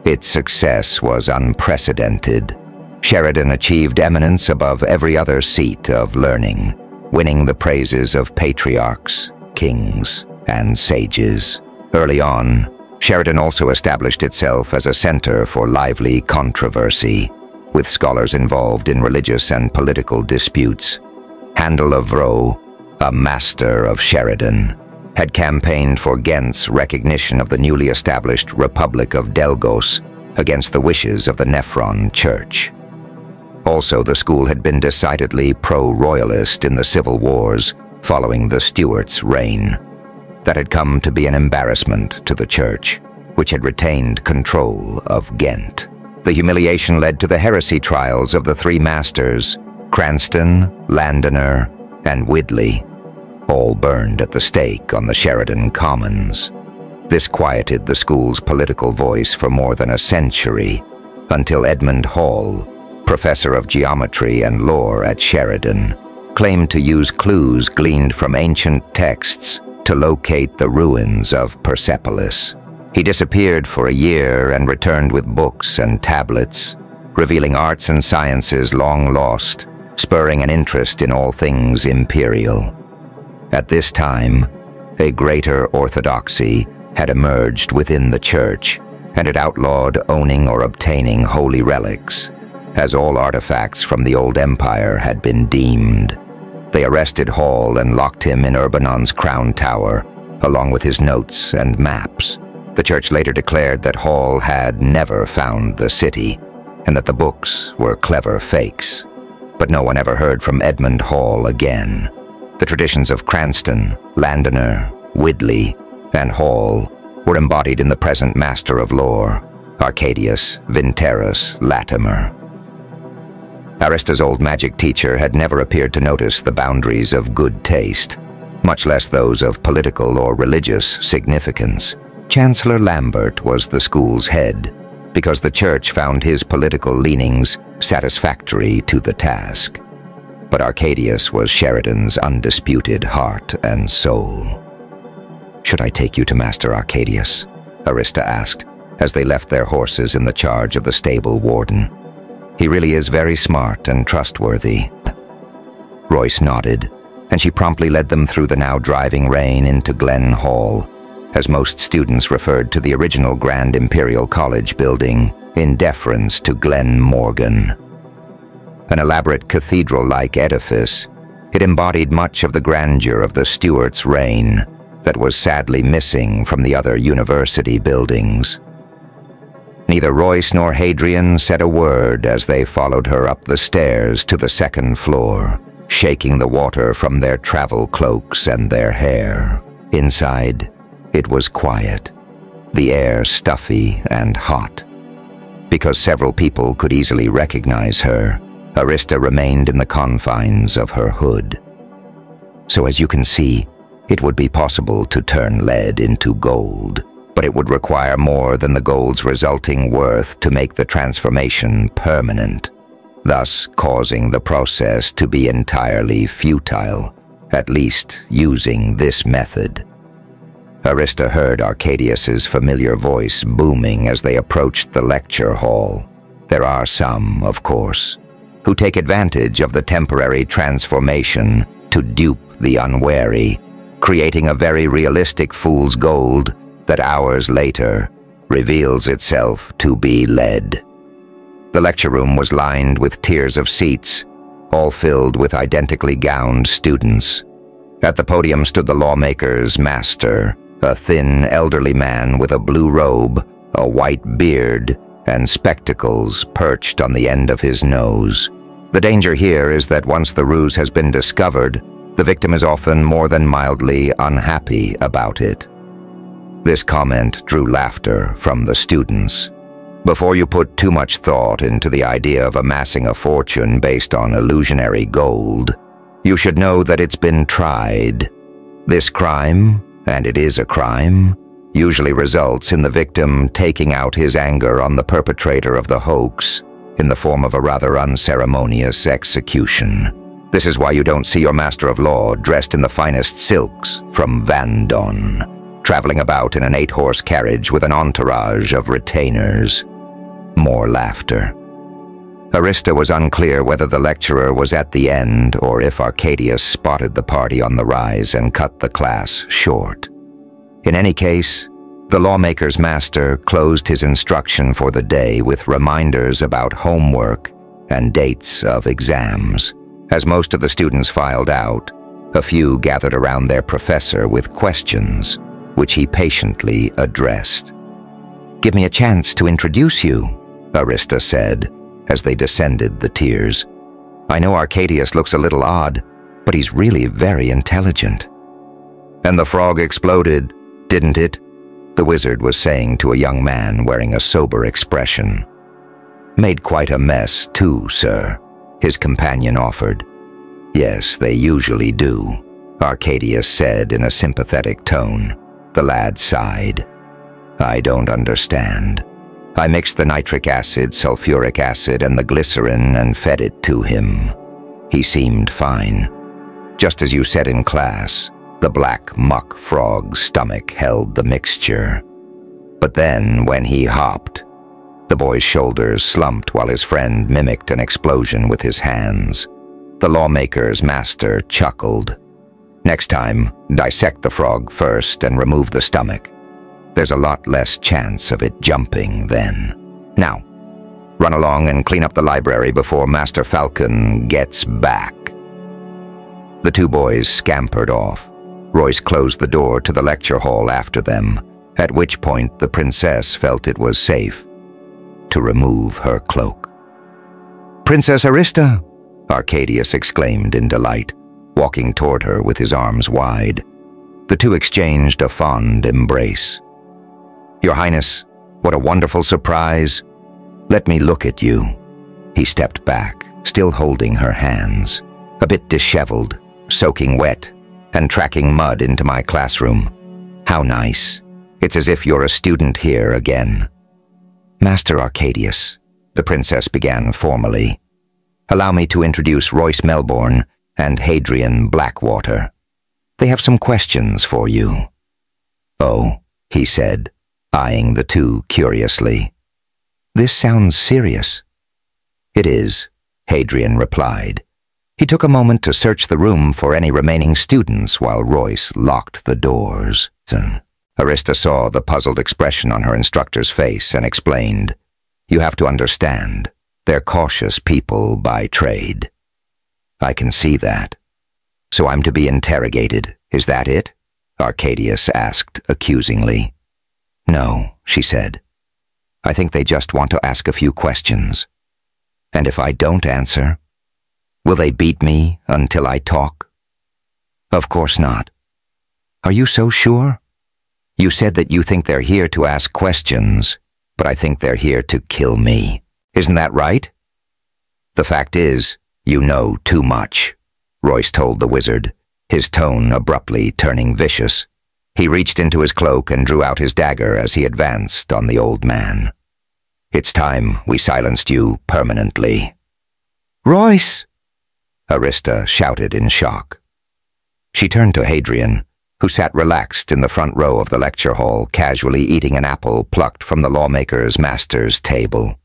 Its success was unprecedented. Sheridan achieved eminence above every other seat of learning, winning the praises of patriarchs, kings, and sages. Early on, Sheridan also established itself as a center for lively controversy, with scholars involved in religious and political disputes. Handel of Vro, a master of Sheridan, had campaigned for Ghent's recognition of the newly established Republic of Delgos against the wishes of the Nephron Church. Also, the school had been decidedly pro-royalist in the civil wars following the Stuarts' reign. That had come to be an embarrassment to the church, which had retained control of Ghent. The humiliation led to the heresy trials of the three masters, Cranston, Landoner, and Widley, all burned at the stake on the Sheridan Commons. This quieted the school's political voice for more than a century, until Edmund Hall, professor of geometry and lore at Sheridan, claimed to use clues gleaned from ancient texts to locate the ruins of Persepolis. He disappeared for a year and returned with books and tablets, revealing arts and sciences long lost, spurring an interest in all things imperial. At this time, a greater orthodoxy had emerged within the church, and it outlawed owning or obtaining holy relics, as all artifacts from the old empire had been deemed. They arrested Hall and locked him in Urbanon's crown tower, along with his notes and maps. The church later declared that Hall had never found the city, and that the books were clever fakes. But no one ever heard from Edmund Hall again. The traditions of Cranston, Landiner, Widley, and Hall were embodied in the present master of lore, Arcadius Vinterus Latimer. Arista's old magic teacher had never appeared to notice the boundaries of good taste, much less those of political or religious significance. Chancellor Lambert was the school's head, because the church found his political leanings satisfactory to the task. But Arcadius was Sheridan's undisputed heart and soul. "Should I take you to Master Arcadius?" Arista asked, as they left their horses in the charge of the stable warden. "He really is very smart and trustworthy." Royce nodded, and she promptly led them through the now driving rain into Glen Hall, as most students referred to the original Grand Imperial College building in deference to Glen Morgan. An elaborate cathedral-like edifice, it embodied much of the grandeur of the Stuarts' reign that was sadly missing from the other university buildings. Neither Royce nor Hadrian said a word as they followed her up the stairs to the second floor, shaking the water from their travel cloaks and their hair. Inside, it was quiet, the air stuffy and hot. Because several people could easily recognize her, Arista remained in the confines of her hood. So as you can see, it would be possible to turn lead into gold, but it would require more than the gold's resulting worth to make the transformation permanent, thus causing the process to be entirely futile, at least using this method. Arista heard Arcadius's familiar voice booming as they approached the lecture hall. There are some, of course, who take advantage of the temporary transformation to dupe the unwary, creating a very realistic fool's gold that hours later reveals itself to be lead. The lecture room was lined with tiers of seats, all filled with identically gowned students. At the podium stood the lawmaker's master, a thin, elderly man with a blue robe, a white beard, and spectacles perched on the end of his nose. The danger here is that once the ruse has been discovered, the victim is often more than mildly unhappy about it. This comment drew laughter from the students. Before you put too much thought into the idea of amassing a fortune based on illusionary gold, you should know that it's been tried. This crime, and it is a crime, usually results in the victim taking out his anger on the perpetrator of the hoax in the form of a rather unceremonious execution. This is why you don't see your master of law dressed in the finest silks from Vandon, traveling about in an 8-horse carriage with an entourage of retainers. More laughter. Arista was unclear whether the lecturer was at the end or if Arcadius spotted the party on the rise and cut the class short. In any case, the lawmaker's master closed his instruction for the day with reminders about homework and dates of exams. As most of the students filed out, a few gathered around their professor with questions, which he patiently addressed. "Give me a chance to introduce you," Arista said, as they descended the tiers. "I know Arcadius looks a little odd, but he's really very intelligent." "And the frog exploded, didn't it?" the wizard was saying to a young man wearing a sober expression. "Made quite a mess, too, sir," his companion offered. "Yes, they usually do," Arcadius said in a sympathetic tone. The lad sighed. "I don't understand." I mixed the nitric acid, sulfuric acid, and the glycerin and fed it to him. He seemed fine. Just as you said in class, the black muck frog's stomach held the mixture. But then, when he hopped, the boy's shoulders slumped while his friend mimicked an explosion with his hands. The lawmaker's master chuckled. Next time, dissect the frog first and remove the stomach. There's a lot less chance of it jumping then. Now, run along and clean up the library before Master Falcon gets back. The two boys scampered off. Royce closed the door to the lecture hall after them, at which point the princess felt it was safe to remove her cloak. "Princess Arista!" Arcadius exclaimed in delight, walking toward her with his arms wide. The two exchanged a fond embrace. "Your Highness, what a wonderful surprise. Let me look at you." He stepped back, still holding her hands, a bit disheveled, soaking wet, and tracking mud into my classroom. "How nice. It's as if you're a student here again." "Master Arcadius," the princess began formally, "allow me to introduce Royce Melbourne and Hadrian Blackwater. They have some questions for you." "Oh," he said, eyeing the two curiously. "This sounds serious." "It is," Hadrian replied. He took a moment to search the room for any remaining students while Royce locked the doors. Arista saw the puzzled expression on her instructor's face and explained, "You have to understand, they're cautious people by trade." "I can see that. So I'm to be interrogated, is that it?" Arcadius asked accusingly. "No," she said. "I think they just want to ask a few questions. And if I don't answer, will they beat me until I talk?" "Of course not." "Are you so sure? You said that you think they're here to ask questions, but I think they're here to kill me. Isn't that right?" "The fact is, you know too much," Royce told the wizard, his tone abruptly turning vicious. He reached into his cloak and drew out his dagger as he advanced on the old man. "It's time we silenced you permanently." "Royce!" Arista shouted in shock. She turned to Hadrian, who sat relaxed in the front row of the lecture hall, casually eating an apple plucked from the lawmaker's master's table.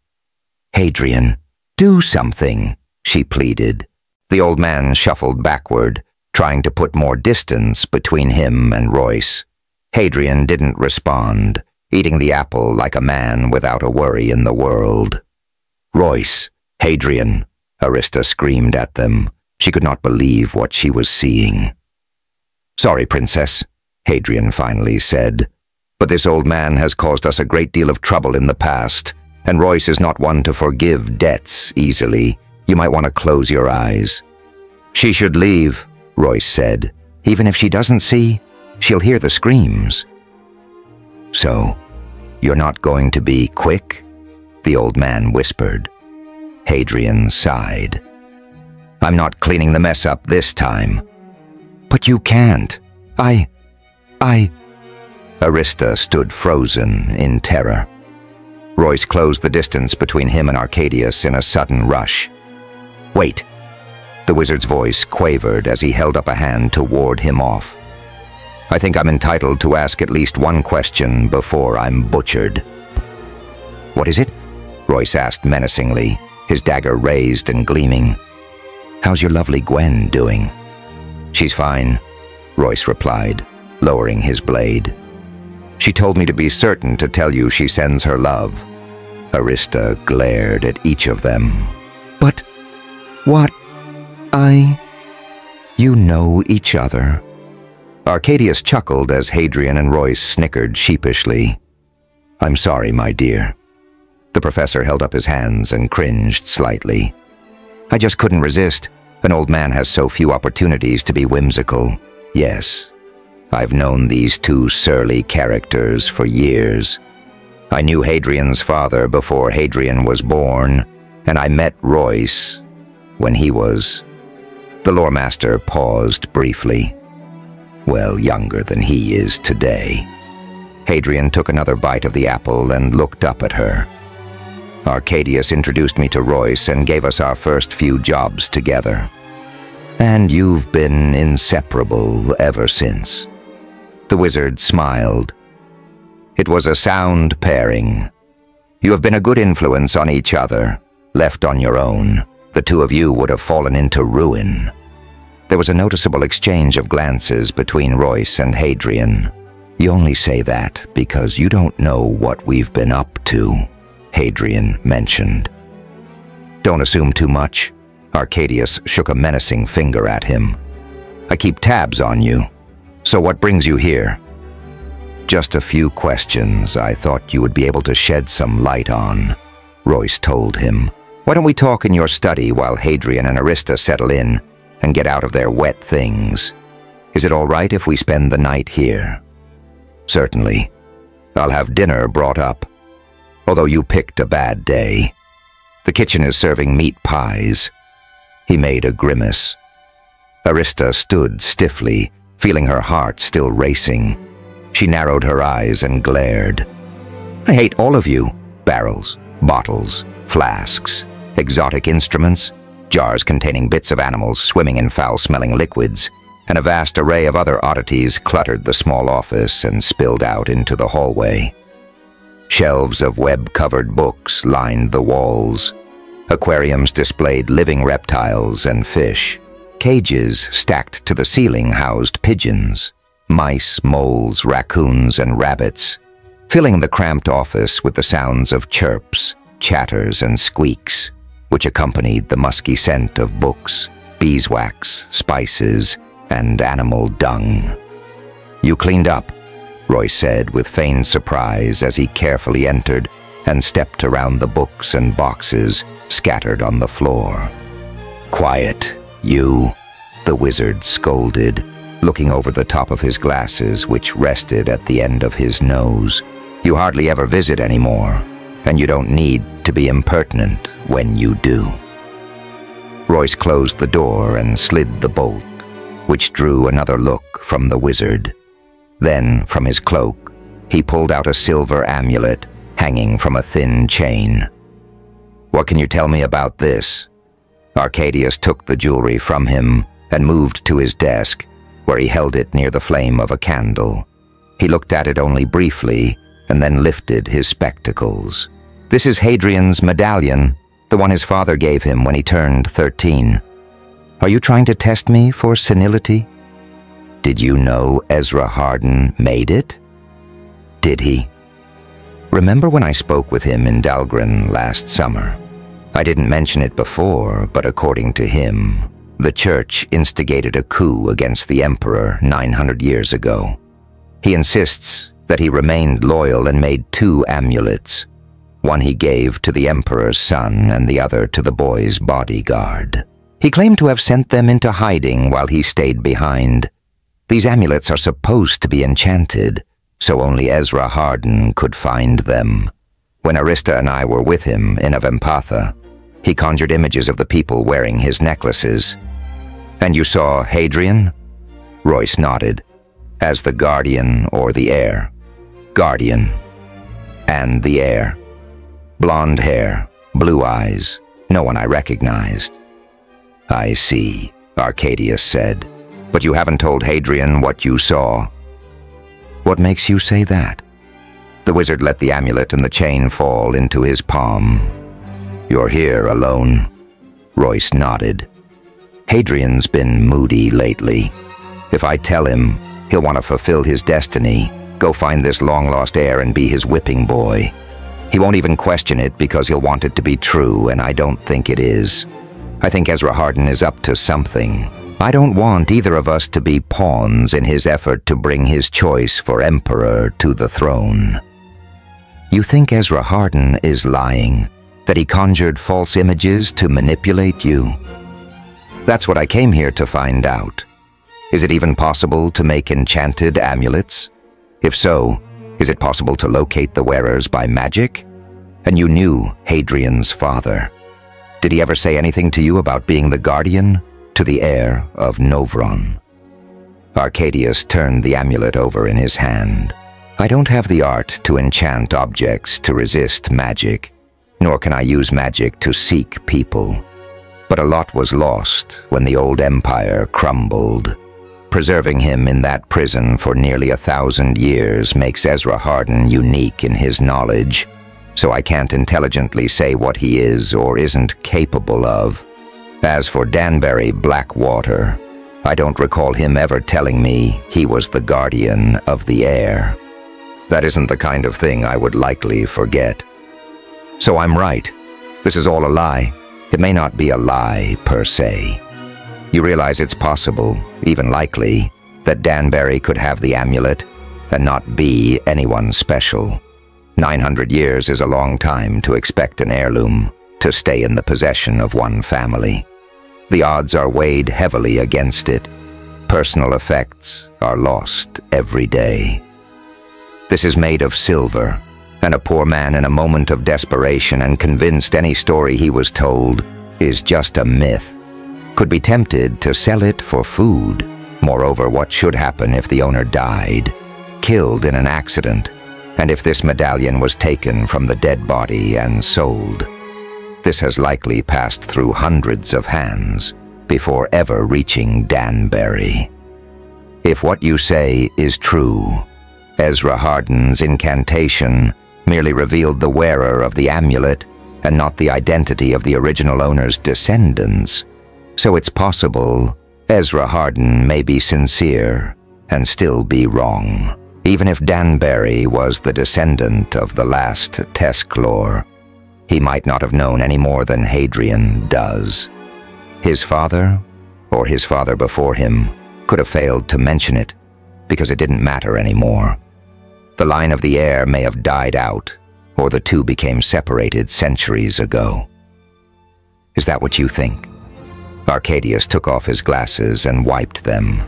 "Hadrian, do something," she pleaded. The old man shuffled backward, trying to put more distance between him and Royce. Hadrian didn't respond, eating the apple like a man without a worry in the world. "Royce, Hadrian," Arista screamed at them. She could not believe what she was seeing. "Sorry, Princess," Hadrian finally said, "but this old man has caused us a great deal of trouble in the past, and Royce is not one to forgive debts easily. You might want to close your eyes." "She should leave," Royce said. "Even if she doesn't see, she'll hear the screams." "So, you're not going to be quick?" the old man whispered. Hadrian sighed. "I'm not cleaning the mess up this time." "But you can't. I... Arista stood frozen in terror. Royce closed the distance between him and Arcadius in a sudden rush. "Wait." The wizard's voice quavered as he held up a hand to ward him off. "I think I'm entitled to ask at least one question before I'm butchered." "What is it?" Royce asked menacingly, his dagger raised and gleaming. "How's your lovely Gwen doing?" "She's fine," Royce replied, lowering his blade. "She told me to be certain to tell you she sends her love." Arista glared at each of them. "But what? You know each other." Arcadius chuckled as Hadrian and Royce snickered sheepishly. "I'm sorry, my dear." The professor held up his hands and cringed slightly. "I just couldn't resist. An old man has so few opportunities to be whimsical. Yes, I've known these two surly characters for years. I knew Hadrian's father before Hadrian was born, and I met Royce when he was..." The lore master paused briefly. "Well, younger than he is today." Hadrian took another bite of the apple and looked up at her. Arcadius introduced me to Royce and gave us our first few jobs together. And you've been inseparable ever since. The wizard smiled. It was a sound pairing. You have been a good influence on each other. Left on your own, the two of you would have fallen into ruin. There was a noticeable exchange of glances between Royce and Hadrian. You only say that because you don't know what we've been up to, Hadrian mentioned. Don't assume too much. Arcadius shook a menacing finger at him. I keep tabs on you. So what brings you here? Just a few questions I thought you would be able to shed some light on, Royce told him. Why don't we talk in your study while Hadrian and Arista settle in and get out of their wet things? Is it all right if we spend the night here? Certainly. I'll have dinner brought up, although you picked a bad day. The kitchen is serving meat pies. He made a grimace. Arista stood stiffly, feeling her heart still racing. She narrowed her eyes and glared. I hate all of you. Barrels, bottles, flasks, exotic instruments, jars containing bits of animals swimming in foul-smelling liquids, and a vast array of other oddities cluttered the small office and spilled out into the hallway. Shelves of web-covered books lined the walls. Aquariums displayed living reptiles and fish. Cages stacked to the ceiling housed pigeons, mice, moles, raccoons, and rabbits, filling the cramped office with the sounds of chirps, chatters, and squeaks, which accompanied the musky scent of books, beeswax, spices, and animal dung. You cleaned up, Royce said with feigned surprise as he carefully entered and stepped around the books and boxes scattered on the floor. Quiet, you, the wizard scolded, looking over the top of his glasses which rested at the end of his nose. You hardly ever visit anymore, and you don't need to be impertinent when you do. Royce closed the door and slid the bolt, which drew another look from the wizard. Then, from his cloak, he pulled out a silver amulet hanging from a thin chain. What can you tell me about this? Arcadius took the jewelry from him and moved to his desk, where he held it near the flame of a candle. He looked at it only briefly and then lifted his spectacles. This is Hadrian's medallion, the one his father gave him when he turned 13. Are you trying to test me for senility? Did you know Ezra Hardin made it? Did he? Remember when I spoke with him in Dahlgren last summer? I didn't mention it before, but according to him, the church instigated a coup against the emperor 900 years ago. He insists that he remained loyal and made 2 amulets. One he gave to the emperor's son and the other to the boy's bodyguard. He claimed to have sent them into hiding while he stayed behind. These amulets are supposed to be enchanted, so only Ezra Hardin could find them. When Arista and I were with him in Avempatha, he conjured images of the people wearing his necklaces. And you saw Hadrian? Royce nodded. As the guardian or the heir. Guardian. And the heir. Blonde hair, blue eyes, no one I recognized. I see, Arcadius said. But you haven't told Hadrian what you saw. What makes you say that? The wizard let the amulet and the chain fall into his palm. You're here alone. Royce nodded. Hadrian's been moody lately. If I tell him, he'll want to fulfill his destiny, go find this long-lost heir and be his whipping boy. He won't even question it because he'll want it to be true, and I don't think it is. I think Ezra Hardin is up to something. I don't want either of us to be pawns in his effort to bring his choice for emperor to the throne. You think Ezra Hardin is lying? That he conjured false images to manipulate you? That's what I came here to find out. Is it even possible to make enchanted amulets? If so, is it possible to locate the wearers by magic? And you knew Hadrian's father. Did he ever say anything to you about being the guardian to the heir of Novron? Arcadius turned the amulet over in his hand. I don't have the art to enchant objects to resist magic, nor can I use magic to seek people. But a lot was lost when the old empire crumbled. Preserving him in that prison for nearly 1,000 years makes Ezra Hardin unique in his knowledge, so I can't intelligently say what he is or isn't capable of. As for Danbury Blackwater, I don't recall him ever telling me he was the guardian of the air. That isn't the kind of thing I would likely forget. So I'm right. This is all a lie. It may not be a lie, per se. You realize it's possible, even likely, that Danbury could have the amulet and not be anyone special. 900 years is a long time to expect an heirloom to stay in the possession of one family. The odds are weighed heavily against it. Personal effects are lost every day. This is made of silver, and a poor man in a moment of desperation and convinced any story he was told is just a myth, could be tempted to sell it for food. Moreover, what should happen if the owner died, killed in an accident, and if this medallion was taken from the dead body and sold? This has likely passed through hundreds of hands before ever reaching Danbury. If what you say is true, Ezra Hardin's incantation merely revealed the wearer of the amulet and not the identity of the original owner's descendants. So it's possible Ezra Hardin may be sincere and still be wrong. Even if Danbury was the descendant of the last Tesclor, he might not have known any more than Hadrian does. His father, or his father before him, could have failed to mention it because it didn't matter anymore. The line of the heir may have died out, or the two became separated centuries ago. Is that what you think? Arcadius took off his glasses and wiped them.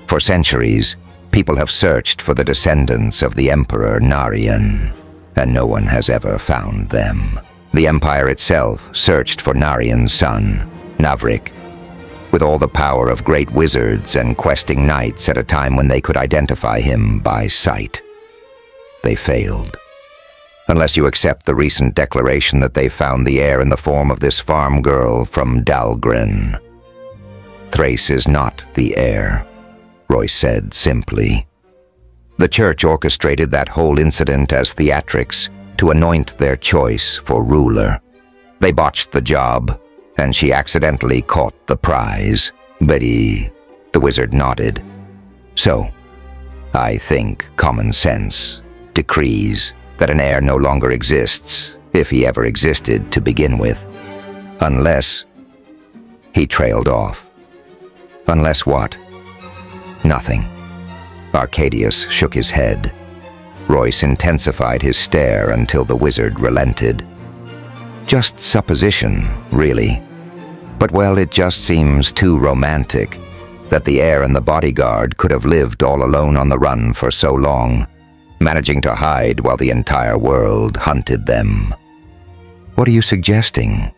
For centuries, people have searched for the descendants of the Emperor Narian, and no one has ever found them. The Empire itself searched for Narian's son, Navrik, with all the power of great wizards and questing knights at a time when they could identify him by sight. They failed. Unless you accept the recent declaration that they found the heir in the form of this farm girl from Dahlgren. Thrace is not the heir, Royce said simply. The church orchestrated that whole incident as theatrics to anoint their choice for ruler. They botched the job, and she accidentally caught the prize. Betty, the wizard nodded. So, I think common sense decrees that an heir no longer exists, if he ever existed to begin with. Unless... He trailed off. Unless what? Nothing. Arcadius shook his head. Royce intensified his stare until the wizard relented. Just supposition, really. But well, it just seems too romantic that the heir and the bodyguard could have lived all alone on the run for so long, managing to hide while the entire world hunted them. What are you suggesting?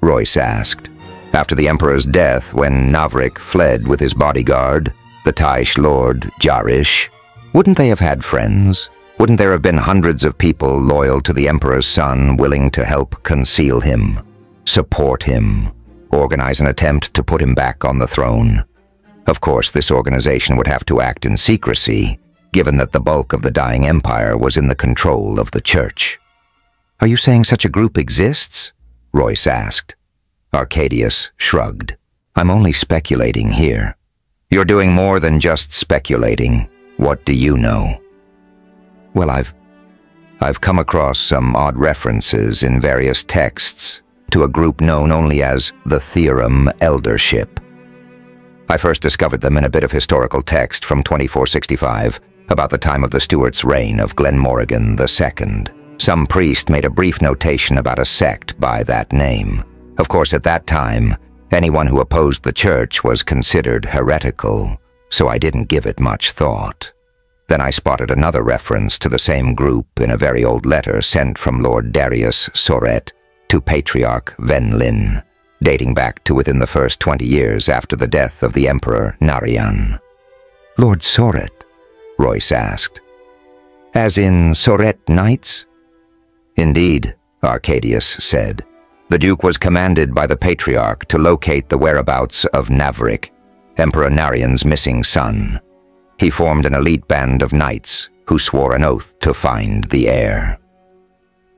Royce asked. After the Emperor's death, when Navrik fled with his bodyguard, the Taish Lord Jarish, wouldn't they have had friends? Wouldn't there have been hundreds of people loyal to the Emperor's son, willing to help conceal him, support him, organize an attempt to put him back on the throne? Of course, this organization would have to act in secrecy, given that the bulk of the dying empire was in the control of the church. Are you saying such a group exists? Royce asked. Arcadius shrugged. I'm only speculating here. You're doing more than just speculating. What do you know? Well, I've come across some odd references in various texts to a group known only as the Theorem Eldership. I first discovered them in a bit of historical text from 2465, about the time of the Stuarts' reign of Glenmorrigan II. Some priest made a brief notation about a sect by that name. Of course, at that time, anyone who opposed the church was considered heretical, so I didn't give it much thought. Then I spotted another reference to the same group in a very old letter sent from Lord Darius Soret to Patriarch Venlin, dating back to within the first 20 years after the death of the Emperor Narian. Lord Soret? Royce asked. As in Soret Knights? Indeed, Arcadius said. The Duke was commanded by the Patriarch to locate the whereabouts of Navrik, Emperor Narian's missing son. He formed an elite band of knights who swore an oath to find the heir.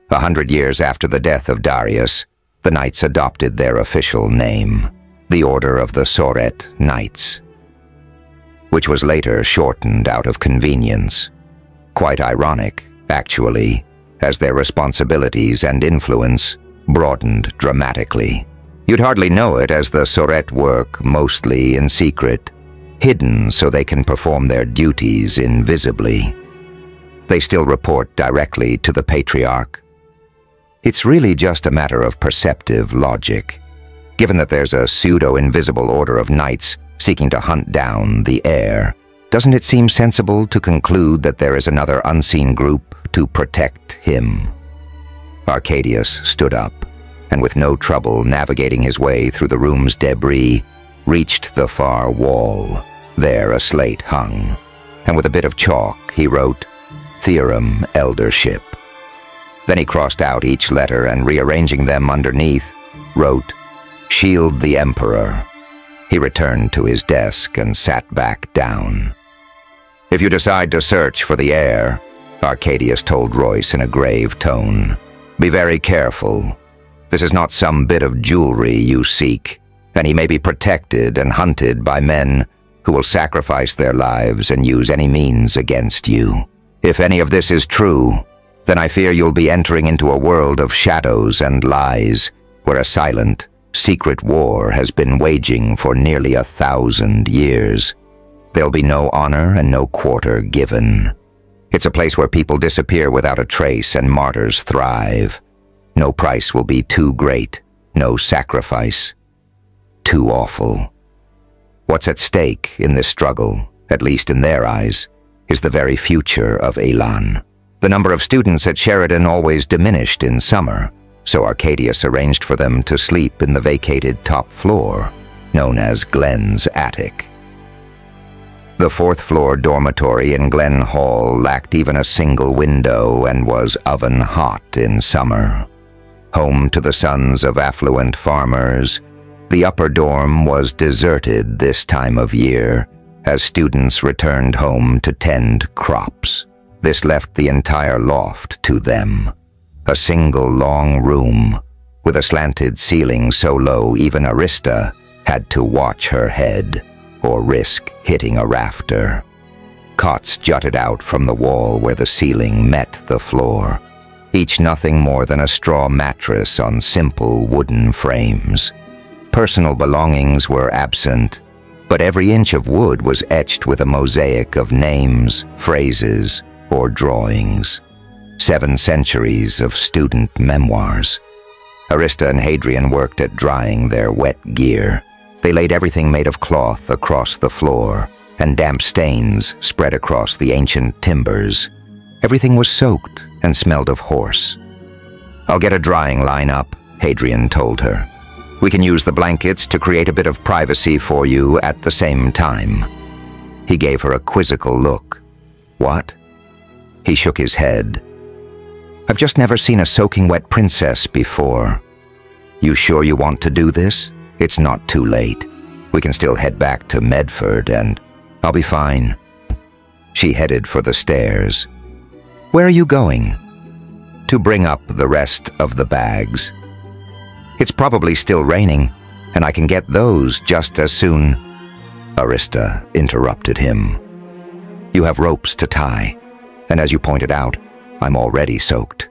100 years after the death of Darius, the knights adopted their official name, the Order of the Soret Knights, which was later shortened out of convenience. Quite ironic, actually, as their responsibilities and influence broadened dramatically. You'd hardly know it, as the Soret work mostly in secret, hidden so they can perform their duties invisibly. They still report directly to the Patriarch. It's really just a matter of perceptive logic. Given that there's a pseudo-invisible order of knights seeking to hunt down the heir, doesn't it seem sensible to conclude that there is another unseen group to protect him? Arcadius stood up, and with no trouble navigating his way through the room's debris, reached the far wall. There a slate hung, and with a bit of chalk he wrote, "Theorem Eldership." Then he crossed out each letter and, rearranging them underneath, wrote, "Shield the Emperor." He returned to his desk and sat back down. "If you decide to search for the heir," Arcadius told Royce in a grave tone, "be very careful. This is not some bit of jewelry you seek, and he may be protected and hunted by men who will sacrifice their lives and use any means against you. If any of this is true, then I fear you'll be entering into a world of shadows and lies, where a silent, secret war has been waging for nearly 1,000 years. There'll be no honor and no quarter given. It's a place where people disappear without a trace and martyrs thrive. No price will be too great, no sacrifice too awful. What's at stake in this struggle, at least in their eyes, is the very future of Elan. The number of students at Sheridan always diminished in summer, so Arcadius arranged for them to sleep in the vacated top floor, known as Glenn's attic. The fourth-floor dormitory in Glen Hall lacked even a single window and was oven-hot in summer. Home to the sons of affluent farmers, the upper dorm was deserted this time of year as students returned home to tend crops. This left the entire loft to them, a single long room with a slanted ceiling so low even Arista had to watch her head or risk hitting a rafter. Cots jutted out from the wall where the ceiling met the floor, each nothing more than a straw mattress on simple wooden frames. Personal belongings were absent, but every inch of wood was etched with a mosaic of names, phrases, or drawings. 7 centuries of student memoirs. Arista and Hadrian worked at drying their wet gear. They laid everything made of cloth across the floor, and damp stains spread across the ancient timbers. Everything was soaked and smelled of horse. "I'll get a drying line up," Hadrian told her. "We can use the blankets to create a bit of privacy for you at the same time." He gave her a quizzical look. "What?" He shook his head. "I've just never seen a soaking wet princess before. You sure you want to do this? It's not too late. We can still head back to Medford and I'll be fine." She headed for the stairs. "Where are you going?" "To bring up the rest of the bags. It's probably still raining, and I can get those just as soon." Arista interrupted him. "You have ropes to tie, and as you pointed out, I'm already soaked."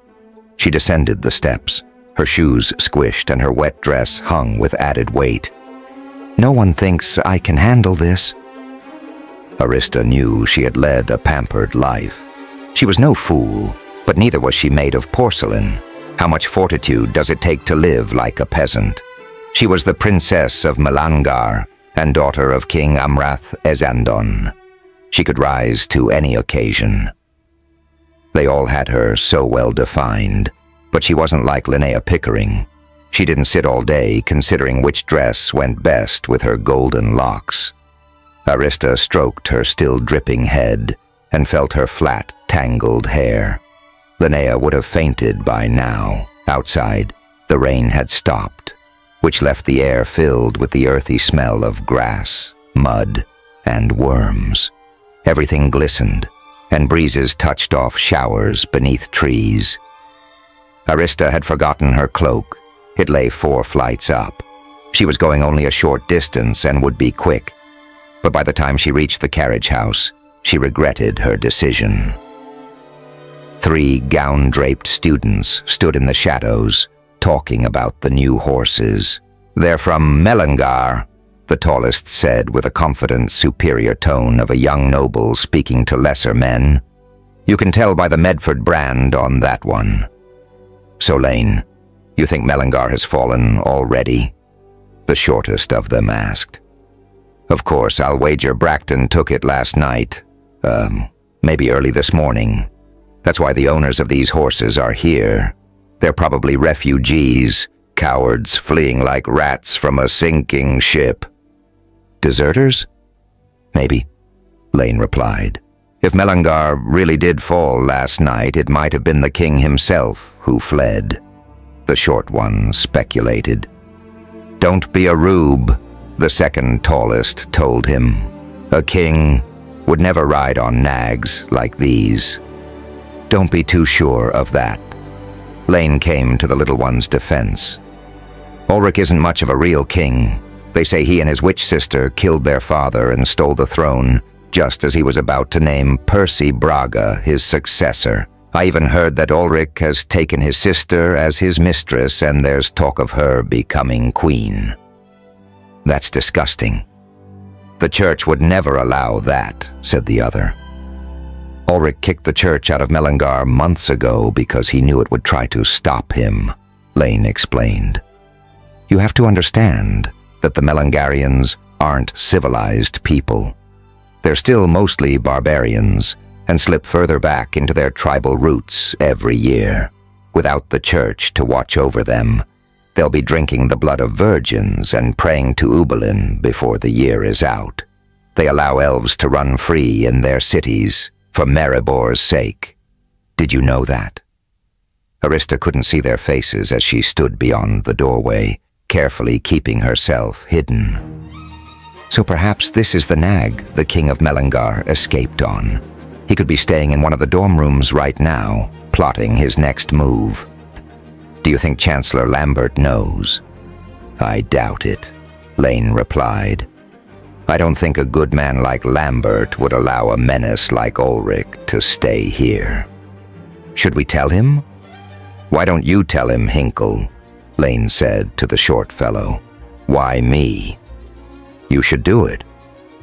She descended the steps, her shoes squished and her wet dress hung with added weight. "No one thinks I can handle this." Arista knew she had led a pampered life. She was no fool, but neither was she made of porcelain. How much fortitude does it take to live like a peasant? She was the princess of Melangar and daughter of King Amrath Ezandon. She could rise to any occasion. They all had her so well defined, but she wasn't like Linnea Pickering. She didn't sit all day considering which dress went best with her golden locks. Arista stroked her still dripping head and felt her flat, tangled hair. Linnea would have fainted by now. Outside, the rain had stopped, which left the air filled with the earthy smell of grass, mud, and worms. Everything glistened, and breezes touched off showers beneath trees. Arista had forgotten her cloak. It lay 4 flights up. She was going only a short distance and would be quick. But by the time she reached the carriage house, she regretted her decision. 3 gown-draped students stood in the shadows, talking about the new horses. "They're from Melangar," the tallest said with a confident, superior tone of a young noble speaking to lesser men. "You can tell by the Medford brand on that one." "So, Lane, you think Melangar has fallen already?" the shortest of them asked. "Of course, I'll wager Bracton took it last night. Maybe early this morning. That's why the owners of these horses are here. They're probably refugees, cowards fleeing like rats from a sinking ship." "Deserters?" "Maybe," Lane replied. "If Melangar really did fall last night, it might have been the king himself who fled," the short one speculated. "Don't be a rube," the second tallest told him. "A king would never ride on nags like these." "Don't be too sure of that." Lane came to the little one's defense. "Ulrich isn't much of a real king. They say he and his witch sister killed their father and stole the throne just as he was about to name Percy Braga his successor. I even heard that Ulrich has taken his sister as his mistress and there's talk of her becoming queen." "That's disgusting." "The church would never allow that," said the other. "Ulrich kicked the church out of Melangar months ago because he knew it would try to stop him," Lane explained. "You have to understand that the Melangarians aren't civilized people. They're still mostly barbarians and slip further back into their tribal roots every year. Without the church to watch over them, they'll be drinking the blood of virgins and praying to Ubalin before the year is out. They allow elves to run free in their cities for Maribor's sake. Did you know that?" Arista couldn't see their faces as she stood beyond the doorway, carefully keeping herself hidden. "So perhaps this is the nag the king of Melangar escaped on. He could be staying in one of the dorm rooms right now, plotting his next move. Do you think Chancellor Lambert knows?" "I doubt it," Lane replied. "I don't think a good man like Lambert would allow a menace like Ulrich to stay here." "Should we tell him?" "Why don't you tell him, Hinkle?" Lane said to the short fellow. "Why me?" "You should do it.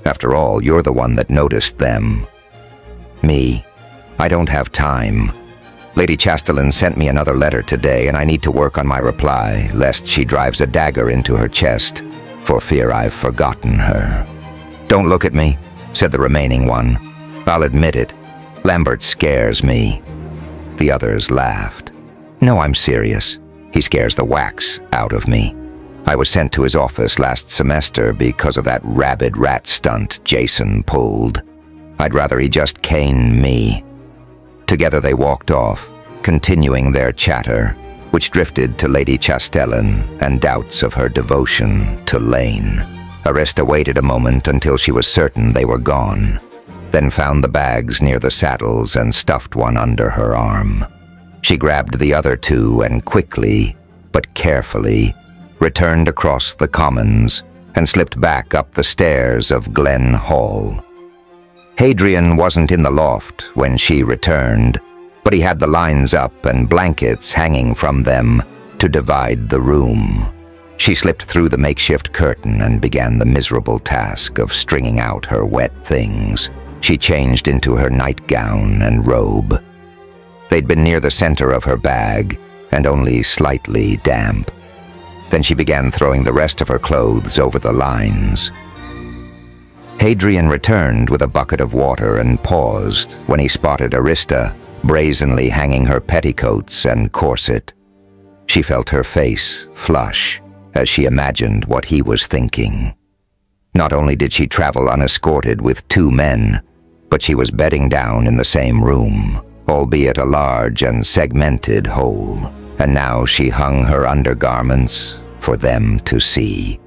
After all, you're the one that noticed them." "Me? I don't have time. Lady Chastelin sent me another letter today, and I need to work on my reply, lest she drives a dagger into her chest, for fear I've forgotten her." "Don't look at me," said the remaining one. "I'll admit it. Lambert scares me." The others laughed. "No, I'm serious. He scares the wax out of me. I was sent to his office last semester because of that rabid rat stunt Jason pulled. I'd rather he just cane me." Together they walked off, continuing their chatter, which drifted to Lady Chastelin and doubts of her devotion to Lane. Arista waited a moment until she was certain they were gone, then found the bags near the saddles and stuffed one under her arm. She grabbed the other 2 and quickly, but carefully, returned across the commons and slipped back up the stairs of Glen Hall. Hadrian wasn't in the loft when she returned, but he had the lines up and blankets hanging from them to divide the room. She slipped through the makeshift curtain and began the miserable task of stringing out her wet things. She changed into her nightgown and robe. They'd been near the center of her bag and only slightly damp. Then she began throwing the rest of her clothes over the lines. Hadrian returned with a bucket of water and paused when he spotted Arista brazenly hanging her petticoats and corset. She felt her face flush as she imagined what he was thinking. Not only did she travel unescorted with 2 men, but she was bedding down in the same room, albeit a large and segmented hole, and now she hung her undergarments for them to see.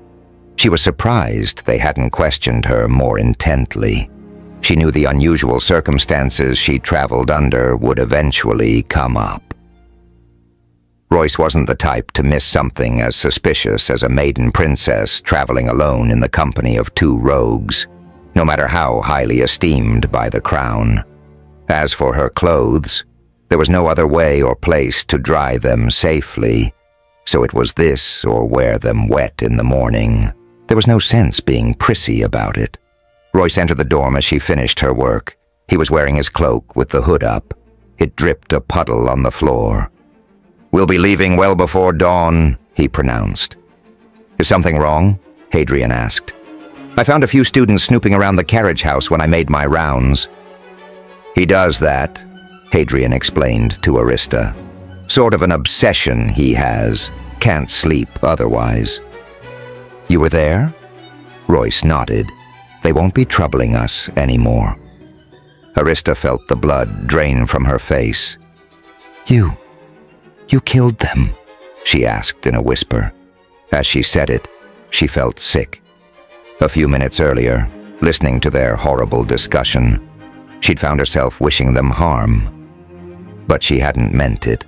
She was surprised they hadn't questioned her more intently. She knew the unusual circumstances she traveled under would eventually come up. Royce wasn't the type to miss something as suspicious as a maiden princess traveling alone in the company of two rogues, no matter how highly esteemed by the crown. As for her clothes, there was no other way or place to dry them safely, so it was this or wear them wet in the morning. There was no sense being prissy about it. Royce entered the dorm as she finished her work. He was wearing his cloak with the hood up. It dripped a puddle on the floor. "We'll be leaving well before dawn," he pronounced. "Is something wrong?" Hadrian asked. "I found a few students snooping around the carriage house when I made my rounds." "He does that," Hadrian explained to Arista. "Sort of an obsession he has. Can't sleep otherwise." "You were there?" Royce nodded. "They won't be troubling us anymore." Arista felt the blood drain from her face. You killed them?" she asked in a whisper. As she said it, she felt sick. A few minutes earlier, listening to their horrible discussion, she'd found herself wishing them harm. But she hadn't meant it.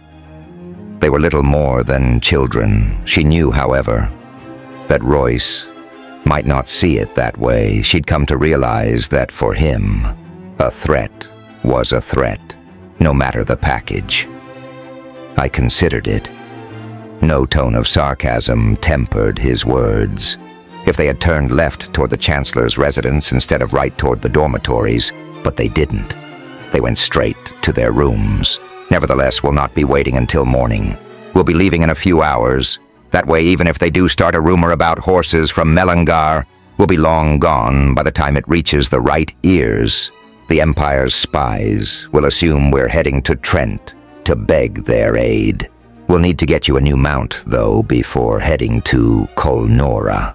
They were little more than children. She knew, however, that Royce might not see it that way. She'd come to realize that for him, a threat was a threat, no matter the package. "I considered it." No tone of sarcasm tempered his words. If they had turned left toward the Chancellor's residence instead of right toward the dormitories, but they didn't. They went straight to their rooms. "Nevertheless, we'll not be waiting until morning. We'll be leaving in a few hours. That way, even if they do start a rumor about horses from Melangar, we'll be long gone by the time it reaches the right ears. The Empire's spies will assume we're heading to Trent to beg their aid. We'll need to get you a new mount, though, before heading to Kolnora."